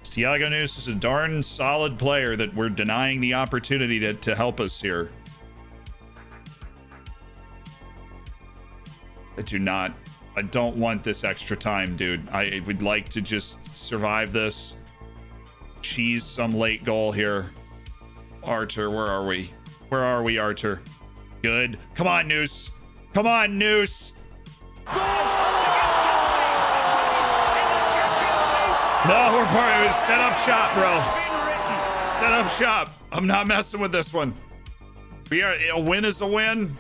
Thiago News is a darn solid player that we're denying the opportunity to help us here. I don't want this extra time, dude. I would like to just survive this. Cheese some late goal here. Archer, where are we? Where are we, Archer? Good. Come on, Noose. Come on, Noose. No, we're part of it. Set up shop, bro. Set up shop. I'm not messing with this one. A win is a win.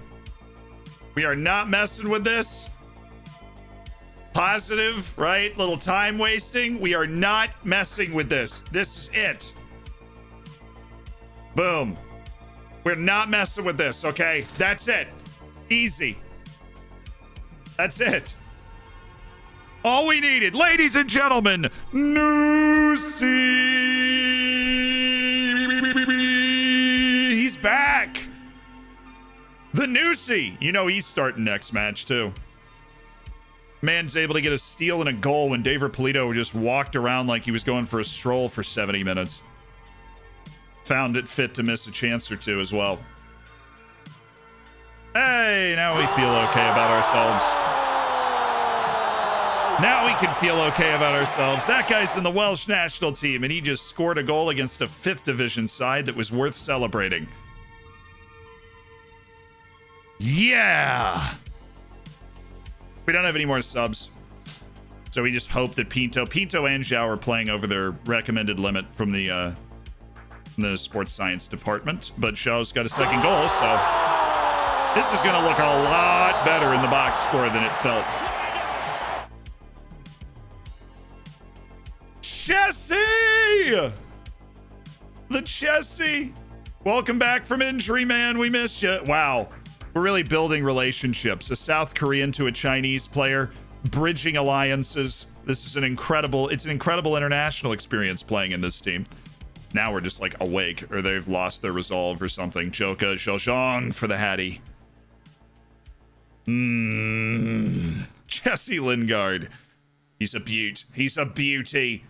We are not messing with this. Positive, right? Little time wasting. We are not messing with this. This is it. Boom. We're not messing with this, okay? That's it. Easy. That's it. All we needed, ladies and gentlemen, Noosey. He's back. The Noosey. You know he's starting next match, too. Man's able to get a steal and a goal when David Polito just walked around like he was going for a stroll for 70 minutes. Found it fit to miss a chance or two as well. Hey, now we feel okay about ourselves. Now we can feel okay about ourselves. That guy's in the Welsh national team, and he just scored a goal against a 5th division side that was worth celebrating. Yeah! We don't have any more subs. So we just hope that Pinto and Zhao are playing over their recommended limit from the sports science department. But Zhao's got a second goal, so this is going to look a lot better in the box score than it felt. Chessie! The Chessie! Welcome back from injury, man. We missed you. Wow. We're really building relationships. A South Korean to a Chinese player, bridging alliances. This is it's an incredible international experience playing in this team. Now we're just like awake, or they've lost their resolve or something. Joka Zheozhong for the Hattie. Jesse Lingard. He's a beaut. He's a beauty.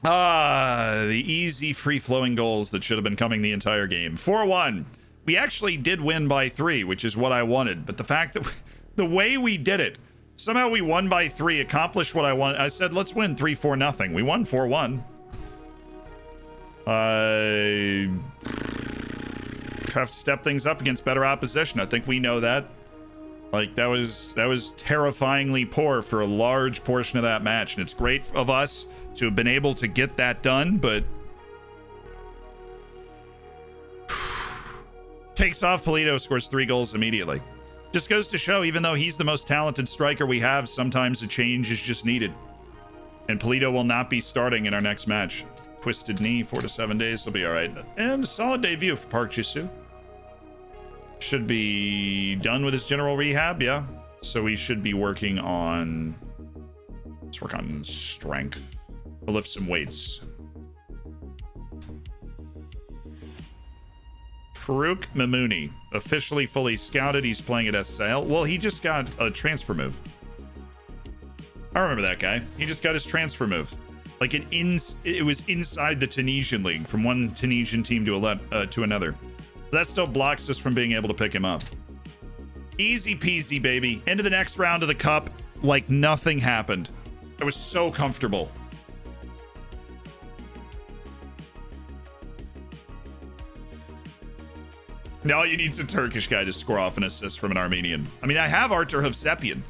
The easy free-flowing goals that should have been coming the entire game. 4-1. We actually did win by 3, which is what I wanted. But the fact that the way we did it, somehow we won by 3, accomplished what I wanted. I said, let's win 3-4-0. We won 4-1. I have to step things up against better opposition. I think we know that. Like, that was terrifyingly poor for a large portion of that match, and it's great of us to have been able to get that done, but takes off Polito, scores 3 goals immediately. Just goes to show, even though he's the most talented striker we have, sometimes a change is just needed. And Polito will not be starting in our next match. Twisted knee, 4 to 7 days, he'll be all right. And a solid debut for Park Ji-soo. Should be done with his general rehab, yeah. So we should be working on... Let's work on strength. We'll lift some weights. Farouk Mamouni, officially fully scouted. He's playing at SL. Well, he just got a transfer move. I remember that guy. He just got his transfer move. Like it was inside the Tunisian league, from one Tunisian team to another. That still blocks us from being able to pick him up. Easy peasy, baby. Into the next round of the cup like nothing happened. It was so comfortable. Now you need a Turkish guy to score off an assist from an Armenian. I mean, I have Artur Hovsepian.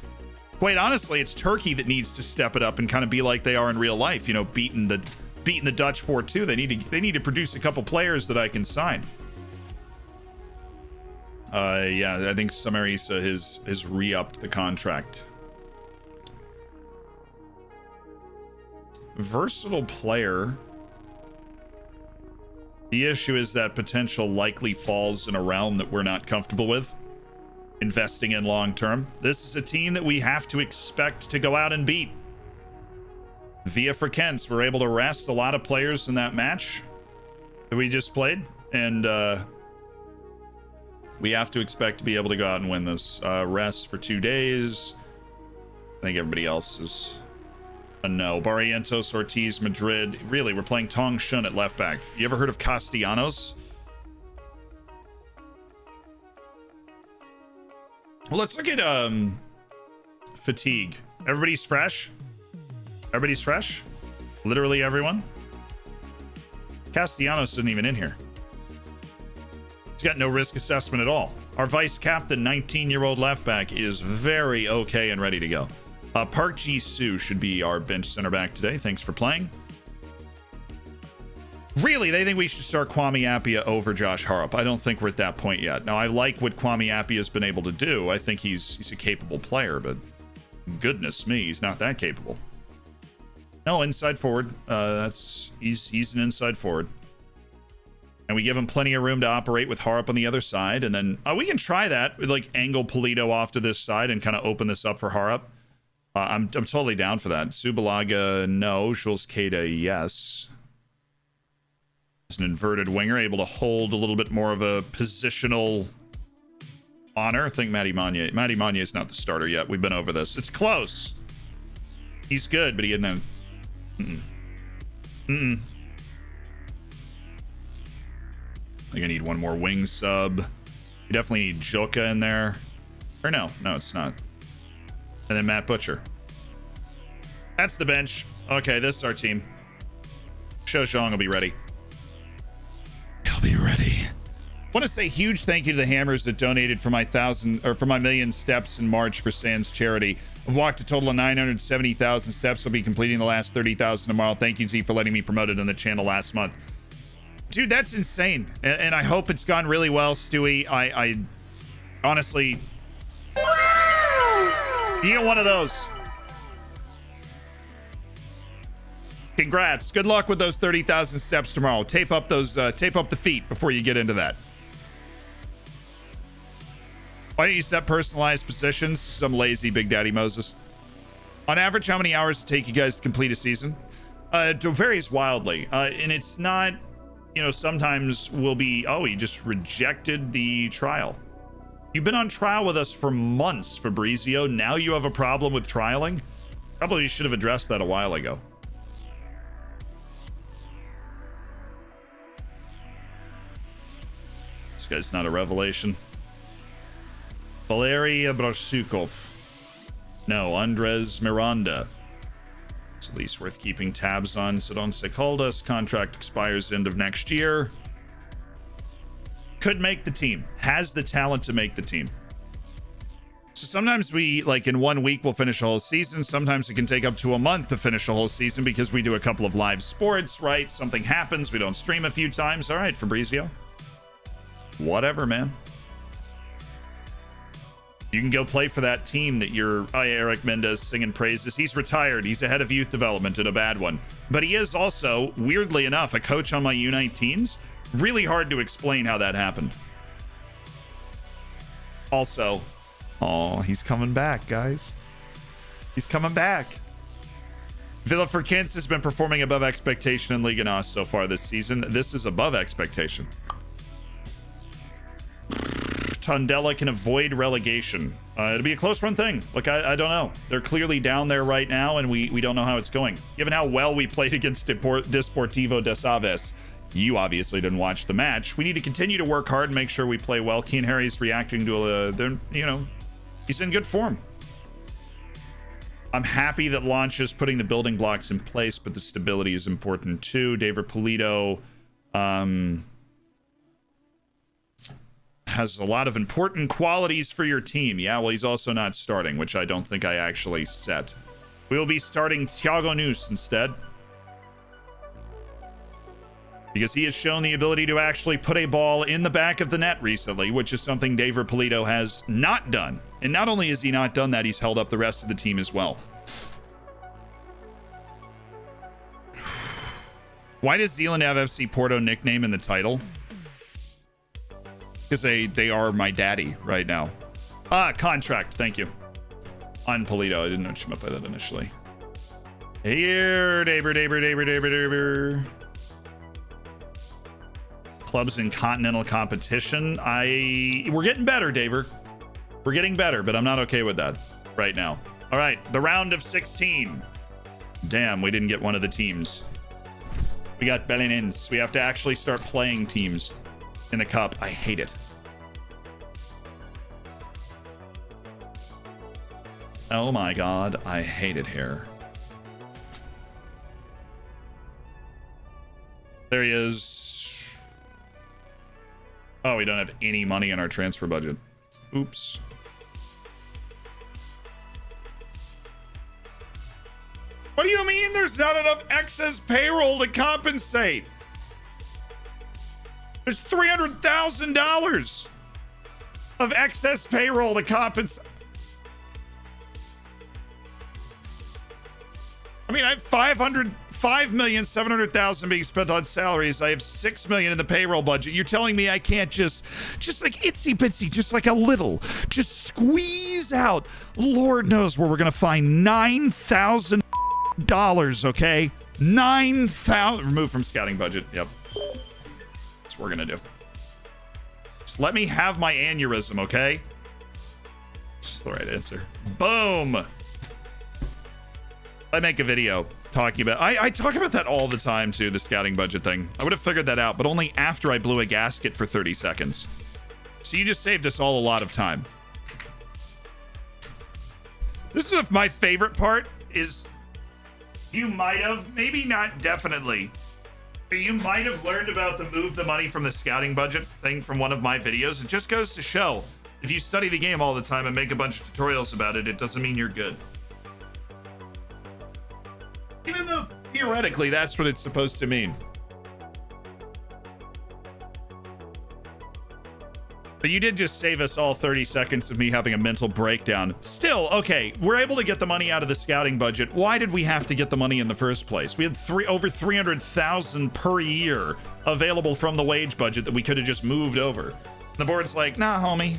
Quite honestly, it's Turkey that needs to step it up and kind of be like they are in real life. You know, beating the Dutch 4-2. They need to produce a couple players that I can sign. Yeah, I think Samarisa has re-upped the contract. Versatile player. The issue is that potential likely falls in a realm that we're not comfortable with investing in long term. This is a team that we have to expect to go out and beat. Via Frequenz, we're able to rest a lot of players in that match that we just played, and we have to expect to be able to go out and win this. Rest for 2 days. I think everybody else is a no. Barrientos, Ortiz, Madrid. Really, we're playing Tong Shun at left back. You ever heard of Castellanos? Well, let's look at fatigue. Everybody's fresh. Everybody's fresh. Literally everyone. Castellanos isn't even in here. He's got no risk assessment at all. Our vice captain, 19-year-old left back, is very okay and ready to go. Park Ji-soo should be our bench center back today. Thanks for playing. Really, they think we should start Kwame Appiah over Josh Harrop. I don't think we're at that point yet. Now, I like what Kwame Appiah has been able to do. I think he's a capable player, but goodness me, he's not that capable. No, inside forward. He's an inside forward. And we give him plenty of room to operate with Harrop on the other side. And then we can try that. We'd like angle Polito off to this side and kind of open this up for Harrop. I'm totally down for that. Subalaga, no. Jules Keita, yes. He's an inverted winger, able to hold a little bit more of a positional honor. I think Matty Manya is not the starter yet. We've been over this. It's close. He's good, but he didn't have... I think I need one more wing sub. We definitely need Joka in there. Or no, it's not. And then Matt Butcher. That's the bench. Okay, this is our team. Shou Zhang will be ready. He'll be ready. I want to say huge thank you to the Hammers that donated for my million steps in March for Sans charity. I've walked a total of 970,000 steps. I'll be completing the last 30,000 tomorrow. Thank you, Z, for letting me promote it on the channel last month. Dude, that's insane. And I hope it's gone really well, Stewie. I honestly... You get one of those. Congrats. Good luck with those 30,000 steps tomorrow. Tape up the feet before you get into that. Why don't you set personalized positions? Some lazy Big Daddy Moses. On average, how many hours does it take you guys to complete a season? It varies wildly. And it's not, sometimes we'll be, he just rejected the trial. You've been on trial with us for months, Fabrizio. Now you have a problem with trialing? Probably should have addressed that a while ago. This guy's not a revelation. Valeria Brasukov. No, Andres Miranda. It's at least worth keeping tabs on. Sidon Sekaldas. Contract expires end of next year. Could make the team. Has the talent to make the team. So sometimes we, in 1 week, we'll finish a whole season. Sometimes it can take up to a month to finish a whole season because we do a couple of live sports, right? Something happens. We don't stream a few times. All right, Fabrizio. Whatever, man. You can go play for that team that you're Eric Mendez singing praises. He's retired. He's a head of youth development and a bad one. But he is also, weirdly enough, a coach on my U19s. Really hard to explain how that happened. Also, he's coming back, guys. He's coming back. Villa Frequenz has been performing above expectation in Liga NOS so far this season. This is above expectation. Tondela can avoid relegation. It'll be a close run thing. Look, I don't know. They're clearly down there right now, and we don't know how it's going. Given how well we played against Desportivo das Aves, you obviously didn't watch the match. We need to continue to work hard and make sure we play well. Keen Harry's reacting to he's in good form. I'm happy that Launch is putting the building blocks in place, but the stability is important too. David Polito, has a lot of important qualities for your team. Yeah, well, he's also not starting, which I don't think I actually set. We'll be starting Thiago Neus instead, because he has shown the ability to actually put a ball in the back of the net recently, which is something David Polito has not done. And not only has he not done that, he's held up the rest of the team as well. Why does Zealand have FC Porto nickname in the title? Because they are my daddy right now. Contract. Thank you. On Polito. I didn't know what you meant by that initially. Here, Daber. Clubs in continental competition. We're getting better, Daver. We're getting better, but I'm not okay with that right now. All right, the round of 16. Damn, we didn't get one of the teams. We got Belenenses. We have to actually start playing teams in the cup. I hate it. Oh my god, I hate it here. There he is. Oh, we don't have any money in our transfer budget. Oops. What do you mean there's not enough excess payroll to compensate? There's $300,000 of excess payroll to compensate. I mean, I have $5,700,000 being spent on salaries. I have $6 million in the payroll budget. You're telling me I can't just like itsy bitsy, just like a little, just squeeze out. Lord knows where we're gonna find $9,000. Okay, 9,000 removed from scouting budget. Yep, that's what we're gonna do. Just let me have my aneurysm, okay? Just the right answer. Boom. I make a video talking about I talk about that all the time too, the scouting budget thing. I would have figured that out, but only after I blew a gasket for 30 seconds. So you just saved us all a lot of time. This is my favorite part is you might have, maybe not definitely, but you might have learned about the move the money from the scouting budget thing from one of my videos. It just goes to show, if you study the game all the time and make a bunch of tutorials about it, it doesn't mean you're good. Even though theoretically that's what it's supposed to mean. But you did just save us all 30 seconds of me having a mental breakdown. Still, okay, we're able to get the money out of the scouting budget. Why did we have to get the money in the first place? We had over 300,000 per year available from the wage budget that we could have just moved over. And the board's like, nah, homie.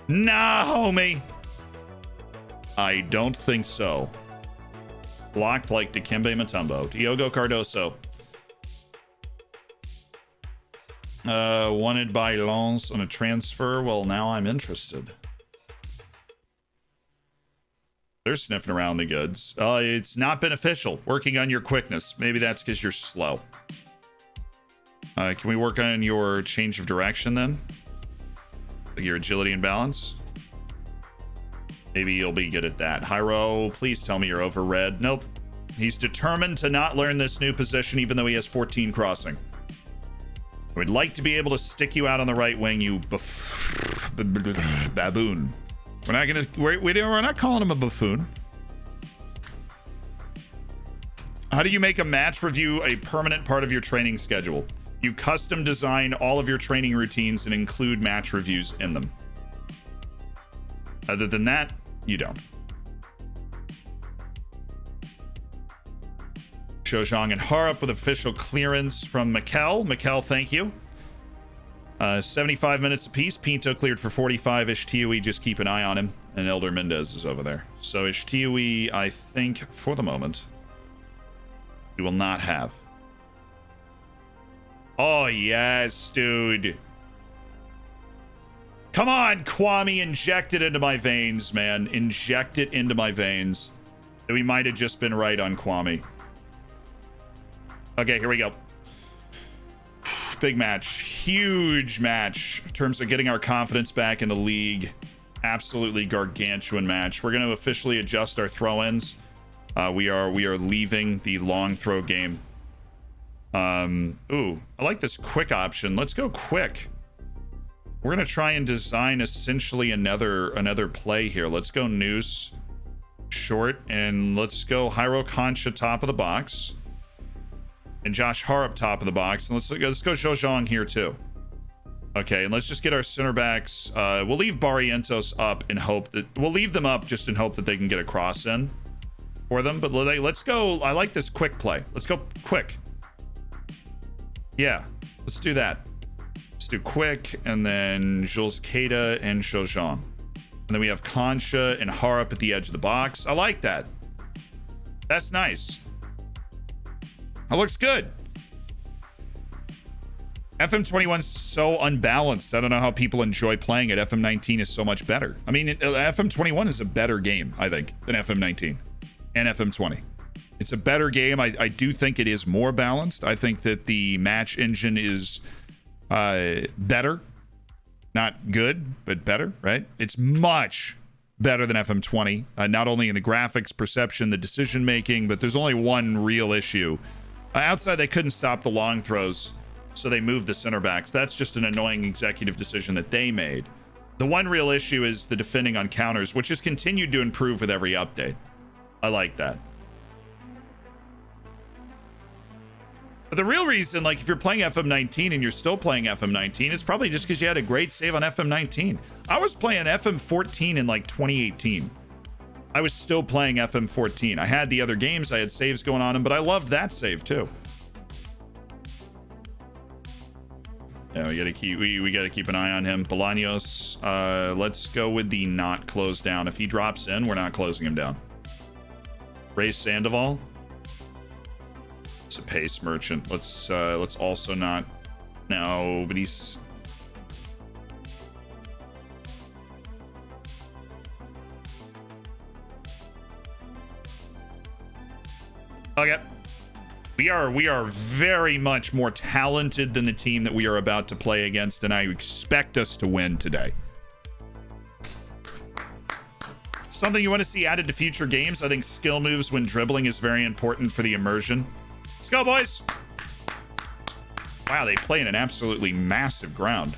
Nah, homie. I don't think so. Blocked like Dikembe Mutombo. Diogo Cardoso. Wanted by Lens on a transfer. Well, now I'm interested. They're sniffing around the goods. It's not beneficial. Working on your quickness. Maybe that's because you're slow. Can we work on your change of direction then? Like your agility and balance? Maybe you'll be good at that. Hyro, please tell me you're over red. Nope. He's determined to not learn this new position, even though he has 14 crossing. We'd like to be able to stick you out on the right wing, you baboon. We're not calling him a buffoon. How do you make a match review a permanent part of your training schedule? You custom design all of your training routines and include match reviews in them. Other than that, you don't. Shojong and Harup with official clearance from Mikel. Mikel, thank you. 75 minutes apiece. Pinto cleared for 45. Ishtiui, just keep an eye on him. And Elder Mendez is over there. So Ishtiui, I think, for the moment, we will not have. Oh, yes, dude. Come on, Kwame, inject it into my veins, man. Inject it into my veins. We might have just been right on Kwame. Okay, here we go. Big match. Huge match in terms of getting our confidence back in the league. Absolutely gargantuan match. We're going to officially adjust our throw-ins. We are leaving the long throw game. Ooh, I like this quick option. Let's go quick. We're going to try and design essentially another play here. Let's go Noose short, and let's go Hyro Concha top of the box. And Josh Harup top of the box. And let's go Shojong here too. Okay, and let's just get our center backs. We'll leave Barrientos up in hope that... We'll leave them up just in hope that they can get a cross in. for them, but let's go. I like this quick play. Let's go quick. Yeah, let's do that. Let's do quick, and then Jules Keita and Shojong. And then we have Concha and Harp at the edge of the box. I like that. That's nice. That looks good. FM21's so unbalanced. I don't know how people enjoy playing it. FM19 is so much better. I mean, FM21 is a better game, I think, than FM19 and FM20. It's a better game. I do think it is more balanced. I think that the match engine is better. Not good, but better, right? It's much better than FM20. Not only in the graphics, perception, the decision making, but there's only one real issue. Outside, they couldn't stop the long throws, so they moved the center backs. That's just an annoying executive decision that they made. The one real issue is the defending on counters, which has continued to improve with every update. I like that. But the real reason, like if you're playing FM19 and you're still playing FM19, it's probably just because you had a great save on FM19. I was playing FM14 in like 2018. I was still playing FM14. I had the other games, I had saves going on them, but I loved that save too. Yeah, we gotta keep an eye on him. Bolaños, let's go with the not close down. If he drops in, we're not closing him down. Reece Sandoval. It's a pace merchant. Let's also not. No, but he's. Okay. We are very much more talented than the team that we are about to play against, and I expect us to win today. Something you want to see added to future games, I think skill moves when dribbling is very important for the immersion. Let's go, boys. Wow, they play in an absolutely massive ground.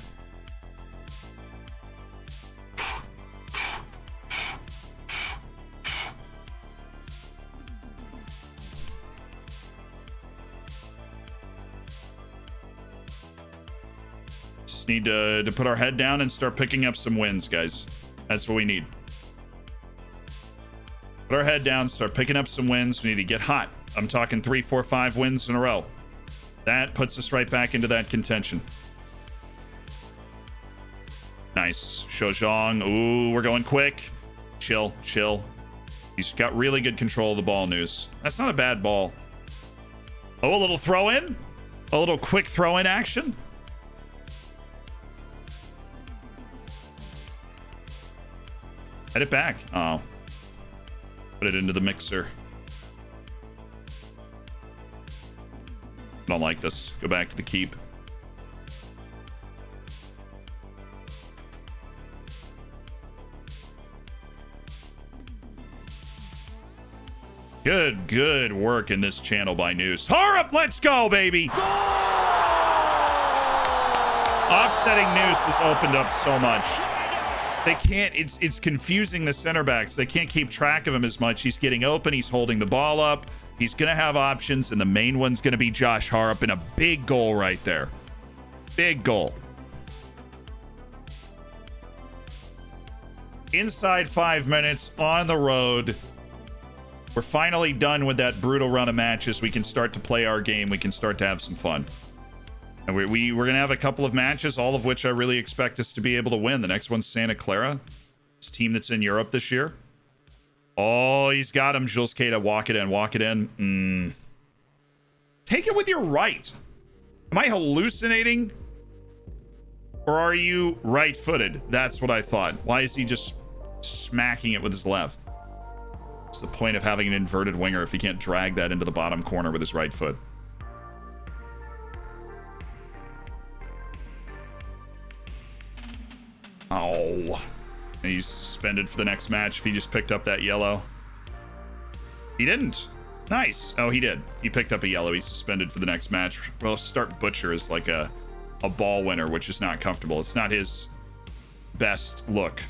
Just need to put our head down and start picking up some wins, guys. That's what we need. Put our head down, start picking up some wins. We need to get hot. I'm talking 3, 4, 5 wins in a row. That puts us right back into that contention. Nice. Shojong. Ooh, we're going quick. Chill. He's got really good control of the ball, News. That's not a bad ball. Oh, a little throw in? A little quick throw in action? Head it back. Oh. Put it into the mixer. I don't like this. Go back to the keep. Good work in this channel by News. Harp, let's go, baby! Offsetting News has opened up so much. They can't, it's confusing the center backs. They can't keep track of him as much. He's getting open, he's holding the ball up. He's going to have options, and the main one's going to be Josh Harp, and a big goal right there. Big goal. Inside 5 minutes, on the road. We're finally done with that brutal run of matches. We can start to play our game. We can start to have some fun. And we're going to have a couple of matches, all of which I really expect us to be able to win. The next one's Santa Clara. It's a team that's in Europe this year. Oh, he's got him. Jules Keita, walk it in. Take it with your right. Am I hallucinating? Or are you right-footed? That's what I thought. Why is he just smacking it with his left? What's the point of having an inverted winger if he can't drag that into the bottom corner with his right foot? Oh. He's suspended for the next match if he just picked up that yellow. He didn't. Nice. Oh, he did. He picked up a yellow. He's suspended for the next match. Well, start Butcher as like a ball winner, which is not comfortable. It's not his best look.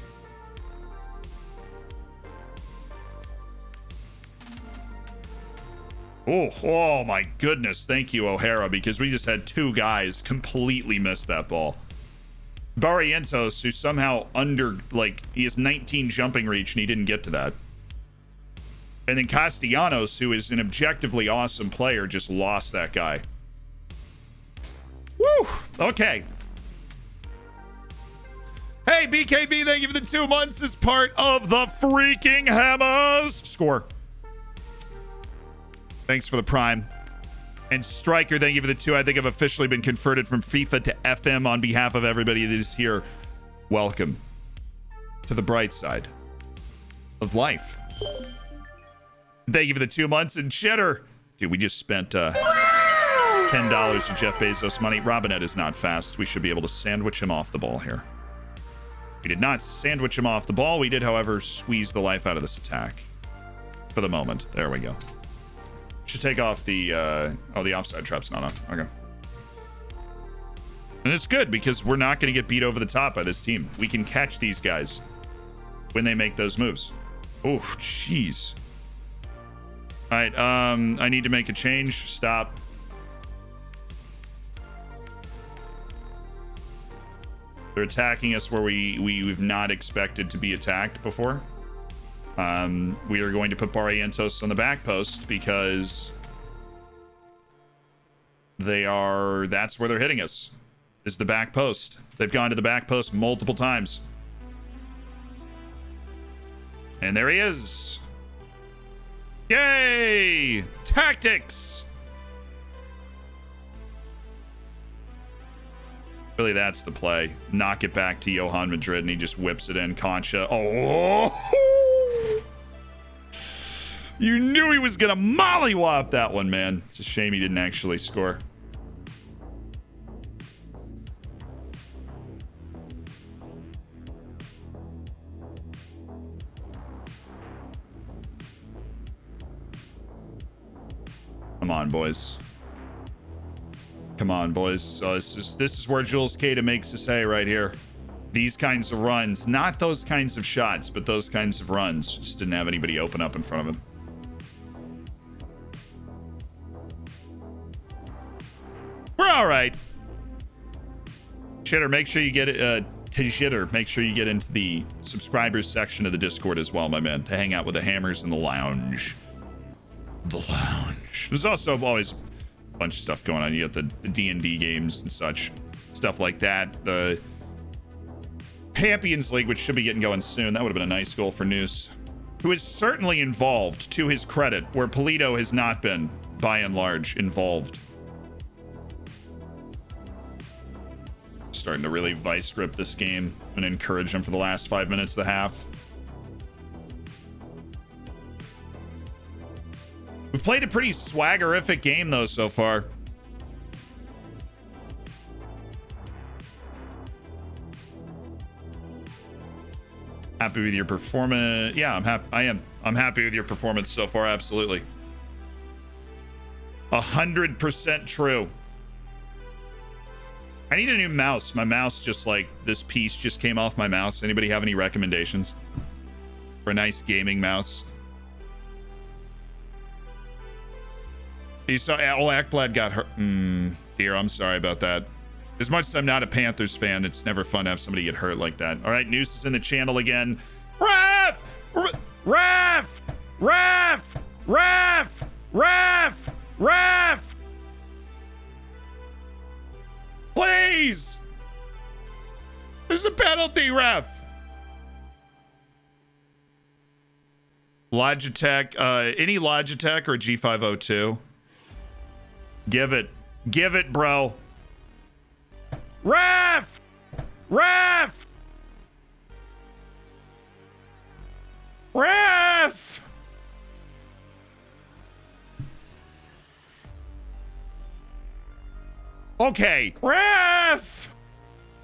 Oh my goodness. Thank you, O'Hara, because we just had 2 guys completely miss that ball. Barrientos, who somehow he has 19 jumping reach and he didn't get to that. And then Castellanos, who is an objectively awesome player, just lost that guy. Woo! Okay. Hey, BKB, thank you for the 2 months as part of the freaking Hammers. Score. Thanks for the Prime. And Striker, thank you for the 2. I think I've officially been converted from FIFA to FM on behalf of everybody that is here. Welcome to the bright side of life. Thank you for the 2 months. And Cheddar. Dude, we just spent $10 of Jeff Bezos money. Robinette is not fast. We should be able to sandwich him off the ball here. We did not sandwich him off the ball. We did, however, squeeze the life out of this attack. For the moment. There we go. Should take off the, the offside trap's not on. Okay. And it's good because we're not going to get beat over the top by this team. We can catch these guys when they make those moves. Oh, jeez. All right, I need to make a change. Stop. They're attacking us where we've not expected to be attacked before. We are going to put Barrientos on the back post because that's where they're hitting us, is the back post. They've gone to the back post multiple times. And there he is. Yay! Tactics! Really, that's the play. Knock it back to Johan Madrid, and he just whips it in. Concha. Oh! You knew he was going to mollywop that one, man. It's a shame he didn't actually score. Come on, boys. Come on, boys. So this is where Jules Cada makes us hay right here. These kinds of runs, not those kinds of shots, but those kinds of runs. Just didn't have anybody open up in front of him. We're all right. Shitter, make sure you get it. Shitter, make sure you get into the subscribers section of the Discord as well, my man, to hang out with the hammers in the lounge. The lounge. There's also always a bunch of stuff going on. You got the D&D games and such, stuff like that. The Champions League, which should be getting going soon. That would have been a nice goal for Noose, who is certainly involved, to his credit, where Polito has not been, by and large, involved. Starting to really vice grip this game and encourage him for the last 5 minutes of the half. We've played a pretty swaggerific game, though, so far. Happy with your performance? Yeah, I'm happy. I'm happy with your performance so far. Absolutely. 100% true. I need a new mouse. My mouse just like this piece just came off my mouse. Anybody have any recommendations for a nice gaming mouse? You saw Akblad got hurt. Dear, I'm sorry about that. As much as I'm not a Panthers fan, it's never fun to have somebody get hurt like that. All right, Noose is in the channel again. Ref! Ref! Ref! Ref! Ref! Ref! Please! There's a penalty, ref! Logitech, any Logitech or G502? Give it, bro. Ref! Ref! Ref! Okay, ref!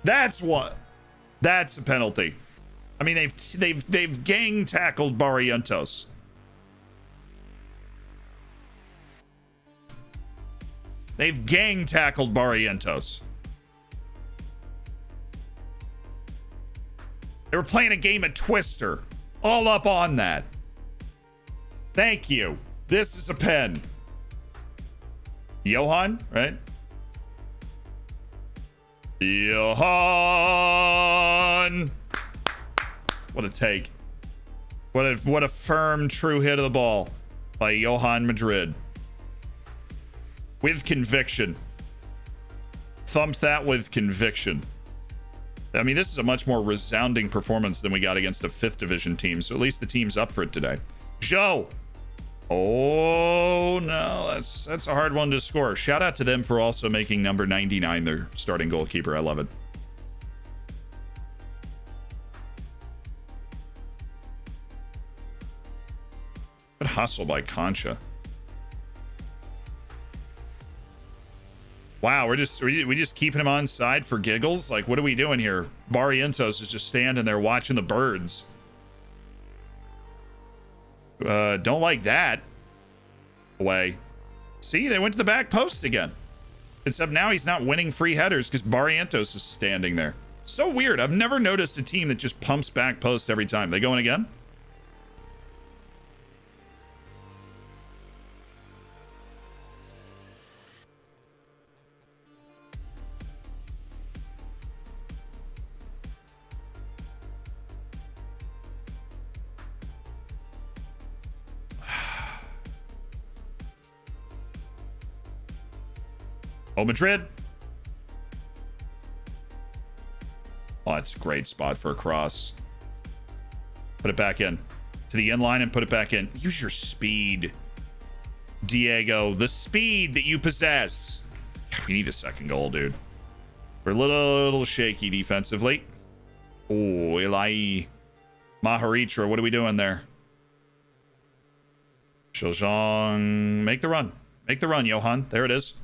That's a penalty. I mean, they've gang tackled Barrientos. They've gang tackled Barrientos. They were playing a game of Twister. All up on that. Thank you. This is a pen. Johan, right? Johan! What a take. What a firm, true hit of the ball by Johan Madrid. With conviction. Thumped that with conviction. I mean, this is a much more resounding performance than we got against a 5th division team, so at least the team's up for it today. Joe. Oh, no, that's a hard one to score. Shout out to them for also making number 99 their starting goalkeeper. I love it. Good hustle by Concha. Wow, we just keeping him on side for giggles? Like, what are we doing here? Barrientos is just standing there watching the birds. Don't like that. Away. See, they went to the back post again. Except now he's not winning free headers because Barrientos is standing there. So weird. I've never noticed a team that just pumps back post every time. They going again? Oh, Madrid. Oh, that's a great spot for a cross. Put it back in. To the end line and put it back in. Use your speed, Diego. The speed that you possess. We need a second goal, dude. We're a little shaky defensively. Oh, Eli Maharitra. What are we doing there? Shiljong. Make the run. Make the run, Johan. There it is.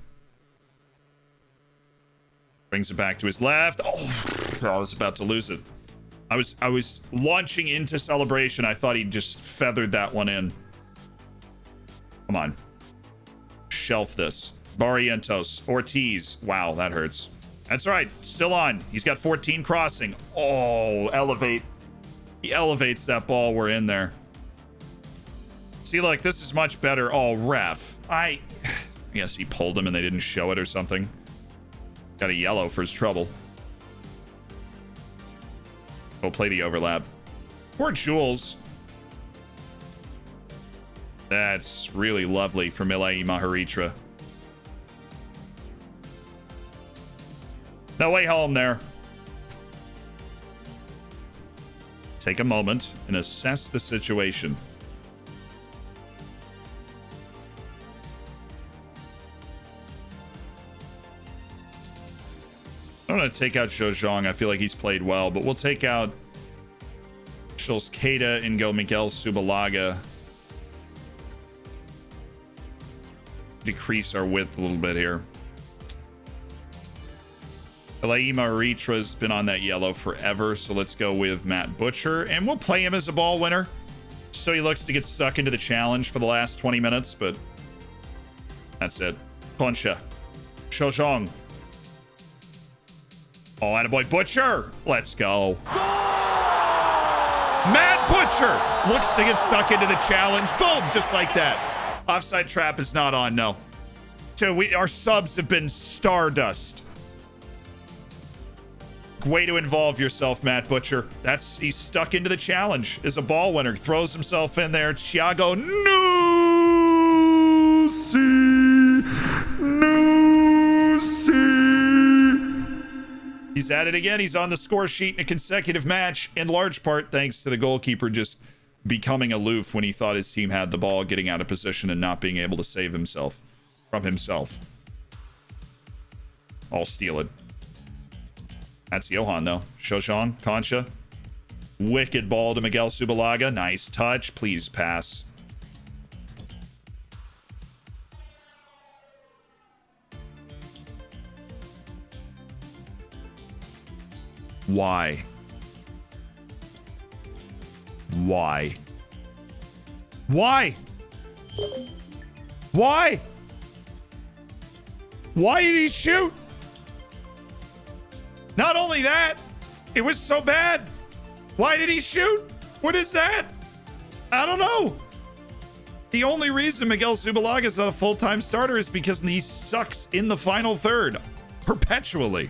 Brings it back to his left. Oh, I was about to lose it. I was launching into celebration. I thought he just feathered that one in. Come on. Shelf this. Barrientos. Ortiz. Wow, that hurts. That's all right. Still on. He's got 14 crossing. Oh, elevate. He elevates that ball. We're in there. See, look, this is much better. Oh, ref. I guess he pulled him and they didn't show it or something. Got a yellow for his trouble. Go play the overlap. Poor Jules. That's really lovely from Ilai Maharitra. No way home there. Take a moment and assess the situation. I'm going to take out Zhozhong. I feel like he's played well, but we'll take out Shulskeda and go Miguel Subalaga. Decrease our width a little bit here. Elaima Eritra's been on that yellow forever, so let's go with Matt Butcher, and we'll play him as a ball winner. So he looks to get stuck into the challenge for the last 20 minutes, but that's it. Concha. Zhozhong. Oh, attaboy Butcher. Let's go. Matt Butcher looks to get stuck into the challenge. Boom, just like that. Offside trap is not on, no. So our subs have been stardust. Way to involve yourself, Matt Butcher. He's stuck into the challenge as a ball winner. Throws himself in there. Thiago Nusi. He's at it again. He's on the score sheet in a consecutive match, in large part thanks to the goalkeeper just becoming aloof when he thought his team had the ball, getting out of position and not being able to save himself from himself. I'll steal it. That's Johan, though. Zhozhong, Concha. Wicked ball to Miguel Subalaga. Nice touch. Please pass. Why? Why? Why? Why? Why did he shoot? Not only that, it was so bad. Why did he shoot? What is that? I don't know. The only reason Miguel Subalaga is not a full-time starter is because he sucks in the final third. Perpetually.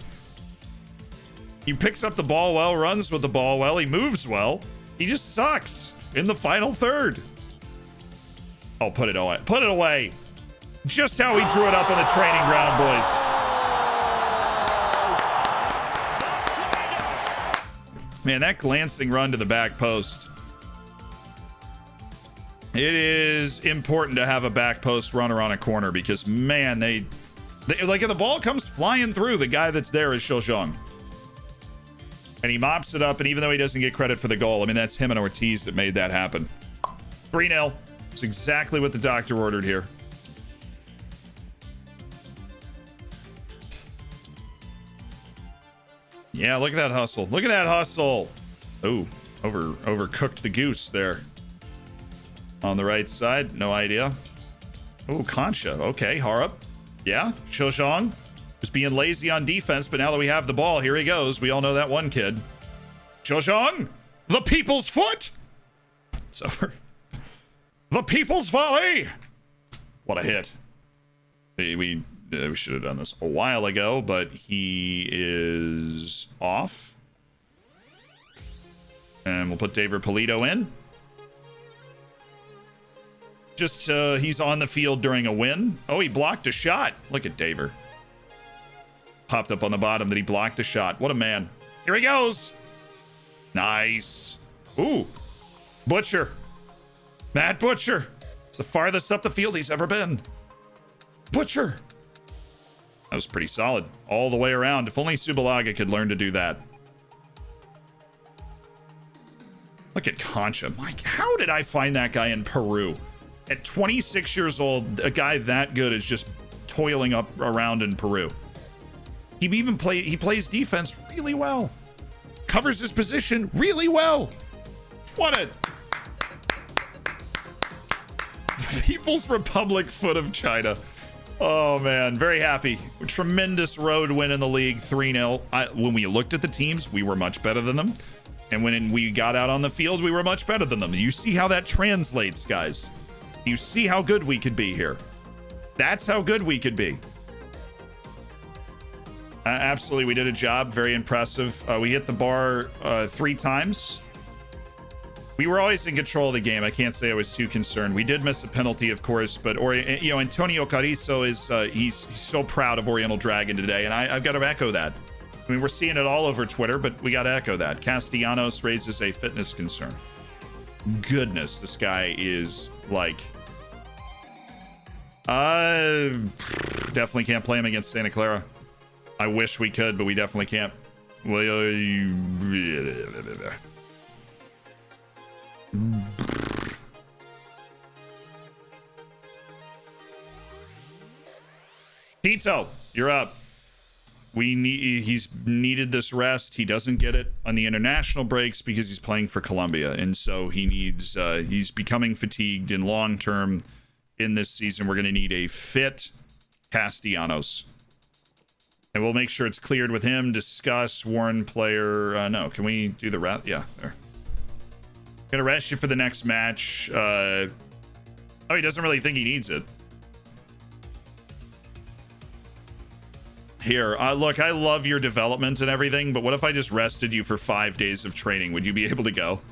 He picks up the ball well, runs with the ball well, he moves well. He just sucks. in the final third. Oh, put it away. Put it away. Just how he drew it up on the training ground, boys. Man, that glancing run to the back post. It is important to have a back post runner on a corner because, man, they like if the ball comes flying through, the guy that's there is Shojong. And he mops it up, and even though he doesn't get credit for the goal, I mean, that's him and Ortiz that made that happen. 3-0. It's exactly what the doctor ordered here. Yeah, look at that hustle. Look at that hustle. Oh, overcooked the goose there. On the right side, no idea. Oh, Concha. Okay, Harup. Yeah, Shojong was being lazy on defense, but now that we have the ball, here he goes. We all know that one kid. Shojong, the people's foot. It's over. The people's volley. What a hit. We should have done this a while ago, but he is off. And we'll put David Polito in. Just, he's on the field during a win. Oh, he blocked a shot. Look at Daver. Popped up on the bottom that he blocked a shot. What a man. Here he goes. Nice. Ooh. Butcher. Matt Butcher. It's the farthest up the field he's ever been. Butcher. That was pretty solid. All the way around. If only Subalaga could learn to do that. Look at Concha. Mike, how did I find that guy in Peru? At 26 years old, a guy that good is just toiling up around in Peru. He plays defense really well. Covers his position really well. What a... The People's Republic foot of China. Oh, man. Very happy. Tremendous road win in the league, 3-0. When we looked at the teams, we were much better than them. And when we got out on the field, we were much better than them. You see how that translates, guys. You see how good we could be here. That's how good we could be. Absolutely, we did a job. Very impressive. We hit the bar 3 times. We were always in control of the game. I can't say I was too concerned. We did miss a penalty, of course, but Antonio Carrizo is he's so proud of Oriental Dragon today, and I've got to echo that. I mean, we're seeing it all over Twitter, but we got to echo that. Castellanos raises a fitness concern. Goodness, this guy is like... definitely can't play him against Santa Clara. I wish we could, but we definitely can't. Tito, you're up. He's needed this rest. He doesn't get it on the international breaks because he's playing for Colombia, and so he needs. He's becoming fatigued in long term. In this season, we're going to need a fit Castellanos. And we'll make sure it's cleared with him. Discuss Warren player. No, can we do the route? Yeah, there. Gonna rest you for the next match. Oh, he doesn't really think he needs it. Here, look, I love your development and everything, but what if I just rested you for 5 days of training? Would you be able to go?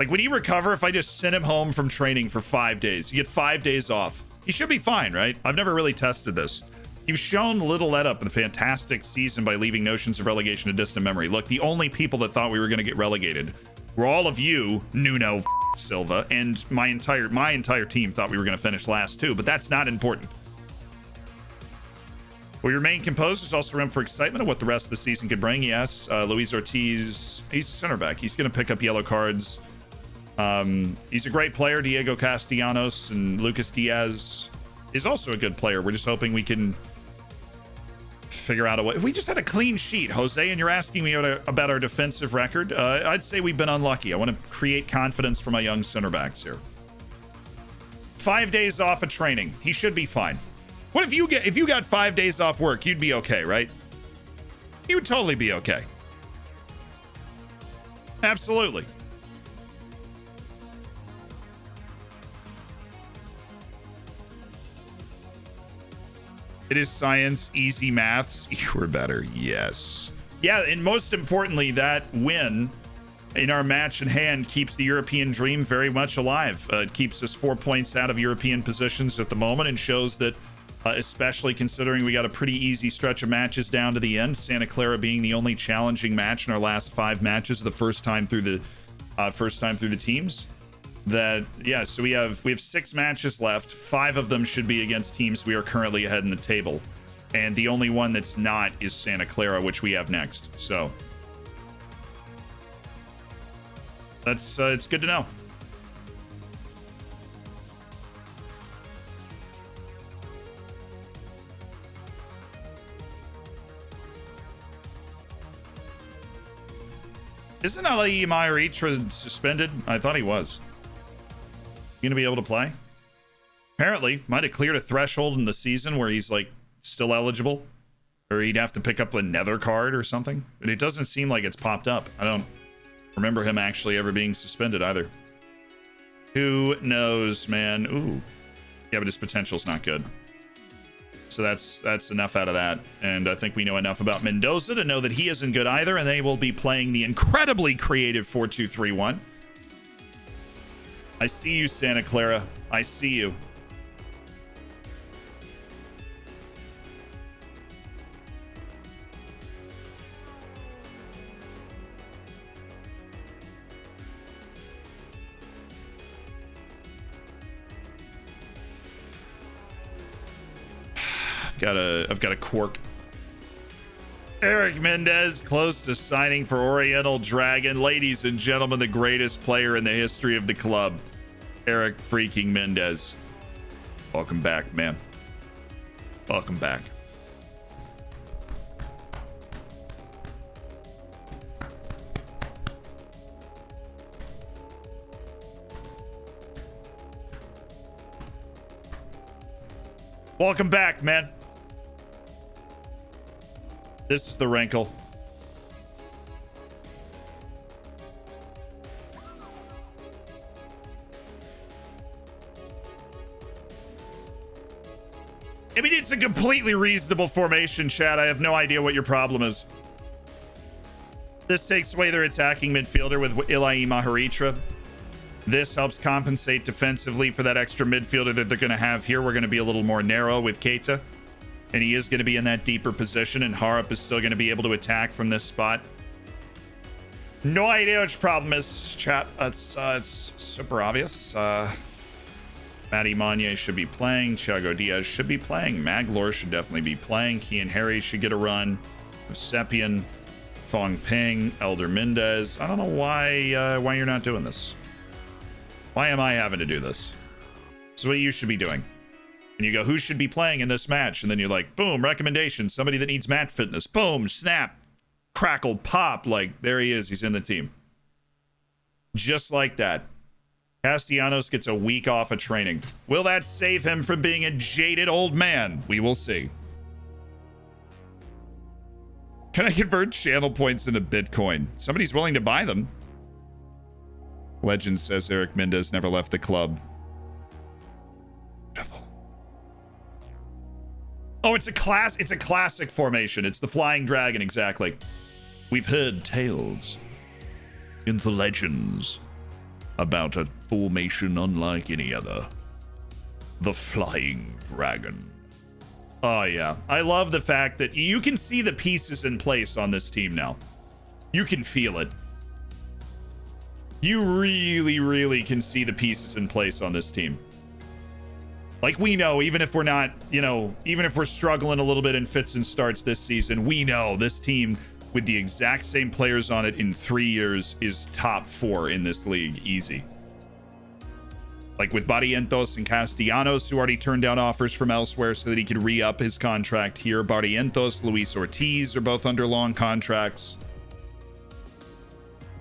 Like, would he recover if I just sent him home from training for 5 days? You get 5 days off. He should be fine, right? I've never really tested this. You've shown little let up in a fantastic season by leaving notions of relegation to distant memory. Look, the only people that thought we were going to get relegated were all of you, Nuno Silva, and my entire team thought we were going to finish last too, but that's not important. We remain composed. There's also room for excitement of what the rest of the season could bring. Yes, Luis Ortiz, he's a center back. He's going to pick up yellow cards. He's a great player. Diego Castellanos and Lucas Diaz is also a good player. We're just hoping we can figure out a way. We just had a clean sheet, Jose, and you're asking me about our defensive record. I'd say we've been unlucky. I want to create confidence for my young center backs here. 5 days off of training. He should be fine. What if you got 5 days off work? You'd be okay, right? You would totally be okay. Absolutely. It is science, easy maths. You were better, yes. Yeah, and most importantly, that win in our match in hand keeps the European dream very much alive. It keeps us 4 points out of European positions at the moment and shows that, especially considering we got a pretty easy stretch of matches down to the end, Santa Clara being the only challenging match in our last 5 matches, the first time through the teams. That, yeah, so we have 6 matches left. 5 of them should be against teams we are currently ahead in the table, and the only one that's not is Santa Clara, which we have next. So that's it's good to know. Isn't Ali Mairitra suspended? I thought he was. You gonna be able to play? Apparently, might have cleared a threshold in the season where he's like still eligible, or he'd have to pick up a nether card or something. But it doesn't seem like it's popped up. I don't remember him actually ever being suspended either. Who knows, man? Ooh, yeah, but his potential's not good. So that's enough out of that. And I think we know enough about Mendoza to know that he isn't good either, and they will be playing the incredibly creative 4-2-3-1. I see you, Santa Clara. I see you. I've got a quirk. Eric Mendez close to signing for Oriental Dragon. Ladies and gentlemen, the greatest player in the history of the club, Eric freaking Mendez. Welcome back, man. Welcome back. Welcome back, man. This is the wrinkle. I mean, it's a completely reasonable formation, Chad. I have no idea what your problem is. This takes away their attacking midfielder with Ilai Maharitra. This helps compensate defensively for that extra midfielder that they're going to have here. We're going to be a little more narrow with Keita, and he is going to be in that deeper position, and Harp is still going to be able to attack from this spot. No idea what your problem is, chat. It's super obvious. Matty Manye should be playing. Thiago Diaz should be playing. Maglor should definitely be playing. Kian Harry should get a run. Sepian, Fong Ping, Elder Mendez. I don't know why you're not doing this. Why am I having to do this? This is what you should be doing. And you go, who should be playing in this match? And then you're like, boom, recommendation. Somebody that needs match fitness. Boom, snap, crackle, pop. Like, there he is. He's in the team. Just like that. Castellanos gets a week off of training. Will that save him from being a jaded old man? We will see. Can I convert channel points into Bitcoin? Somebody's willing to buy them. Legend says Eric Mendez never left the club. Beautiful. Oh, it's a classic formation. It's the Flying Dragon, exactly. We've heard tales in the legends about a formation unlike any other. The Flying Dragon. Oh, yeah. I love the fact that you can see the pieces in place on this team now. You can feel it. You really, really can see the pieces in place on this team. Like, we know, even if we're not, even if we're struggling a little bit in fits and starts this season, we know this team with the exact same players on it in 3 years is top 4 in this league. Easy. Like with Barrientos and Castellanos, who already turned down offers from elsewhere so that he could re-up his contract here. Barrientos, Luis Ortiz are both under long contracts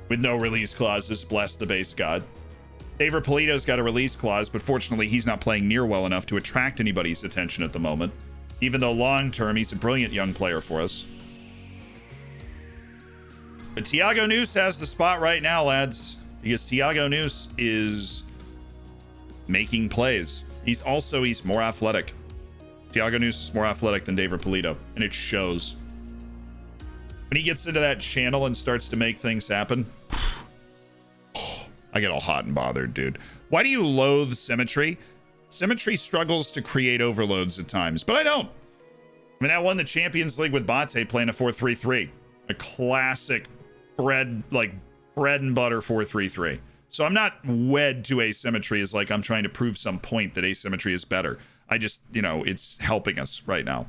with no release clauses. Bless the base god. David Polito's got a release clause, but fortunately he's not playing near well enough to attract anybody's attention at the moment, even though long-term he's a brilliant young player for us. But Thiago News has the spot right now, lads, because Thiago News is making plays. He's more athletic. Thiago News is more athletic than David Polito, and it shows. When he gets into that channel and starts to make things happen, I get all hot and bothered, dude. Why do you loathe Symmetry? Symmetry struggles to create overloads at times, but I don't. I mean, I won the Champions League with Bate playing a 4-3-3. A classic bread and butter 4-3-3. So I'm not wed to asymmetry as like I'm trying to prove some point that asymmetry is better. I just, you know, it's helping us right now.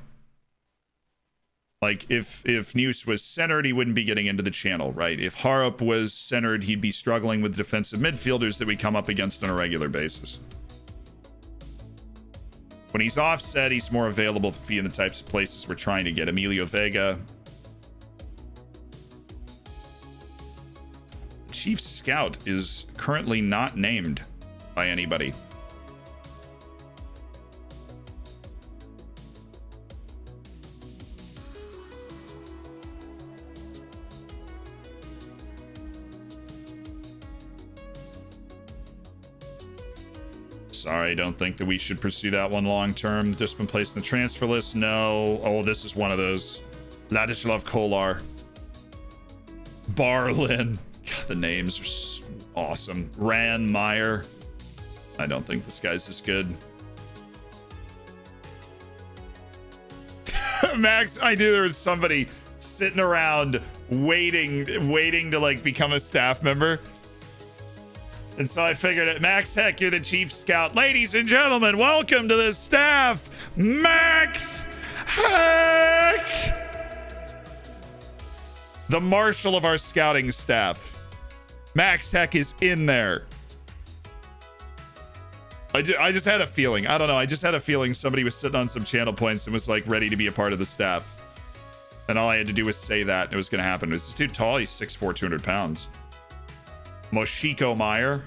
Like if News was centered, he wouldn't be getting into the channel, right? If Harp was centered, he'd be struggling with defensive midfielders that we come up against on a regular basis. When he's offset, he's more available to be in the types of places we're trying to get. Emilio Vega. Chief Scout is currently not named by anybody. Sorry, don't think that we should pursue that one long term. Just been placed in the transfer list. No. Oh, this is one of those. Ladislav Kolar. Barlin. God, the names are awesome. Ran Meyer. I don't think this guy's this good. Max, I knew there was somebody sitting around waiting to like become a staff member. And so I figured it. Max Heck, you're the chief scout. Ladies and gentlemen, welcome to the staff, Max Heck, the marshal of our scouting staff. Max Heck is in there. I just had a feeling. I don't know. I just had a feeling somebody was sitting on some channel points and was like ready to be a part of the staff. And all I had to do was say that and it was going to happen. This is too tall. He's 6'4", 200 pounds. Moshiko Meyer.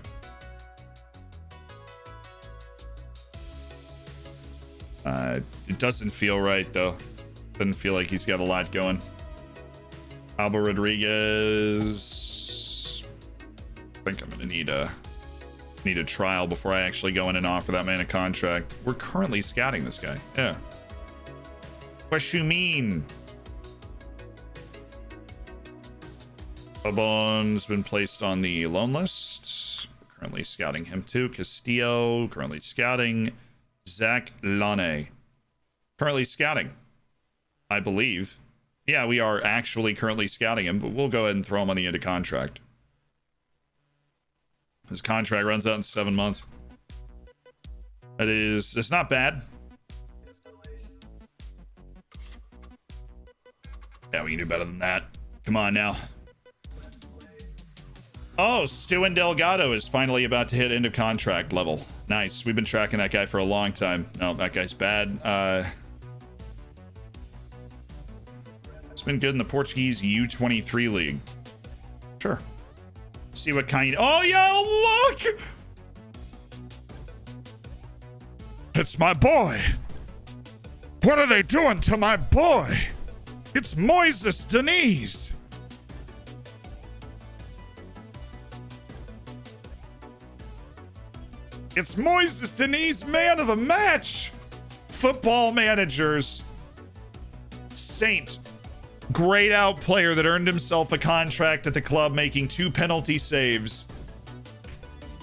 It doesn't feel right, though. Doesn't feel like he's got a lot going. Alba Rodriguez. I think I'm going to need a trial before I actually go in and offer that man a contract. We're currently scouting this guy. Yeah. What you mean? Bobon's been placed on the loan list. We're currently scouting him too. Castillo, currently scouting. Zach Lane, currently scouting, I believe. Yeah, we are actually currently scouting him, but we'll go ahead and throw him on the end of contract. His contract runs out in 7 months. It's not bad. Yeah, we can do better than that. Come on now. Oh, Stu and Delgado is finally about to hit end of contract level. Nice. We've been tracking that guy for a long time. No, that guy's bad. It's been good in the Portuguese U23 league. Sure. See what kind. Oh, yo, look! It's my boy. What are they doing to my boy? It's Moises Diniz. It's Moises Diniz, man of the match. Football managers. Saint. Grayed out player that earned himself a contract at the club, making 2 penalty saves.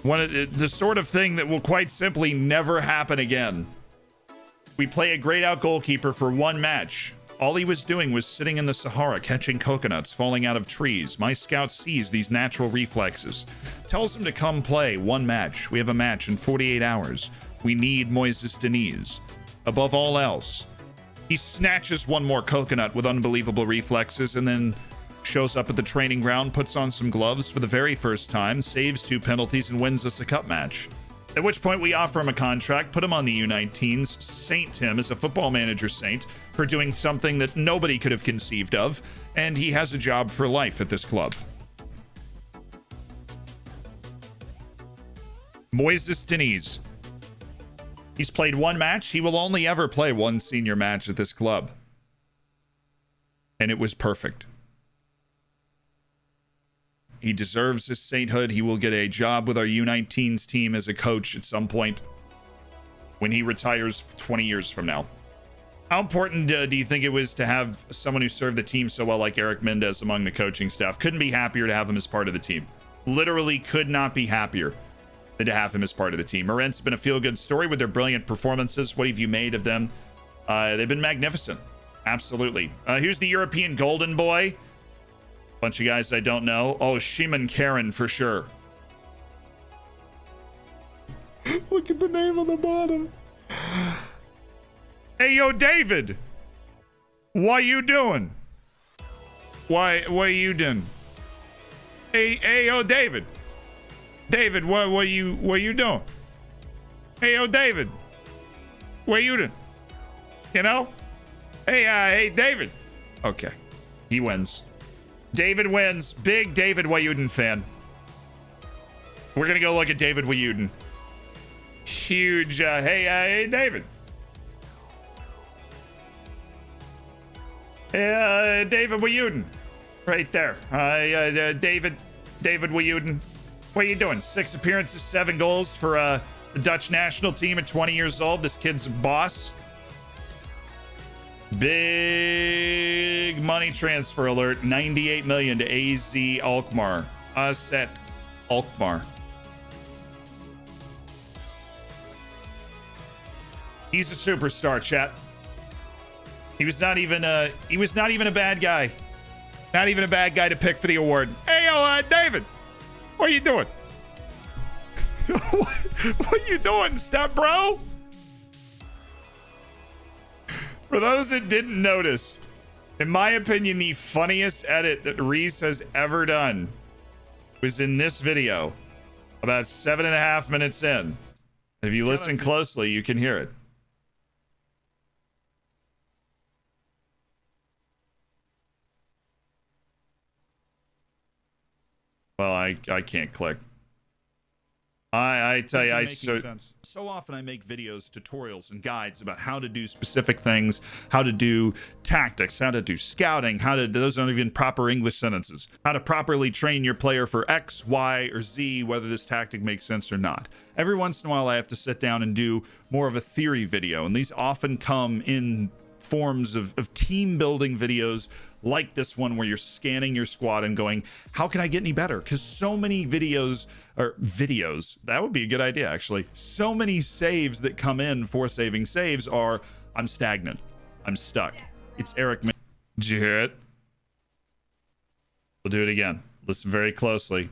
One of the sort of thing that will quite simply never happen again. We play a grayed out goalkeeper for 1 match. All he was doing was sitting in the Sahara catching coconuts falling out of trees. My scout sees these natural reflexes. Tells him to come play 1 match. We have a match in 48 hours. We need Moises Diniz. Above all else, he snatches 1 more coconut with unbelievable reflexes and then shows up at the training ground, puts on some gloves for the very first time, saves 2 penalties, and wins us a cup match. At which point we offer him a contract, put him on the U19s, saint him as a football manager saint for doing something that nobody could have conceived of, and he has a job for life at this club. Moises Diniz. He's played 1 match. He will only ever play 1 senior match at this club. And it was perfect. He deserves his sainthood. He will get a job with our U19s team as a coach at some point when he retires 20 years from now. How important do you think it was to have someone who served the team so well like Eric Mendez among the coaching staff? Couldn't be happier to have him as part of the team. Literally could not be happier than to have him as part of the team. Morent's been a feel-good story with their brilliant performances. What have you made of them? They've been magnificent. Absolutely. Here's the European Golden Boy. Bunch of guys I don't know. Oh, Shimon Karen for sure. Look at the name on the bottom. Hey, yo, David. What you doing? What you doing? Hey, yo, David. David, what you doing? Hey, yo, David. What you doing? You know? Hey, David. Okay. He wins. David wins. Big David Wayuden fan. We're going to go look at David Wayuden. Huge. Hey, David. David Wayuden. Right there. David Wayuden. What are you doing? 6 appearances, 7 goals for the Dutch national team at 20 years old. This kid's a boss. Big money transfer alert. 98 million to AZ Alkmaar. Azet Alkmaar. He's a superstar, chat. He was not even a bad guy. Not even a bad guy to pick for the award. Hey, yo, David. What are you doing? What are you doing, step bro? For those that didn't notice, in my opinion, the funniest edit that Reece has ever done was in this video, about 7.5 minutes in. If you listen closely, you can hear it. Well, I can't click. I tell you, so often I make videos, tutorials, and guides about how to do specific things, how to do tactics, how to do scouting, those aren't even proper English sentences, how to properly train your player for X, Y, or Z, whether this tactic makes sense or not. Every once in a while, I have to sit down and do more of a theory video, and these often come in forms of team building videos like this one, where you're scanning your squad and going, how can I get any better? Because so many videos, that would be a good idea, actually. So many saves that come in for saving saves are, I'm stagnant, I'm stuck. It's Eric. Did you hear it? We'll do it again. Listen very closely.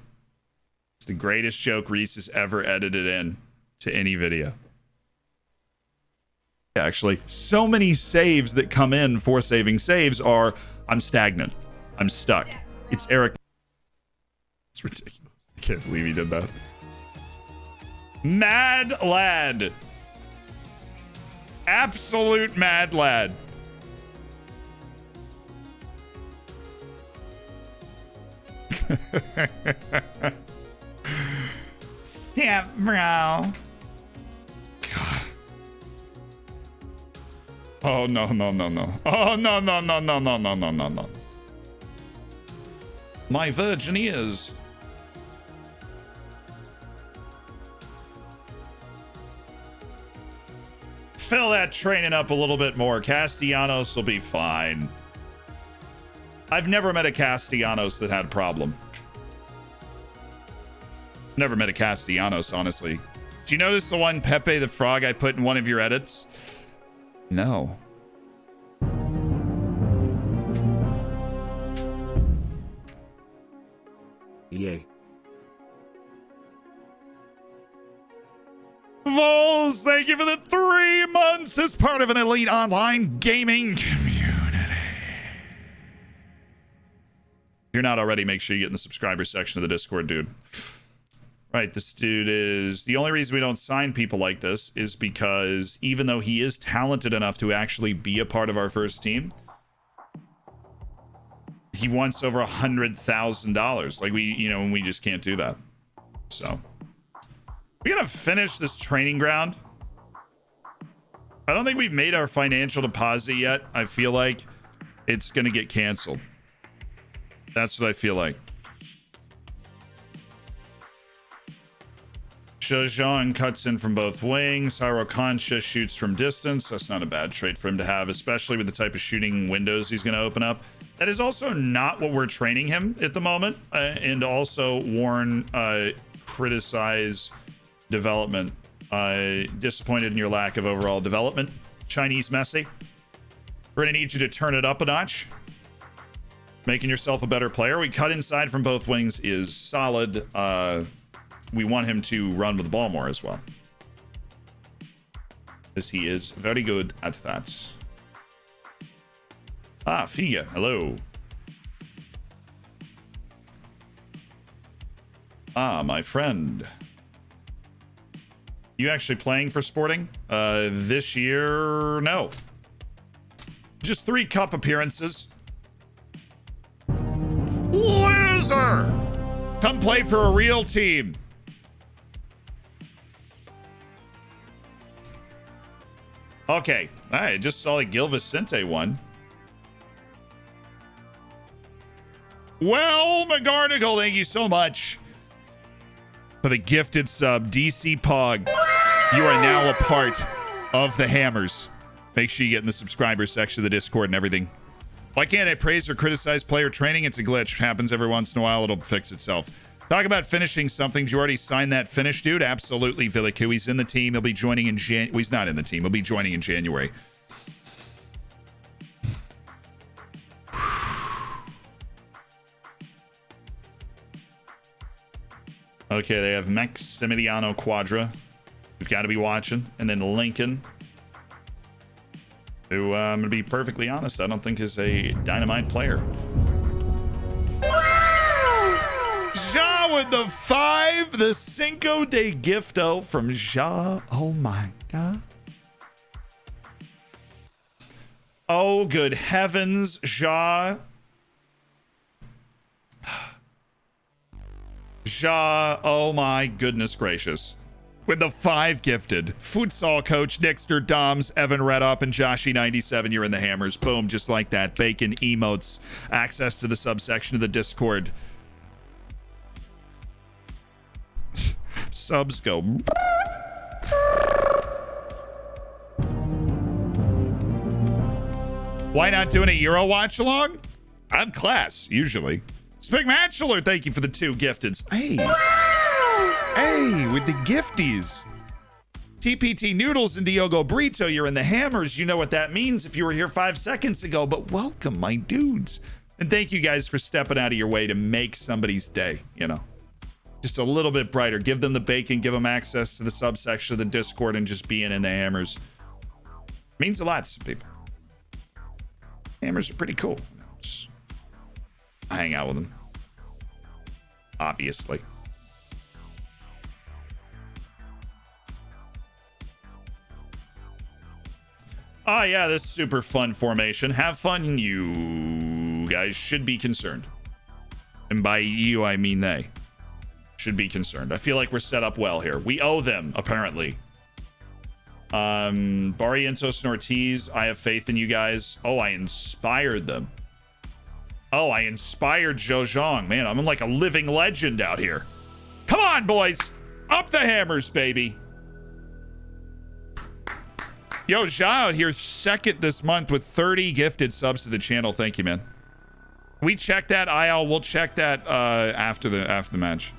It's the greatest joke Reece has ever edited in to any video. Actually, so many saves that come in for saving saves are, I'm stagnant, I'm stuck. It's Eric. It's ridiculous. I can't believe he did that. Mad lad. Absolute mad lad. Step bro. God. Oh, no. Oh, no. No. My virgin ears. Fill that training up a little bit more. Castellanos will be fine. I've never met a Castellanos that had a problem. Never met a Castellanos, honestly. Did you notice the one Pepe the Frog I put in one of your edits? No. Yay. Vols, thank you for the 3 months as part of an elite online gaming community. If you're not already, make sure you get in the subscriber section of the Discord, dude. Right, this dude is... The only reason we don't sign people like this is because even though he is talented enough to actually be a part of our first team, he wants over $100,000. Like, we just can't do that. So, we gotta finish this training ground. I don't think we've made our financial deposit yet. I feel like it's gonna get canceled. That's what I feel like. Zhejiang cuts in from both wings. Hiro Concha shoots from distance. That's not a bad trait for him to have, especially with the type of shooting windows he's going to open up. That is also not what we're training him at the moment. And also warn, criticize development. Disappointed in your lack of overall development. Chinese Messi. We're going to need you to turn it up a notch. Making yourself a better player. We cut inside from both wings is solid. We want him to run with the ball more as well. Because he is very good at that. Ah, Figa, hello. Ah, my friend. You actually playing for Sporting? This year, no. Just 3 cup appearances. Loser! Come play for a real team. Okay, all right, just saw that Gil Vicente won. Well, McGarnagle, thank you so much for the gifted sub. DC Pog, you are now a part of the Hammers. Make sure you get in the subscriber section of the Discord and everything. Why can't I praise or criticize player training? It's a glitch. Happens every once in a while. It'll fix itself. Talk about finishing something. Did you already sign that finish, dude? Absolutely, Villiku. He's in the team. He'll be joining in well, he's not in the team. He'll be joining in January. Okay, they have Maximiliano Quadra. We've got to be watching. And then Lincoln, who, I'm going to be perfectly honest, I don't think is a dynamite player. Ja with the 5, the Cinco de Gifto from Ja. Oh my God. Oh, good heavens, Ja. Ja, oh my goodness gracious. With the 5 gifted. Futsal coach, Nixter, Doms, Evan Redup, and Joshy97. You're in the Hammers. Boom, just like that. Bacon, emotes, access to the subsection of the Discord. Subs go. Why not doing a Euro watch along? I'm class, usually. Spigmatchular, thank you for the 2 gifteds. Hey. Hey, with the gifties. TPT Noodles and Diogo Brito, you're in the Hammers. You know what that means if you were here 5 seconds ago, but welcome, my dudes. And thank you guys for stepping out of your way to make somebody's day, you know. Just a little bit brighter. Give them the bacon, give them access to the subsection of the Discord, and just being in the Hammers. Means a lot to some people. Hammers are pretty cool. Just hang out with them. Obviously. Oh, yeah, this super fun formation. Have fun, you guys should be concerned. And by you, I mean they. Should be concerned. I feel like we're set up well here. We owe them, apparently. Barrientos and Ortiz, I have faith in you guys. Oh, I inspired them. Oh, I inspired Zhou Zhang. Man, I'm like a living legend out here. Come on, boys. Up the Hammers, baby. Yo, Zhao out here 2nd this month with 30 gifted subs to the channel. Thank you, man. We check that, IL. We'll check that after the match.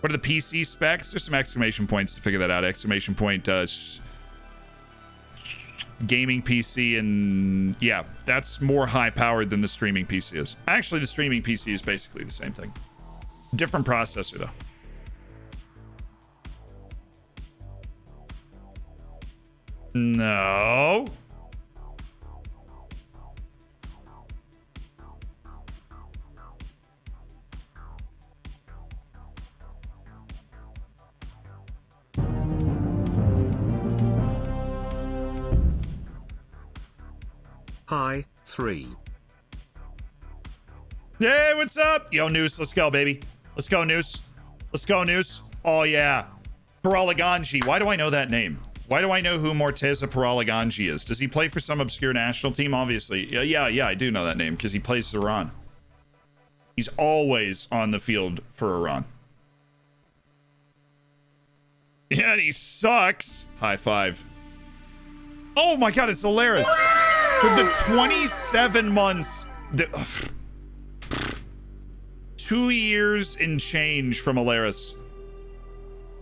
What are the PC specs? There's some exclamation points to figure that out. Exclamation point gaming PC, and yeah, that's more high powered than the streaming PC is. Actually, the streaming PC is basically the same thing. Different processor though. No. Hi, 3. Hey, what's up? Yo, Noose, let's go, baby. Let's go, Noose. Let's go, Noose. Oh, yeah. Paralaganji. Why do I know that name? Why do I know who Morteza Paralaganji is? Does he play for some obscure national team? Obviously. Yeah, I do know that name because he plays for Iran. He's always on the field for Iran. Yeah, and he sucks. High five. Oh my God, it's hilarious. For the 27 months 2 years in change from Alaris.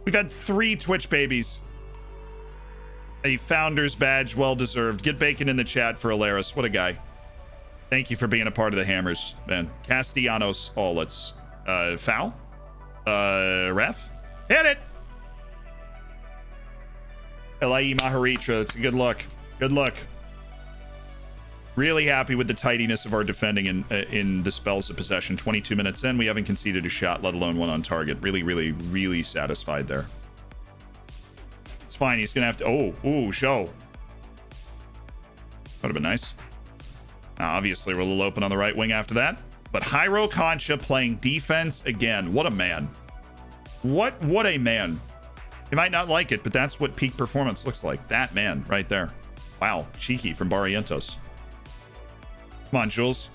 We've had 3 Twitch babies. A founder's badge, well deserved. Get bacon in the chat for Alaris. What a guy. Thank you for being a part of the Hammers, man. Castellanos, oh, let's foul. Ref, hit it. Elai Maharitra, that's a good look. Good look. Really happy with the tidiness of our defending in the spells of possession. 22 minutes in, we haven't conceded a shot, let alone one on target. Really, really, really satisfied there. It's fine. He's gonna have to. Oh, show. Would have been nice. Now, obviously, we're a little open on the right wing after that. But Hyro Concha playing defense again. What a man. What a man. You might not like it, but that's what peak performance looks like. That man right there. Wow, cheeky from Barrientos. Come on, Jules.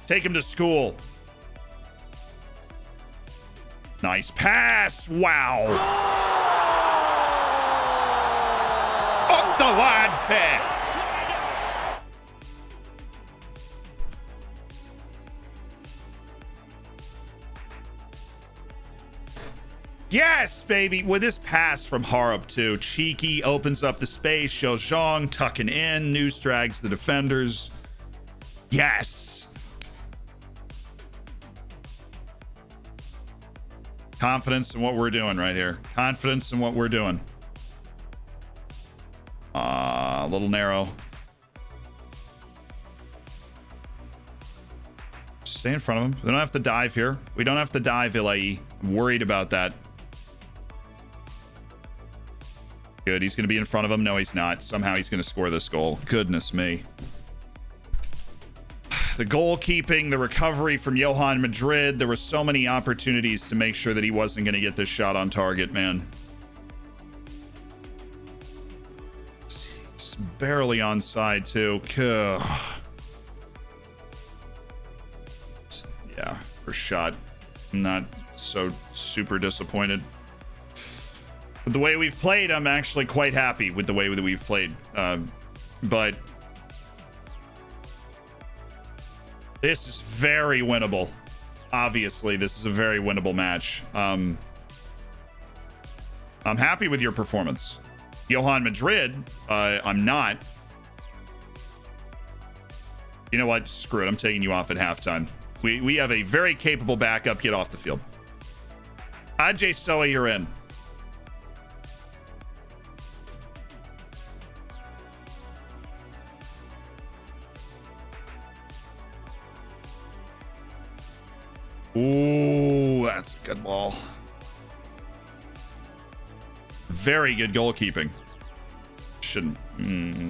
Take him to school. Nice pass. Wow. Up the lad's head. Yes, baby. With this pass from Harup too. Cheeky opens up the space. Shows Zhang tucking in. News drags the defenders. Yes. Confidence in what we're doing right here. Confidence in what we're doing. A little narrow. Stay in front of him. We don't have to dive here. We don't have to dive, Ilai. I'm worried about that. Good. He's going to be in front of him. No, he's not. Somehow he's going to score this goal. Goodness me. The goalkeeping, the recovery from Johan Madrid. There were so many opportunities to make sure that he wasn't going to get this shot on target, man. It's barely onside, too. Yeah, first shot. I'm not so super disappointed. With the way we've played, I'm actually quite happy with the way that we've played. But this is very winnable. Obviously, this is a very winnable match. I'm happy with your performance. Johan Madrid, I'm not. You know what? Screw it. I'm taking you off at halftime. We have a very capable backup. Get off the field. Ajay Soa, you're in. Ooh, that's a good ball. Very good goalkeeping. Shouldn't.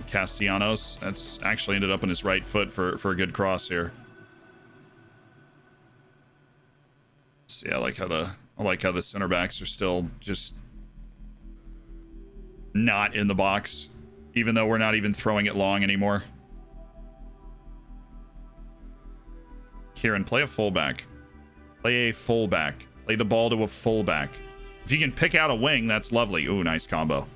Castellanos. That's actually ended up on his right foot for a good cross here. See, I like how the center backs are still just not in the box, even though we're not even throwing it long anymore. Kieran, play a fullback. Play a fullback. Play the ball to a fullback. If you can pick out a wing, that's lovely. Ooh, nice combo.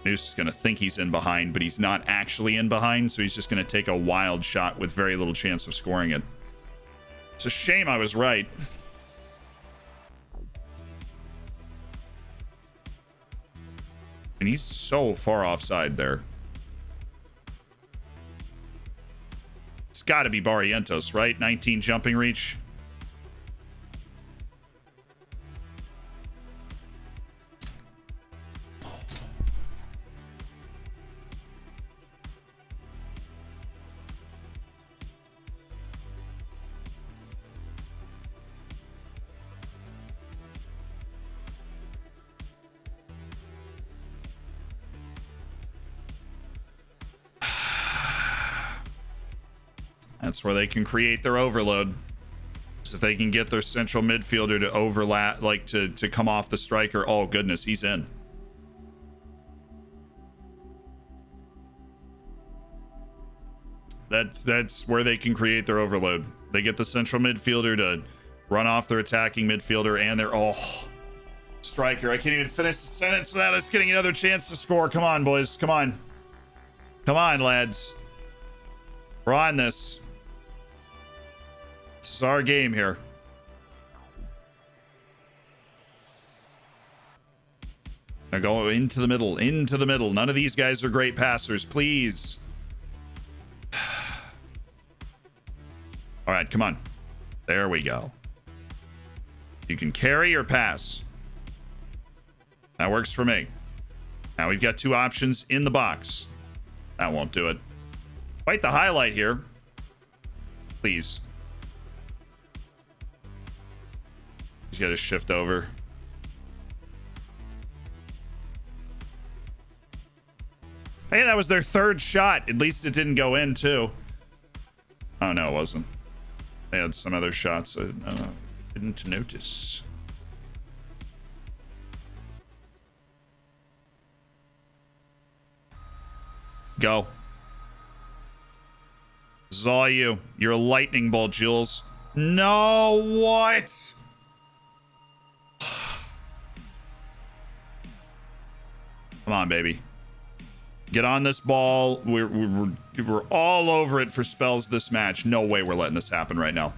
Noose is going to think he's in behind, but he's not actually in behind, so he's just going to take a wild shot with very little chance of scoring it. It's a shame I was right. And he's so far offside there. It's got to be Barrientos, right? 19 jumping reach. That's where they can create their overload. So if they can get their central midfielder to overlap, like to come off the striker, oh goodness, he's in. That's where they can create their overload. They get the central midfielder to run off their attacking midfielder and their striker. I can't even finish the sentence without us getting another chance to score. Come on, boys. Come on. Come on, lads. We're on this. This is our game here. Now go into the middle, into the middle. None of these guys are great passers, please. All right, come on. There we go. You can carry or pass. That works for me. Now we've got 2 options in the box. That won't do it. Quite the highlight here. Please. He's got to shift over. Hey, that was their 3rd shot. At least it didn't go in, too. Oh, no, it wasn't. They had some other shots I didn't notice. Go. This is all you. You're a lightning bolt, Jules. No, what? Come on, baby. Get on this ball. We're all over it for spells this match. No way we're letting this happen right now.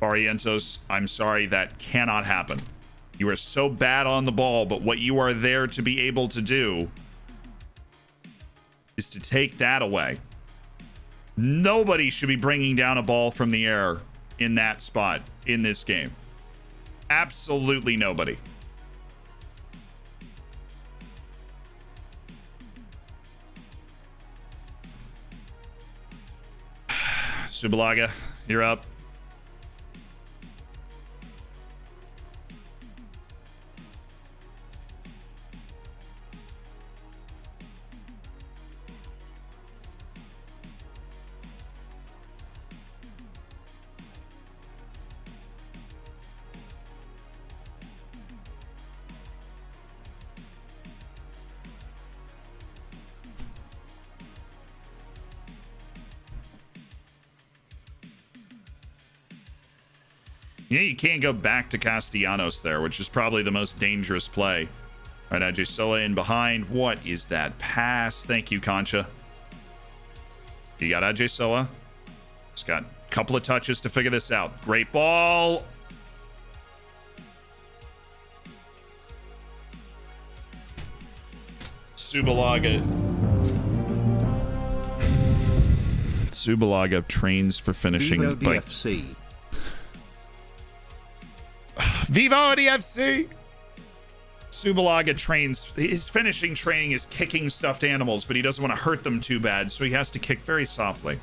Barrientos, I'm sorry, that cannot happen. You are so bad on the ball, but what you are there to be able to do is to take that away. Nobody should be bringing down a ball from the air in that spot in this game. Absolutely nobody. Subalaga, you're up. Yeah, you can't go back to Castellanos there, which is probably the most dangerous play. All right, Ajisola in behind. What is that pass? Thank you, Concha. You got Ajisola. He's got a couple of touches to figure this out. Great ball. Subalaga. Subalaga trains for finishing. Vivo DFC. Vivo DFC. Subalaga trains. His finishing training is kicking stuffed animals, but he doesn't want to hurt them too bad, so he has to kick very softly.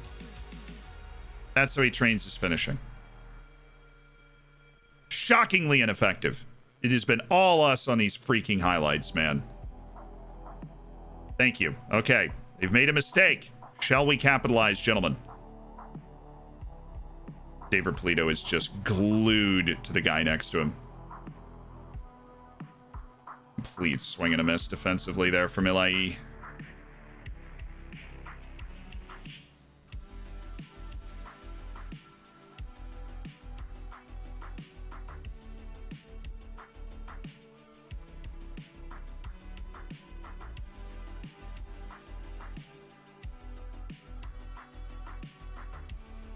That's how he trains his finishing. Shockingly ineffective. It has been all us on these freaking highlights, man. Thank you. Okay, they've made a mistake. Shall we capitalize, gentlemen? David Polito is just glued to the guy next to him. Complete swing and a miss defensively there from Ilai.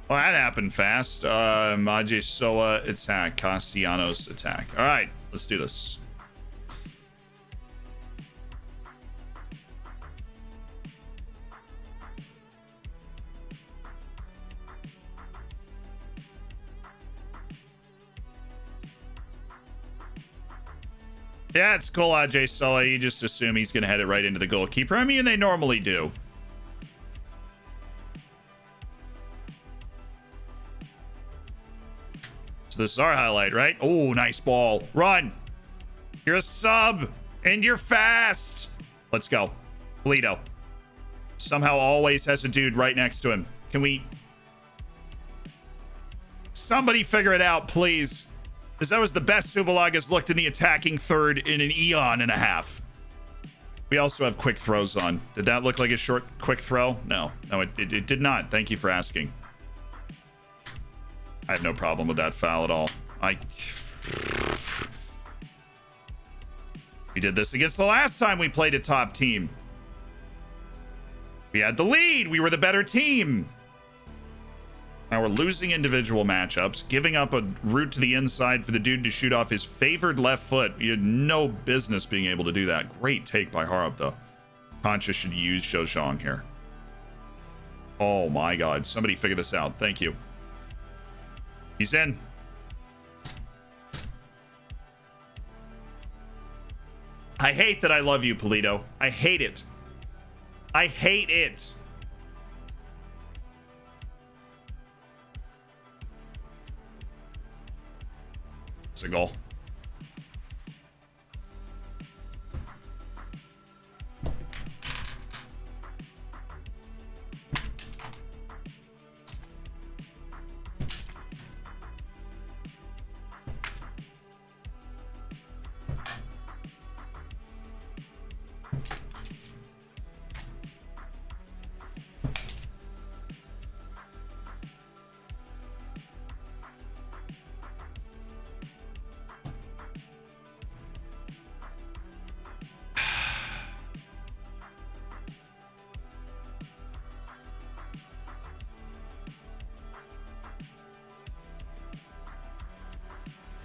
Well, that happened fast. Maji Soa attack, Castellanos attack. All right, let's do this. Yeah, it's cool, Ajay Soa. You just assume he's going to head it right into the goalkeeper. I mean, they normally do. So this is our highlight, right? Oh, nice ball. Run. You're a sub, and you're fast. Let's go. Polito. Somehow always has a dude right next to him. Can we... Somebody figure it out, please. Because that was the best Subalaga's looked in the attacking third in an eon and a half. We also have quick throws on. Did that look like a short quick throw? No. No, it did not. Thank you for asking. I have no problem with that foul at all. We did this against the last time we played a top team. We had the lead. We were the better team. Now we're losing individual matchups, giving up a route to the inside for the dude to shoot off his favored left foot. You had no business being able to do that. Great take by Harub, though. Concha should use Shojong here. Oh my god. Somebody figure this out. Thank you. He's in. I hate that I love you, Polito. I hate it. I hate it. It's a goal.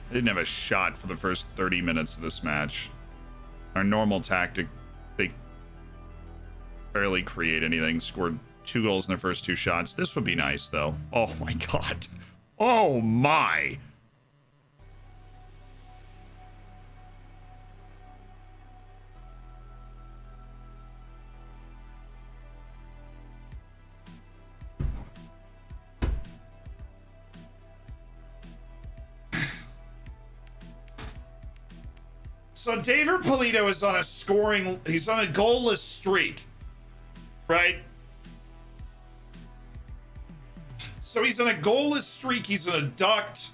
I didn't have a shot for the first 30 minutes of this match. Our normal tactic, they barely create anything. Scored 2 goals in their first 2 shots. This would be nice, though. Oh, my God. Oh, my. So David Polito is on a he's on a goalless streak, right? So he's on a goalless streak, he's in a duct.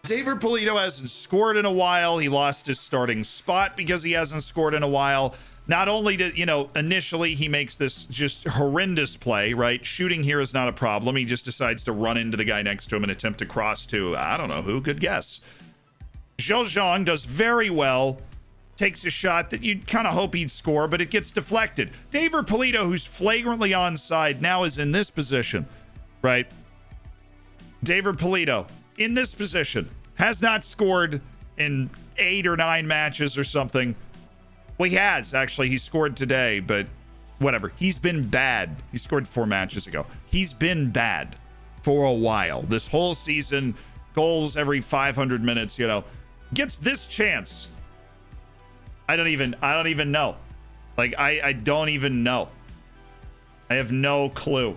David Polito hasn't scored in a while. He lost his starting spot because he hasn't scored in a while. Not only did, initially he makes this just horrendous play, right? Shooting here is not a problem. He just decides to run into the guy next to him and attempt to cross to, I don't know who, good guess. Zhejiang does very well, takes a shot that you'd kind of hope he'd score, but it gets deflected. David Polito, who's flagrantly onside, now is in this position, right? David Polito, in this position, has not scored in 8 or 9 matches or something. Well, he has, actually. He scored today, but whatever. He's been bad. He scored 4 matches ago. He's been bad for a while. This whole season, goals every 500 minutes, gets this chance. I don't even know. Like, I don't even know. I have no clue.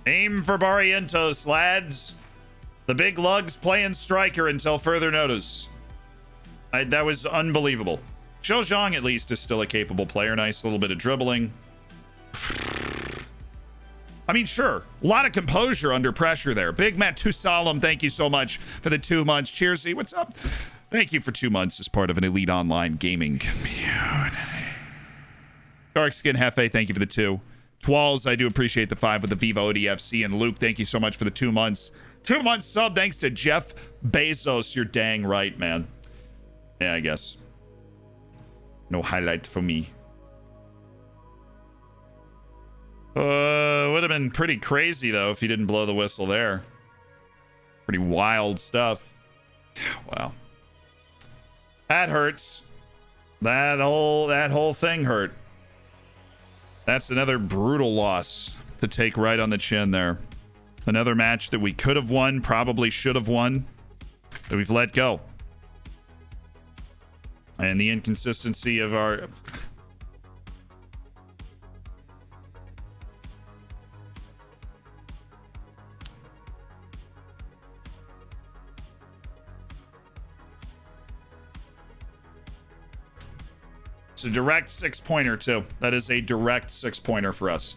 Aim for Barrientos, lads. The big lugs playing striker until further notice. That was unbelievable. Zhejiang, at least, is still a capable player. Nice little bit of dribbling. I mean, sure. A lot of composure under pressure there. Big Matt Tusalam, thank you so much for the 2 months. Cheersy, what's up? Thank you for 2 months as part of an elite online gaming community. Darkskin Hefe, thank you for the 2. Twalls, I do appreciate the 5 with the Vivo ODFC. And Luke, thank you so much for the 2 months. 2 months sub, thanks to Jeff Bezos. You're dang right, man. Yeah, I guess. No highlight for me. Would have been pretty crazy, though, if he didn't blow the whistle there. Pretty wild stuff. Wow. That hurts. That whole thing hurt. That's another brutal loss to take right on the chin there. Another match that we could have won, probably should have won, that we've let go. And the inconsistency of our... It's a direct 6-pointer, too. That is a direct 6-pointer for us.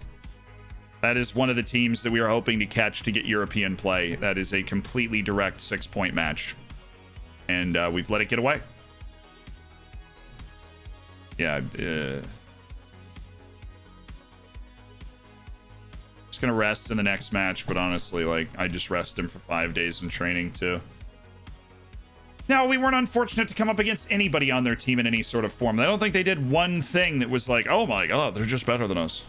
That is one of the teams that we are hoping to catch to get European play. That is a completely direct 6-point match. And we've let it get away. Yeah. Just gonna rest in the next match, but honestly, like, I just rest him for 5 days in training too. Now, we weren't unfortunate to come up against anybody on their team in any sort of form. I don't think they did one thing that was like, oh my god, they're just better than us.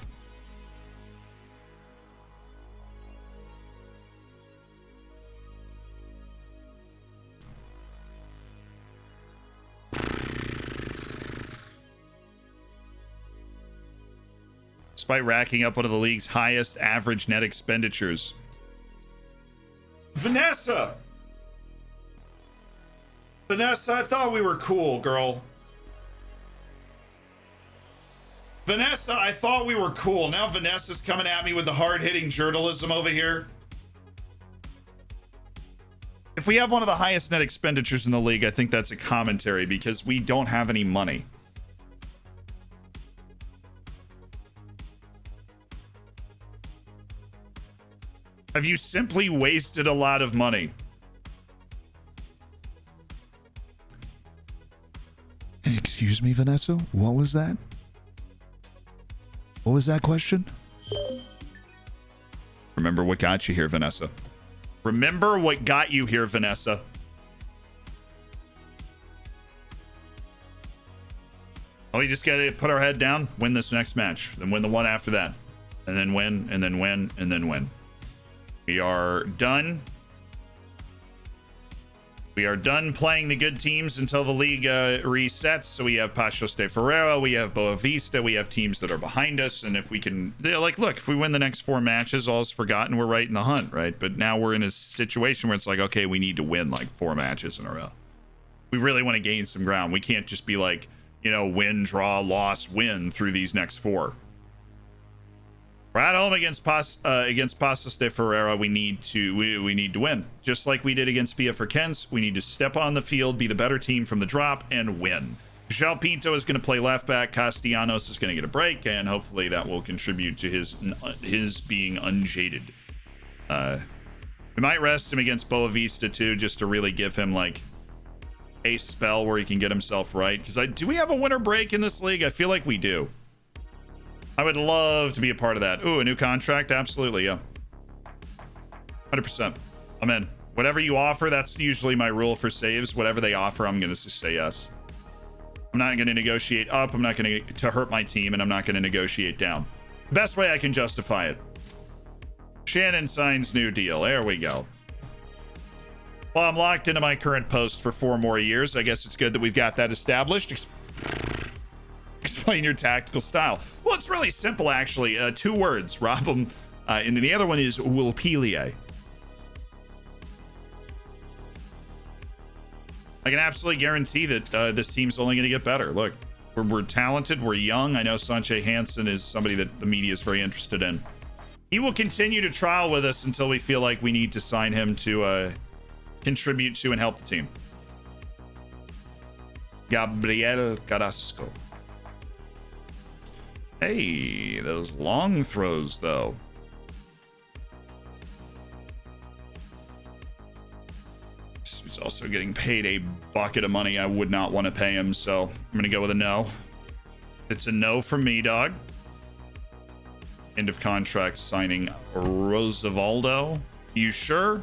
Despite racking up one of the league's highest average net expenditures. Vanessa! Vanessa, I thought we were cool, girl. Vanessa, I thought we were cool. Now Vanessa's coming at me with the hard-hitting journalism over here. If we have one of the highest net expenditures in the league, I think that's a commentary because we don't have any money. Have you simply wasted a lot of money? Excuse me, Vanessa? What was that? What was that question? Remember what got you here, Vanessa. Remember what got you here, Vanessa. Oh, we just gotta put our head down, win this next match, then win the one after that, and then win, and then win, and then win. We are done. We are done playing the good teams until the league resets. So we have Paços de Ferreira, we have Boa Vista, we have teams that are behind us. And if we can, like, look, if we win the next 4 matches, all's forgotten, we're right in the hunt, right? But now we're in a situation where it's like, okay, we need to win like 4 matches in a row. We really want to gain some ground. We can't just be like, you know, win, draw, loss, win through these next 4. We're at home against Paços de Ferreira. We need to win, just like we did against Via Frequense. We need to step on the field, be the better team from the drop, and win. João Pinto is going to play left back. Castellanos is going to get a break, and hopefully that will contribute to his being unjaded. We might rest him against Boa Vista too, just to really give him like a spell where he can get himself right. Because do we have a winter break in this league? I feel like we do. I would love to be a part of that. Ooh, a new contract? Absolutely, yeah. 100%. I'm in. Whatever you offer, that's usually my rule for saves. Whatever they offer, I'm going to just say yes. I'm not going to negotiate up. I'm not going to hurt my team, and I'm not going to negotiate down. Best way I can justify it. Shannon signs new deal. There we go. Well, I'm locked into my current post for 4 more years. I guess it's good that we've got that established. Explain your tactical style. Well, it's really simple, actually. 2 words. Rob them. And then the other one is Wilpelia. I can absolutely guarantee that this team's only going to get better. Look, we're talented. We're young. I know Sanche Hansen is somebody that the media is very interested in. He will continue to trial with us until we feel like we need to sign him to contribute to and help the team. Gabriel Carrasco. Hey, those long throws, though. He's also getting paid a bucket of money I would not want to pay him, so I'm going to go with a no. It's a no from me, dog. End of contract signing Rosavaldo. You sure?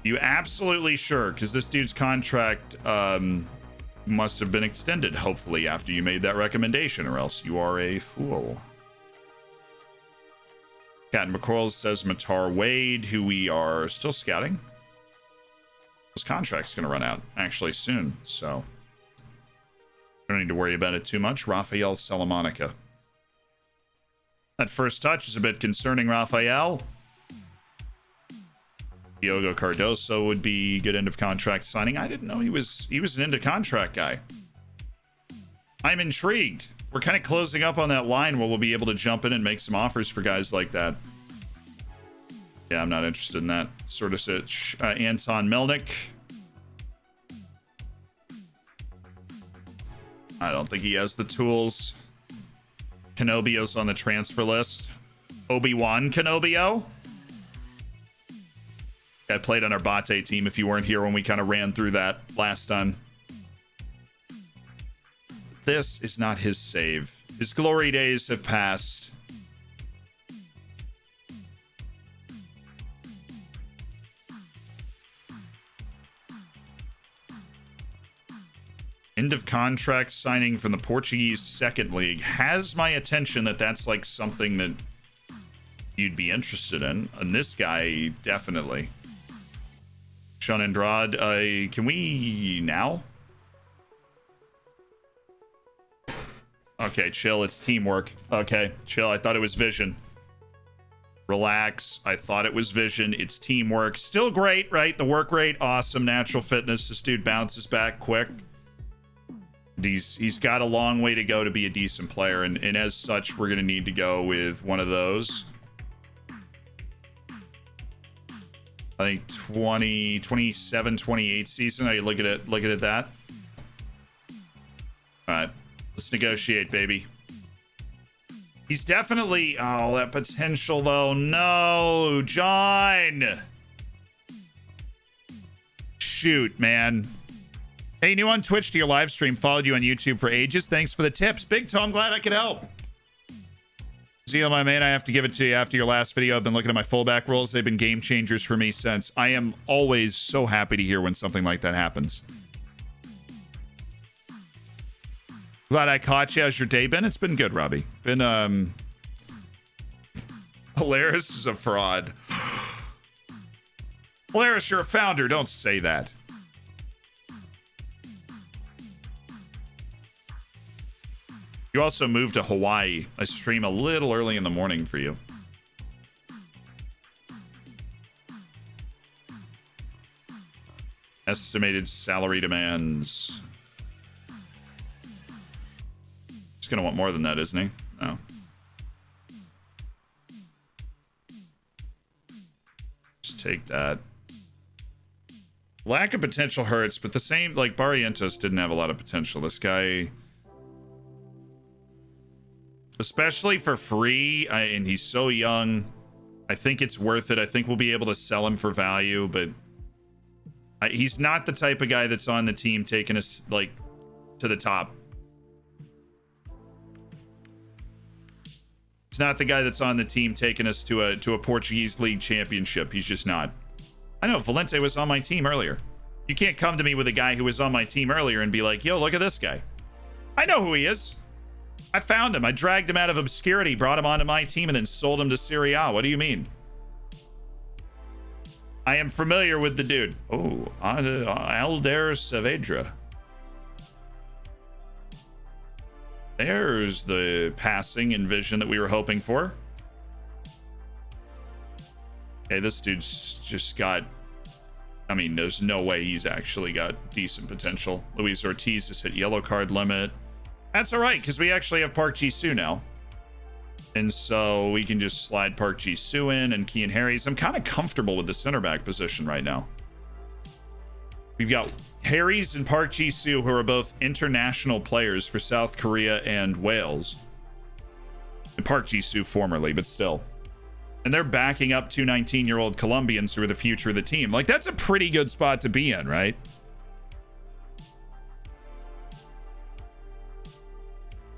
You absolutely sure? Because this dude's contract must have been extended, hopefully, after you made that recommendation, or else you are a fool. Captain McCoral says Matar Wade, who we are still scouting. His contract's going to run out, actually, soon, so don't need to worry about it too much. Rafael Salamanca. That first touch is a bit concerning, Rafael. Diogo Cardoso would be good end of contract signing. I didn't know he was an end of contract guy. I'm intrigued. We're kind of closing up on that line where we'll be able to jump in and make some offers for guys like that. Yeah, I'm not interested in that sort of sitch. Anton Melnick. I don't think he has the tools. Kenobio's on the transfer list. Obi-Wan Kenobio. I played on our Bate team if you weren't here when we kind of ran through that last time. this is not his save. His glory days have passed. End of contract signing from the Portuguese second league has my attention. That's like something that you'd be interested in. And this guy, definitely. Sean Andrade, can we now? Okay, chill. It's teamwork. Okay, chill. I thought it was vision. Relax. I thought it was vision. It's teamwork. Still great, right? The work rate, awesome. Natural fitness. This dude bounces back quick. He's got a long way to go to be a decent player, and as such, we're going to need to go with one of those. I think 27, 28 season. Are you looking at that? All right, let's negotiate, baby. He's definitely, oh, that potential though. No, John. Shoot, man. Hey, new on Twitch to your live stream. Followed you on YouTube for ages. Thanks for the tips. Big Toe, I'm glad I could help. Zio, my man, I have to give it to you. After your last video, I've been looking at my fullback roles. They've been game changers for me since. I am always so happy to hear when something like that happens. Glad I caught you. How's your day been? It's been good, Robbie. Been, Hilarious is a fraud. Hilarious, you're a founder. Don't say that. You also moved to Hawaii. I stream a little early in the morning for you. Estimated salary demands. He's gonna want more than that, isn't he? No. Just take that. Lack of potential hurts, but the same, like, Barrientos didn't have a lot of potential. This guy... especially for free, and he's so young, I think it's worth it. I think we'll be able to sell him for value, but he's not the type of guy that's on the team taking us like to the top. He's not the guy that's on the team taking us to a Portuguese league championship. He's just not. I know Valente was on my team earlier. You can't come to me with a guy who was on my team earlier and be like, yo, look at this guy. I know who he is. I found him. I dragged him out of obscurity, brought him onto my team, and then sold him to Serie A. What do you mean? I am familiar with the dude. Oh, Alder Saavedra. There's the passing and vision that we were hoping for. Hey, this dude's just got... I mean, there's no way he's actually got decent potential. Luis Ortiz has hit yellow card limit. That's all right, because we actually have Park Ji-soo now. And so we can just slide Park Ji-soo in and Kean Harries. I'm kind of comfortable with the center back position right now. We've got Harries and Park Ji-soo, who are both international players for South Korea and Wales. And Park Ji-soo formerly, but still. And they're backing up two 19-year-old Colombians who are the future of the team. Like, that's a pretty good spot to be in, right?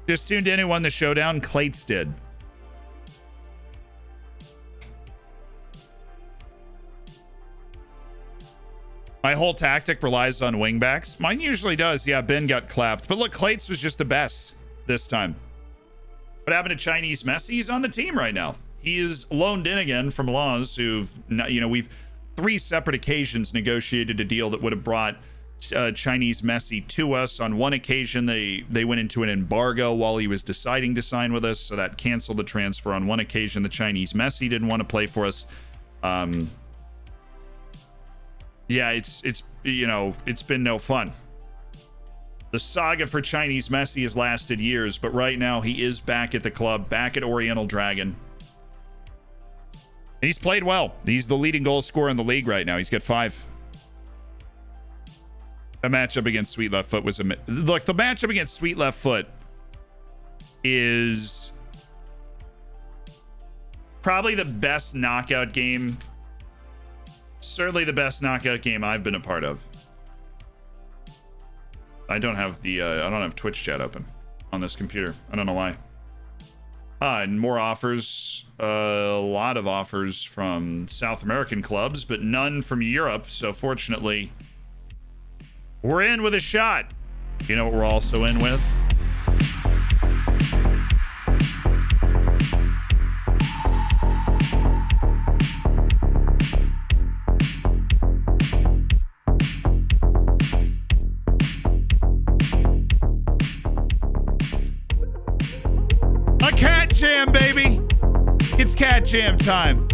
Just tuned in and won the showdown. Clates did. My whole tactic relies on wingbacks. Mine usually does. Yeah, Ben got clapped. But look, Clates was just the best this time. What happened to Chinese Messi? He's on the team right now. He is loaned in again from Laws, who've, you know, we've 3 separate occasions negotiated a deal that would have brought Chinese Messi to us. On one occasion, they went into an embargo while he was deciding to sign with us, so that canceled the transfer. On one occasion, the Chinese Messi didn't want to play for us. Yeah, it's you know, it's been no fun. The saga for Chinese Messi has lasted years, but right now he is back at the club, back at Oriental Dragon. And he's played well. He's the leading goal scorer in the league right now. He's got 5. The matchup against Sweet Left Foot was look, the matchup against Sweet Left Foot is probably the best knockout game. Certainly the best knockout game I've been a part of. I don't have the I don't have Twitch chat open. on this computer. I don't know why. And more offers. A lot of offers from South American clubs, but none from Europe. So fortunately, we're in with a shot. You know what we're also in with? A cat jam, baby. It's cat jam time.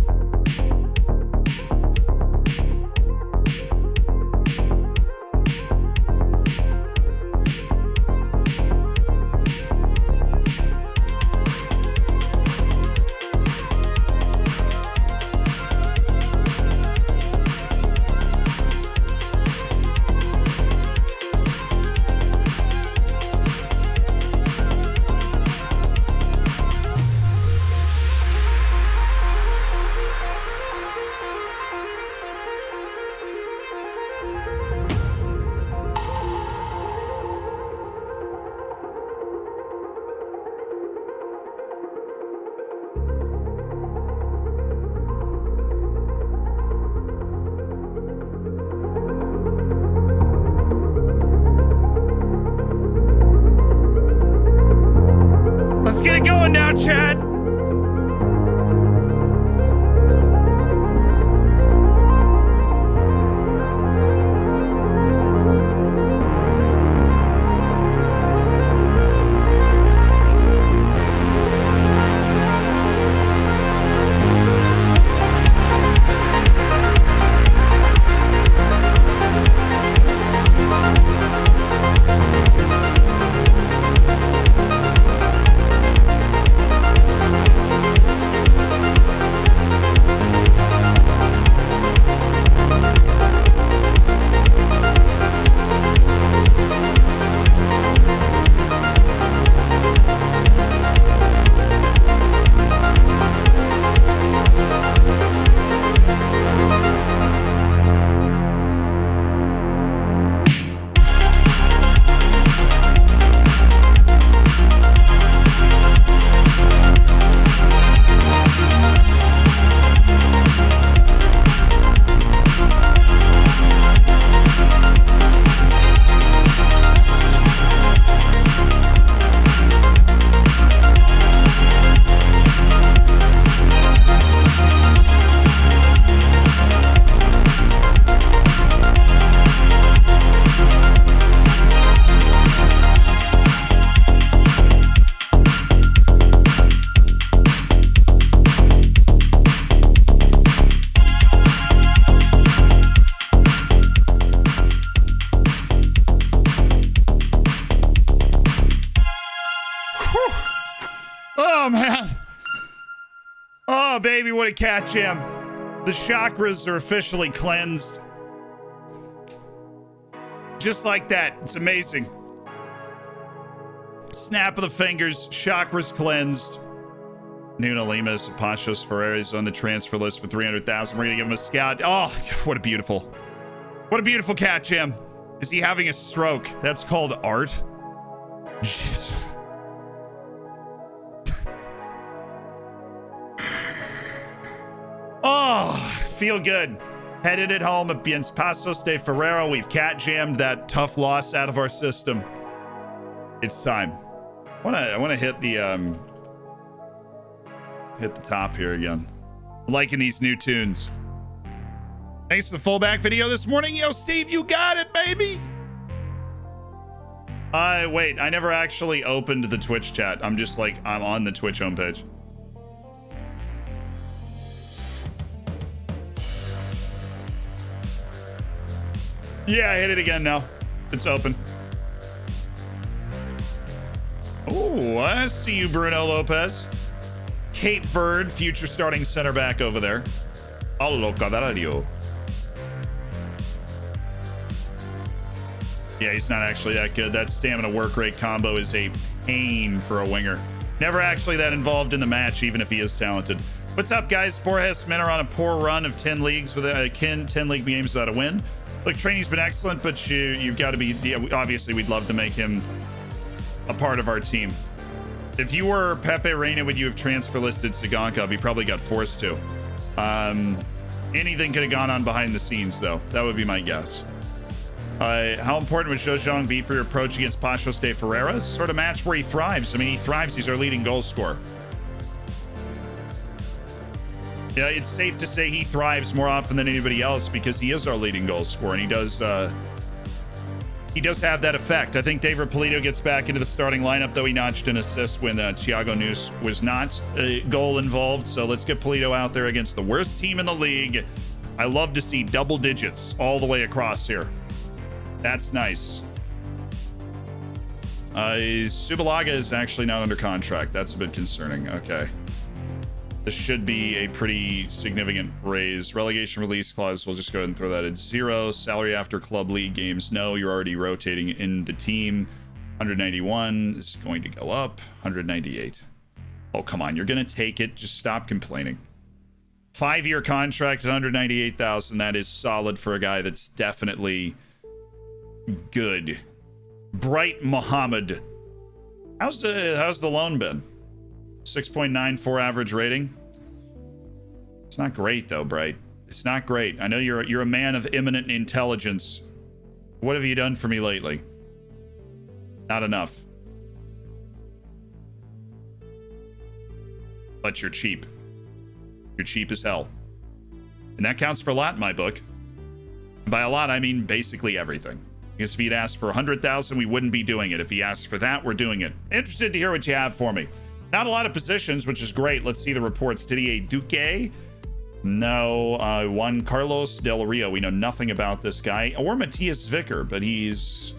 Let's get it going now, Chad. Oh, man. Oh, baby, what a cat jam. The chakras are officially cleansed. Just like that. It's amazing. Snap of the fingers. Chakras cleansed. Nuno Limas, Pachos Ferreira's on the transfer list for 300,000. We're going to give him a scout. Oh, what a beautiful cat jam. Is he having a stroke? That's called art. Jeez. Oh, feel good. Headed it home against Pasos de Ferreira. We've cat jammed that tough loss out of our system. It's time. I want to hit the top here again. Liking these new tunes. Thanks for the fullback video this morning. Yo, Steve, you got it, baby. Wait, I never actually opened the Twitch chat. I'm just like, I'm on the Twitch homepage. Yeah, I hit it again now. It's open. Oh, I see you, Bruno Lopez. Cape Verde, future starting center back over there. Allo Cadario. Yeah, he's not actually that good. That stamina work rate combo is a pain for a winger. Never actually that involved in the match, even if he is talented. What's up, guys? Borges Men are on a poor run of 10 leagues with 10 league games without a win. Look, training's been excellent, but you've got to be. Yeah, obviously, we'd love to make him a part of our team. If you were Pepe Reina, would you have transfer listed Sagankov? He probably got forced to. Anything could have gone on behind the scenes, though. That would be my guess. How important would Zhou be for your approach against Pachos de Ferreira? It's sort of match where he thrives. I mean, he thrives. He's our leading goal scorer. Yeah, it's safe to say he thrives more often than anybody else because he is our leading goal scorer, and he does have that effect. I think David Polito gets back into the starting lineup, though he notched an assist when Thiago Nunes was not a goal involved. So let's get Polito out there against the worst team in the league. I love to see double digits all the way across here. That's nice. Subalaga is actually not under contract. That's a bit concerning. Okay. This should be a pretty significant raise. Relegation release clause, we'll just go ahead and throw that at 0. Salary after club league games, no. You're already rotating in the team. 191 is going to go up. 198. Oh, come on. You're going to take it. Just stop complaining. 5-year contract at 198,000. That is solid for a guy that's definitely good. Bright Muhammad. How's the loan been? 6.94 average rating. It's not great though, Bright. It's not great. I know you're a man of eminent intelligence. What have you done for me lately? Not enough. But you're cheap. You're cheap as hell. And that counts for a lot in my book. And by a lot, I mean basically everything. Because if he'd asked for 100,000, we wouldn't be doing it. If he asked for that, we're doing it. Interested to hear what you have for me. Not a lot of positions, which is great. Let's see the reports. Didier Duque? No. Juan Carlos Del Rio. We know nothing about this guy. Or Matthias Vicker, but he's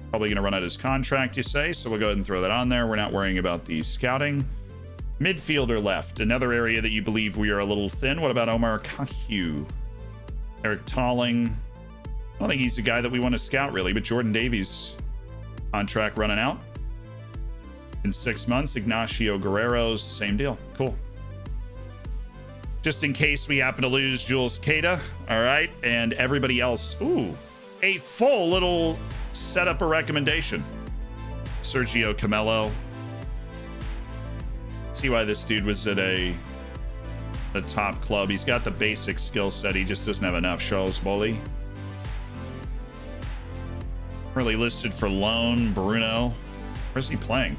probably going to run out his contract, you say. So we'll go ahead and throw that on there. We're not worrying about the scouting. Midfielder left. Another area that you believe we are a little thin. What about Omar Kahu? Eric Tolling. I don't think he's a guy that we want to scout, really. But Jordan Davies, contract running out. In 6 months, Ignacio Guerrero's same deal. Cool. Just in case we happen to lose Jules Queta. All right. And everybody else. Ooh, a full little setup or recommendation. Sergio Camelo. See why this dude was at a top club. He's got the basic skill set. He just doesn't have enough. Charles Bolly. Really listed for loan. Bruno. Where's he playing?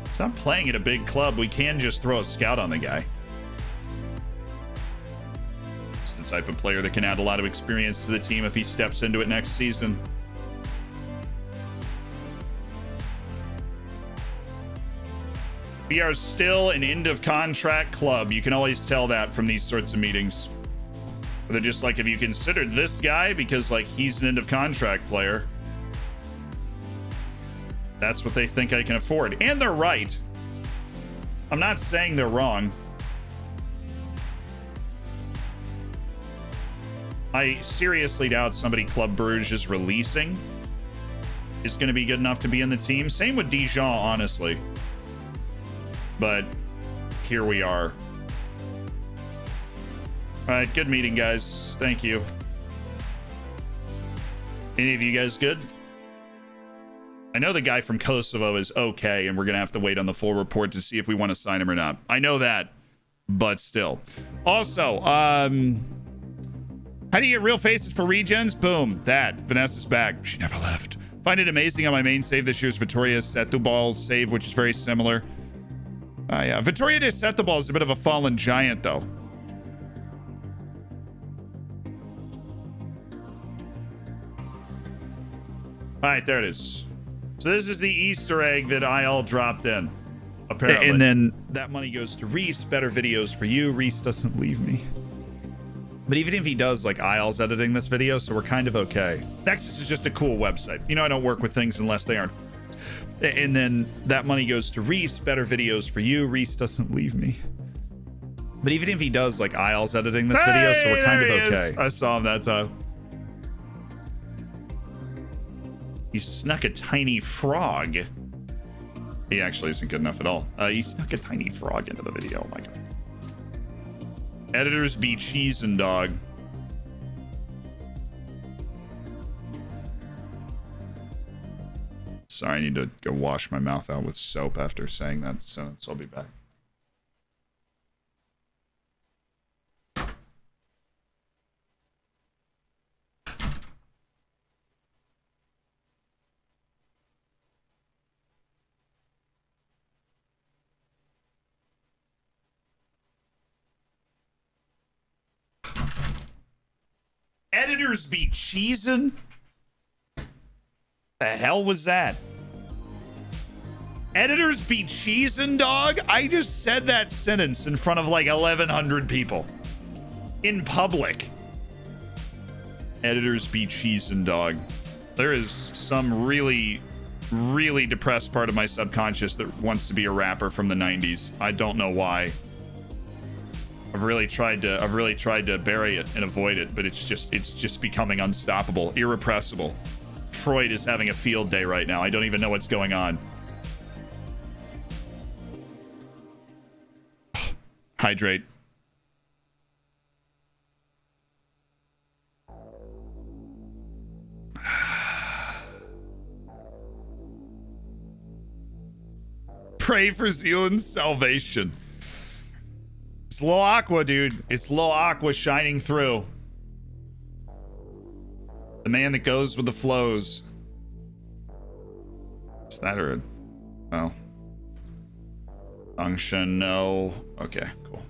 He's not playing at a big club. We can just throw a scout on the guy. It's the type of player that can add a lot of experience to the team if he steps into it next season. We are still an end of contract club. You can always tell that from these sorts of meetings. They're just like, have you considered this guy? Because like he's an end of contract player. That's what they think I can afford. And they're right. I'm not saying they're wrong. I seriously doubt somebody Club Brugge is releasing is going to be good enough to be in the team. Same with Dijon, honestly. But here we are. All right, good meeting, guys. Thank you. Any of you guys good? I know the guy from Kosovo is okay, and we're going to have to wait on the full report to see if we want to sign him or not. I know that, but still. Also, how do you get real faces for regens? Boom, that. Vanessa's back. She never left. Find it amazing how my main save this year is Vittoria Setúbal's save, which is very similar. Yeah, Vittoria de Setúbal is a bit of a fallen giant, though. All right, there it is. So this is the Easter egg that IL dropped in, apparently. And then that money goes to Reece. Better videos for you. Reece doesn't leave me. But even if he does, like, IL's editing this video, so we're kind of okay. Nexus is just a cool website. You know, I don't work with things unless they aren't. And then that money goes to Reece. Better videos for you. Reece doesn't leave me. But even if he does, like, IL's editing this video, so we're kind of okay. I saw him that time. He snuck a tiny frog. He actually isn't good enough at all. He snuck a tiny frog into the video. Oh my god. Editors be cheesing, dog. Sorry, I need to go wash my mouth out with soap after saying that sentence. I'll be back. Editors be cheesing? The hell was that? Editors be cheesing, dog? I just said that sentence in front of like 1,100 people. In public. Editors be cheesing, dog. There is some really, really depressed part of my subconscious that wants to be a rapper from the 90s. I don't know why. I've really tried to bury it and avoid it, but it's just becoming unstoppable, irrepressible. Freud is having a field day right now. I don't even know what's going on. Hydrate. Pray for Zealand's salvation. It's Lil Aqua, dude. It's Lil Aqua shining through. The man that goes with the flows. Is that or a... Oh. Function, no. Okay, cool.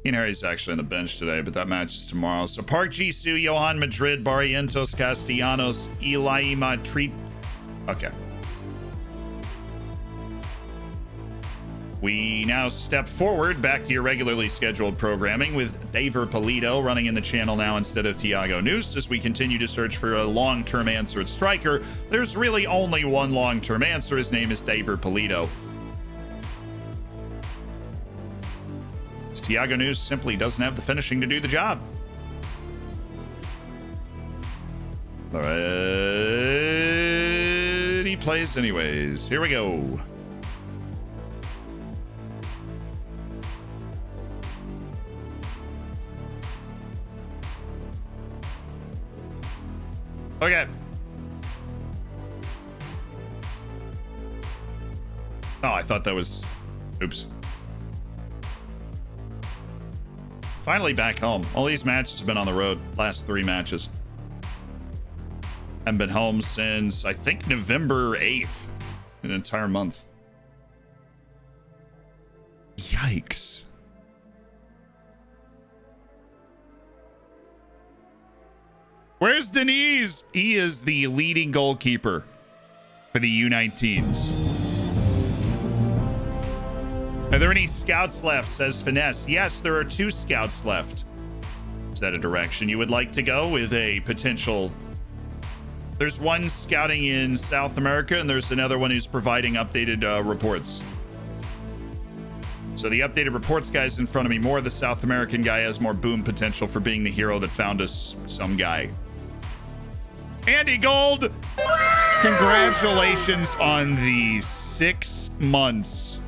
Ian Harry's actually on the bench today, but that match is tomorrow. So Park Jisoo, Johan Madrid, Barrientos, Castellanos, Ilaima, Treep. Okay. We now step forward back to your regularly scheduled programming with Daver Polito running in the channel now instead of Tiago Noose as we continue to search for a long-term answer at striker. There's really only one long-term answer. His name is Daver Polito. Tiago Noose simply doesn't have the finishing to do the job. All right. He plays anyways. Here we go. Okay. Oh, I thought that was... Oops. Finally back home. All these matches have been on the road. Last 3 matches. Haven't been home since, I think, November 8th. An entire month. Yikes. Where's Denise? He is the leading goalkeeper for the U19s. Are there any scouts left, says Finesse? Yes, there are 2 scouts left. Is that a direction you would like to go with a potential... There's one scouting in South America, and there's another one who's providing updated reports. So the updated reports guy's in front of me more. The South American guy has more boom potential for being the hero that found us some guy. Andy Gold! Congratulations on the 6 months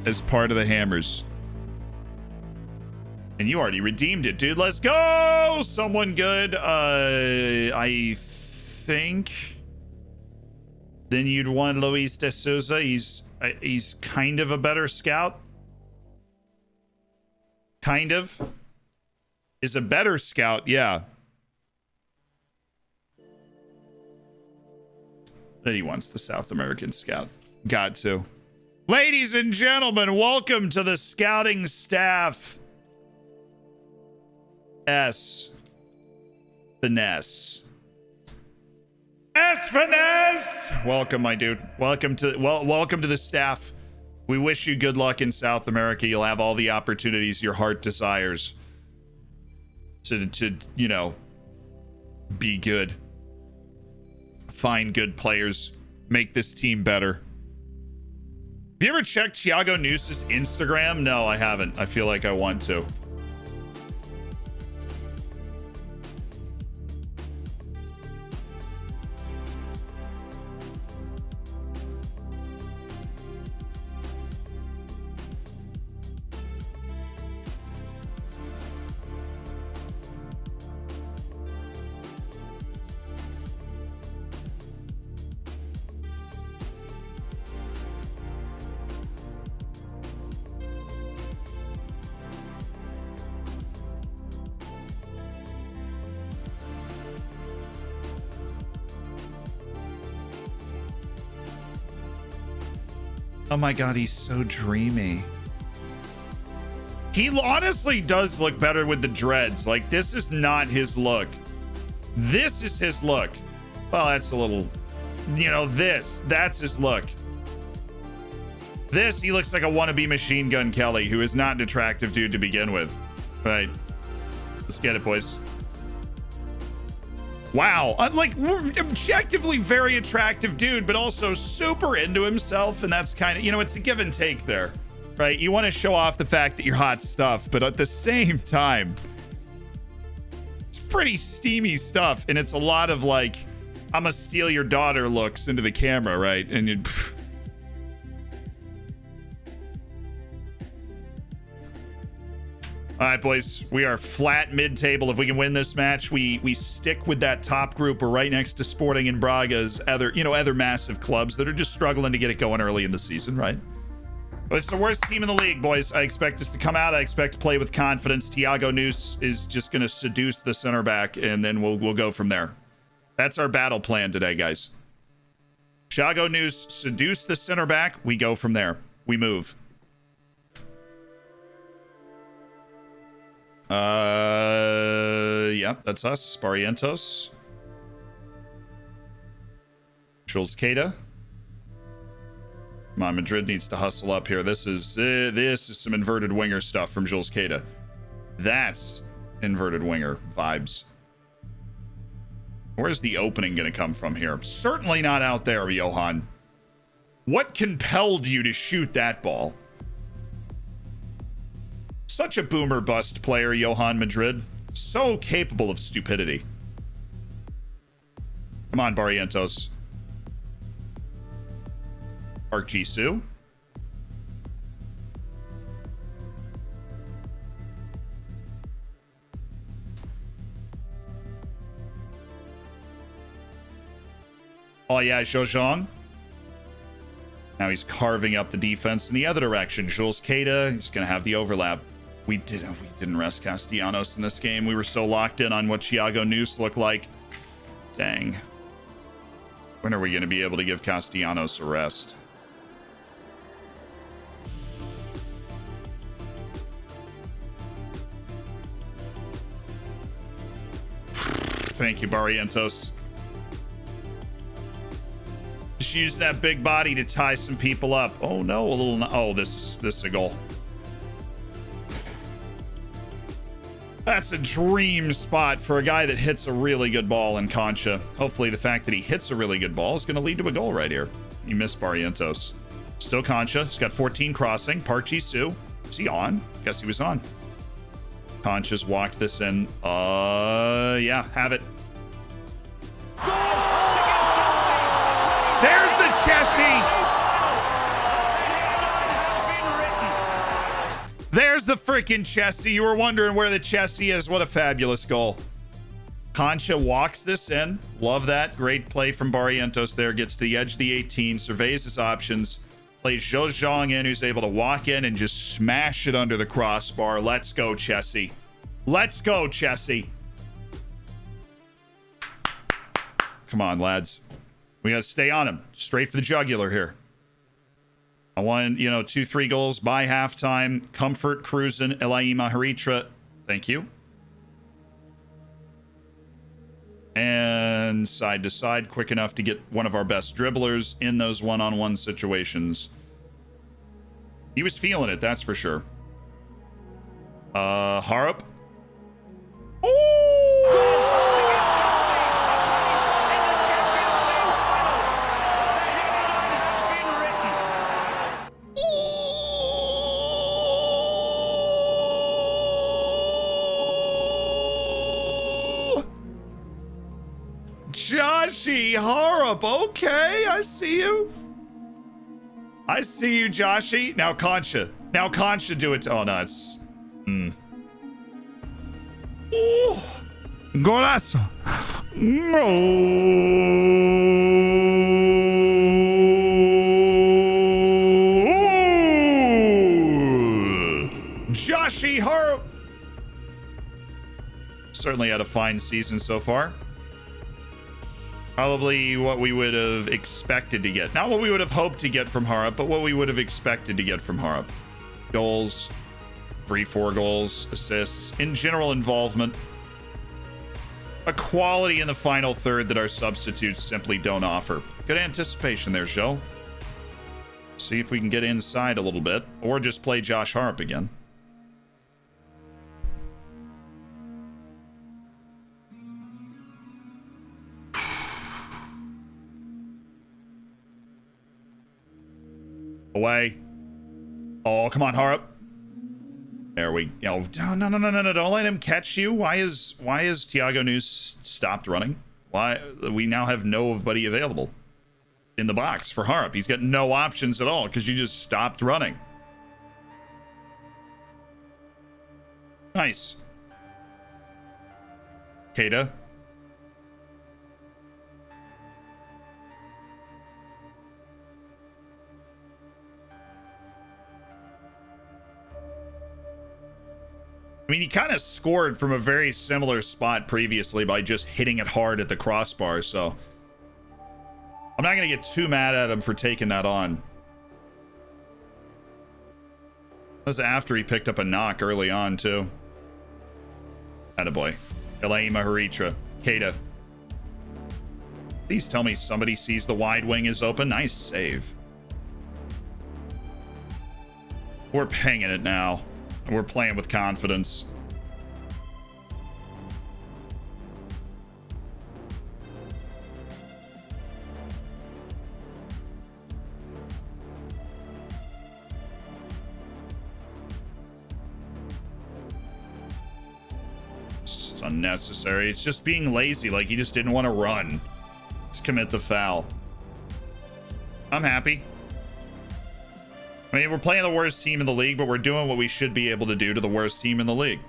as part of the Hammers. And you already redeemed it, dude. Let's go! Someone good. I think... Then you'd want Luis de Souza. He's kind of a better scout. Kind of. Is a better scout, yeah. Then he wants the South American scout. Got to. Ladies and gentlemen, welcome to the scouting staff. Finesse. Finesse! Welcome, my dude. Welcome to the staff. We wish you good luck in South America. You'll have all the opportunities your heart desires to you know, be good. Find good players. Make this team better. Have you ever checked Tiago Noose's Instagram? No, I haven't. I feel like I want to. Oh my God, he's so dreamy. He honestly does look better with the dreads. Like, this is not his look. This is his look. Well, that's a little, you know, that's his look. This, he looks like a wannabe Machine Gun Kelly, who is not an attractive dude to begin with. Right. Let's get it, boys. Wow. Like, objectively very attractive dude, but also super into himself. And that's kind of, you know, it's a give and take there. Right? You want to show off the fact that you're hot stuff, but at the same time, it's pretty steamy stuff. And it's a lot of like, I'm gonna steal your daughter looks into the camera, right? And you. All right, boys, we are flat mid-table. If we can win this match, we stick with that top group. We're right next to Sporting and Braga's other massive clubs that are just struggling to get it going early in the season, right? But it's the worst team in the league, boys. I expect us to come out. I expect to play with confidence. Thiago Nunes is just going to seduce the center back, and then we'll go from there. That's our battle plan today, guys. Thiago Nunes seduce the center back. We go from there. We move. Yeah, that's us. Barrientos. Jules Queta. Come on, Madrid needs to hustle up here. This is some inverted winger stuff from Jules Queta. That's inverted winger vibes. Where's the opening going to come from here? Certainly not out there, Johan. What compelled you to shoot that ball? Such a boomer bust player, Johan Madrid. So capable of stupidity. Come on, Barrientos. Park Jisoo. Oh yeah, Zhozhong. Now he's carving up the defense in the other direction. Jules Queta, he's going to have the overlap. We didn't rest Castellanos in this game. We were so locked in on what Thiago Nunes looked like. Dang. When are we going to be able to give Castellanos a rest? Thank you, Barrientos. Just use that big body to tie some people up. Oh no, a little. Oh, this is a goal. That's a dream spot for a guy that hits a really good ball in Concha. Hopefully, the fact that he hits a really good ball is going to lead to a goal right here. He missed Barrientos. Still Concha. He's got 14 crossing. Park Jisoo. Is he on? Guess he was on. Concha's walked this in. Yeah, have it. There's the Chessie. There's the freaking Chessie. You were wondering where the Chessie is. What a fabulous goal. Concha walks this in. Love that. Great play from Barrientos there. Gets to the edge of the 18. Surveys his options. Plays Zhou Zhang in, who's able to walk in and just smash it under the crossbar. Let's go, Chessie. Let's go, Chessie. Come on, lads. We got to stay on him. Straight for the jugular here. I want, 2-3 goals by halftime. Comfort, cruising, Elaima Haritra. Thank you. And side to side, quick enough to get one of our best dribblers in those one-on-one situations. He was feeling it, that's for sure. Harup. Joshi Harup. Okay, I see you. I see you, Joshi. Now Concha. Now Concha do it. Oh, no, it's... Ooh. Golazo. No. Joshi Harup. Certainly had a fine season so far. Probably what we would have expected to get. Not what we would have hoped to get from Harp, but what we would have expected to get from Harp. Goals, 3-4 goals, assists, in general involvement. A quality in the final third that our substitutes simply don't offer. Good anticipation there, Joe. See if we can get inside a little bit, or just play Josh Harp again. Away. Oh, come on, Harp. There we go. No, don't let him catch you. Why is Thiago News stopped running? Why? We now have nobody available in the box for Harp. He's got no options at all because you just stopped running. Nice. Keita. I mean, he kind of scored from a very similar spot previously by just hitting it hard at the crossbar, so I'm not going to get too mad at him for taking that on. That was after he picked up a knock early on, too. Attaboy. Elaima Haritra. Keita. Please tell me somebody sees the wide wing is open. Nice save. We're pinging it now. And we're playing with confidence. It's just unnecessary. It's just being lazy. Like he just didn't want to run. Just commit the foul. I'm happy. I mean, we're playing the worst team in the league, but we're doing what we should be able to do to the worst team in the league.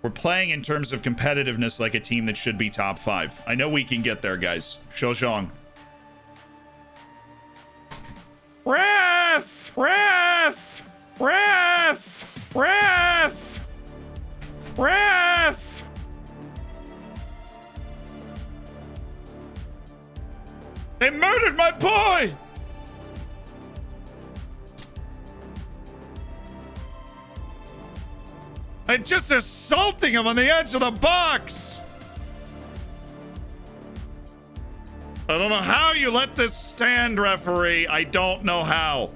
We're playing in terms of competitiveness like a team that should be top 5. I know we can get there, guys. Shojong. Ref! Ref! Ref! Ref! Ref! They murdered my boy! And just assaulting him on the edge of the box. I don't know how you let this stand, referee. I don't know how.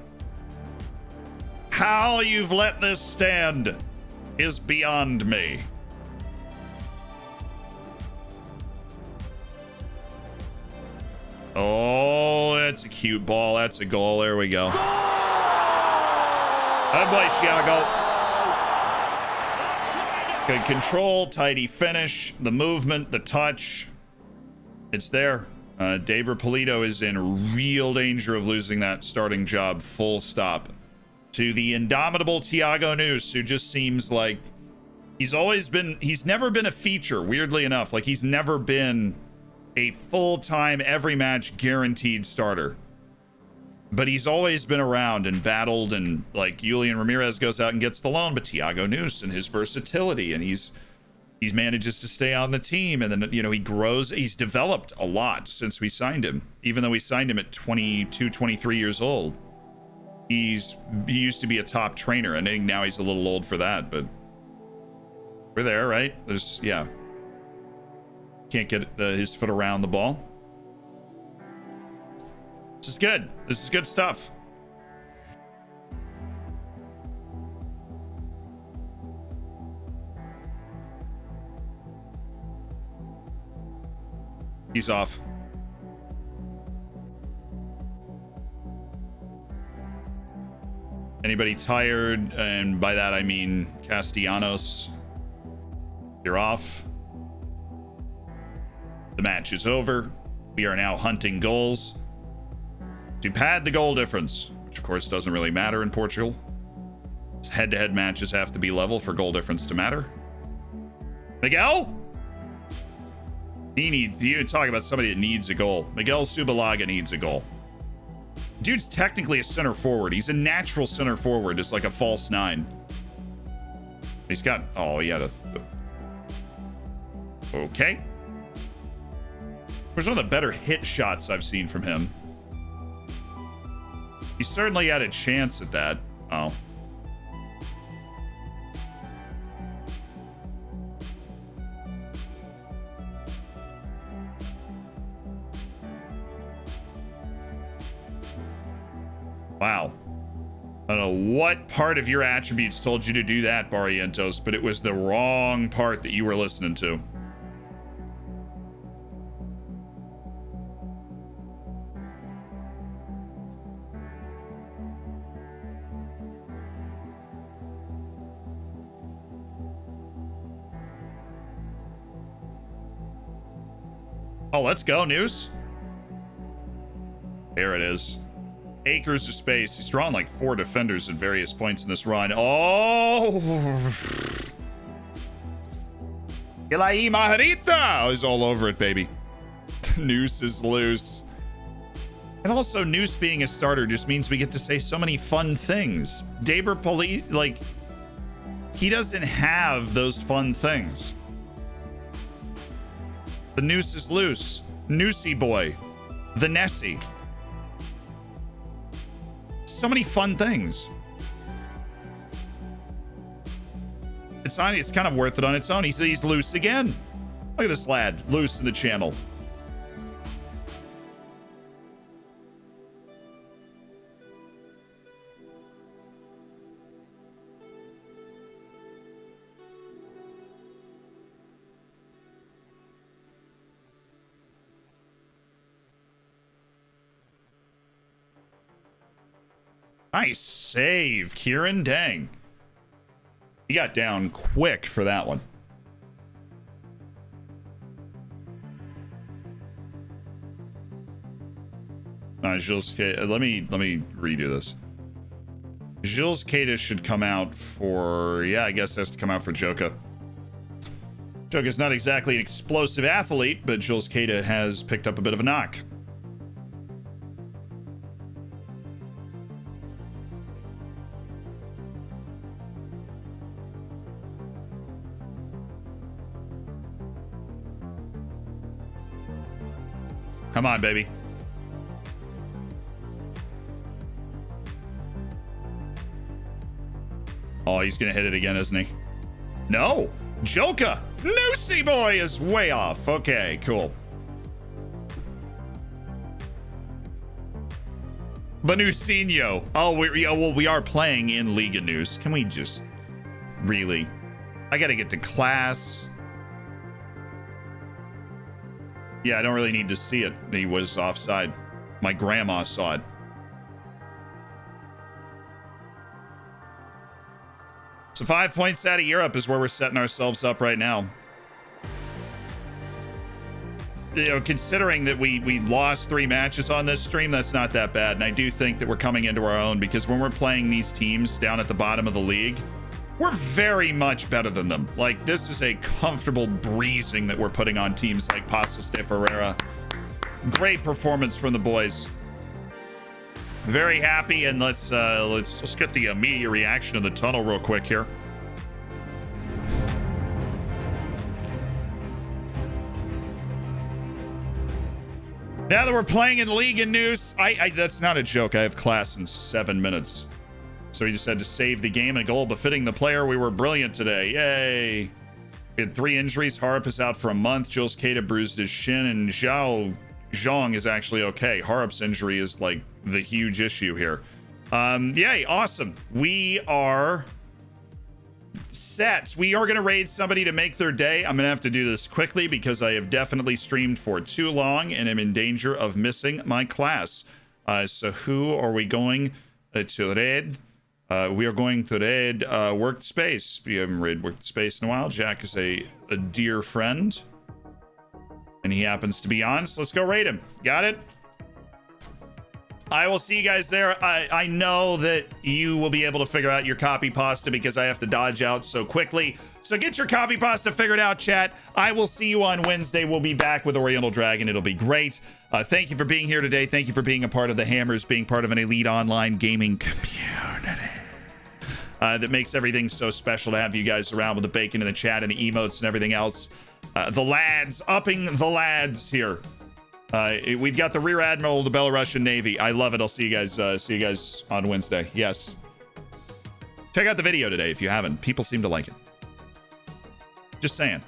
How you've let this stand is beyond me. Oh, that's a cute ball. That's a goal. There we go. Good boy, Thiago. Good control, tidy finish, the movement, the touch. It's there. Dave Polito is in real danger of losing that starting job, full stop. To the indomitable Thiago News, who just seems like he's never been a feature, weirdly enough. Like he's never been a full-time, every match guaranteed starter. But he's always been around and battled, and like Julian Ramirez goes out and gets the loan, but Thiago News and his versatility, and he manages to stay on the team, and then he grows. He's developed a lot since we signed him, even though we signed him at 22, 23 years old. He used to be a top trainer, and I think now he's a little old for that, but we're there, right? Can't get his foot around the ball. This is good. This is good stuff. He's off. Anybody tired? And by that I mean Castellanos. You're off. The match is over. We are now hunting goals to pad the goal difference, which of course doesn't really matter in Portugal. Head-to-head matches have to be level for goal difference to matter. Miguel? You talk about somebody that needs a goal. Miguel Subalaga needs a goal. Dude's technically a center forward. He's a natural center forward. It's like a false 9. He's got... Oh, he had a... Okay. was one of the better hit shots I've seen from him. He certainly had a chance at that. Oh. Wow. I don't know what part of your attributes told you to do that, Barrientos, but it was the wrong part that you were listening to. Oh, let's go, Noose. There it is. Acres of space. He's drawn like 4 defenders at various points in this run. Oh! Ilai Maharita is all over it, baby. Noose is loose. And also, Noose being a starter just means we get to say so many fun things. Daber Poli, like, he doesn't have those fun things. The Noose is loose. Noosey boy. The Nessie. So many fun things. It's kind of worth it on its own. He's loose again. Look at this lad, loose in the channel. Nice save, Kieran. Dang. He got down quick for that one. Jules Keita, let me redo this. Jules Keita should come out for, yeah, I guess has to come out for Joka. Joka's not exactly an explosive athlete, but Jules Keita has picked up a bit of a knock. Come on, baby. Oh, he's gonna hit it again, isn't he? No! Joka! Noosey boy is way off. Okay, cool. Banusinho. Oh, we are playing in Liga Noose. Can we just... Really? I gotta get to class. Yeah, I don't really need to see it. He was offside. My grandma saw it. So 5 points out of Europe is where we're setting ourselves up right now. You know, considering that we lost 3 matches on this stream, that's not that bad. And I do think that we're coming into our own, because when we're playing these teams down at the bottom of the league, we're very much better than them. Like, this is a comfortable breezing that we're putting on teams like Pasos de Ferreira. Great performance from the boys. Very happy, and let's get the media reaction in the tunnel real quick here. Now that we're playing in League and News, that's not a joke. I have class in 7 minutes. So we just had to save the game, a goal befitting the player. We were brilliant today. Yay. We had 3 injuries. Harp is out for a month. Jules Keita bruised his shin, and Zhao Zhang is actually okay. Harp's injury is like the huge issue here. Yay, awesome. We are set. We are going to raid somebody to make their day. I'm going to have to do this quickly because I have definitely streamed for too long and am in danger of missing my class. So who are we going to raid? We are going to raid Worked Space. We haven't raided Worked Space in a while. Jack is a dear friend, and he happens to be on, so let's go raid him. Got it? I will see you guys there. I know that you will be able to figure out your copy pasta because I have to dodge out so quickly. So get your copy pasta figured out, chat. I will see you on Wednesday. We'll be back with Oriental Dragon. It'll be great. Thank you for being here today. Thank you for being a part of the Hammers, being part of an elite online gaming community. That makes everything so special to have you guys around with the bacon in the chat and the emotes and everything else. The lads, upping the lads here. We've got the Rear Admiral of the Belarusian Navy. I love it. I'll see you guys on Wednesday. Yes. Check out the video today if you haven't. People seem to like it. Just saying.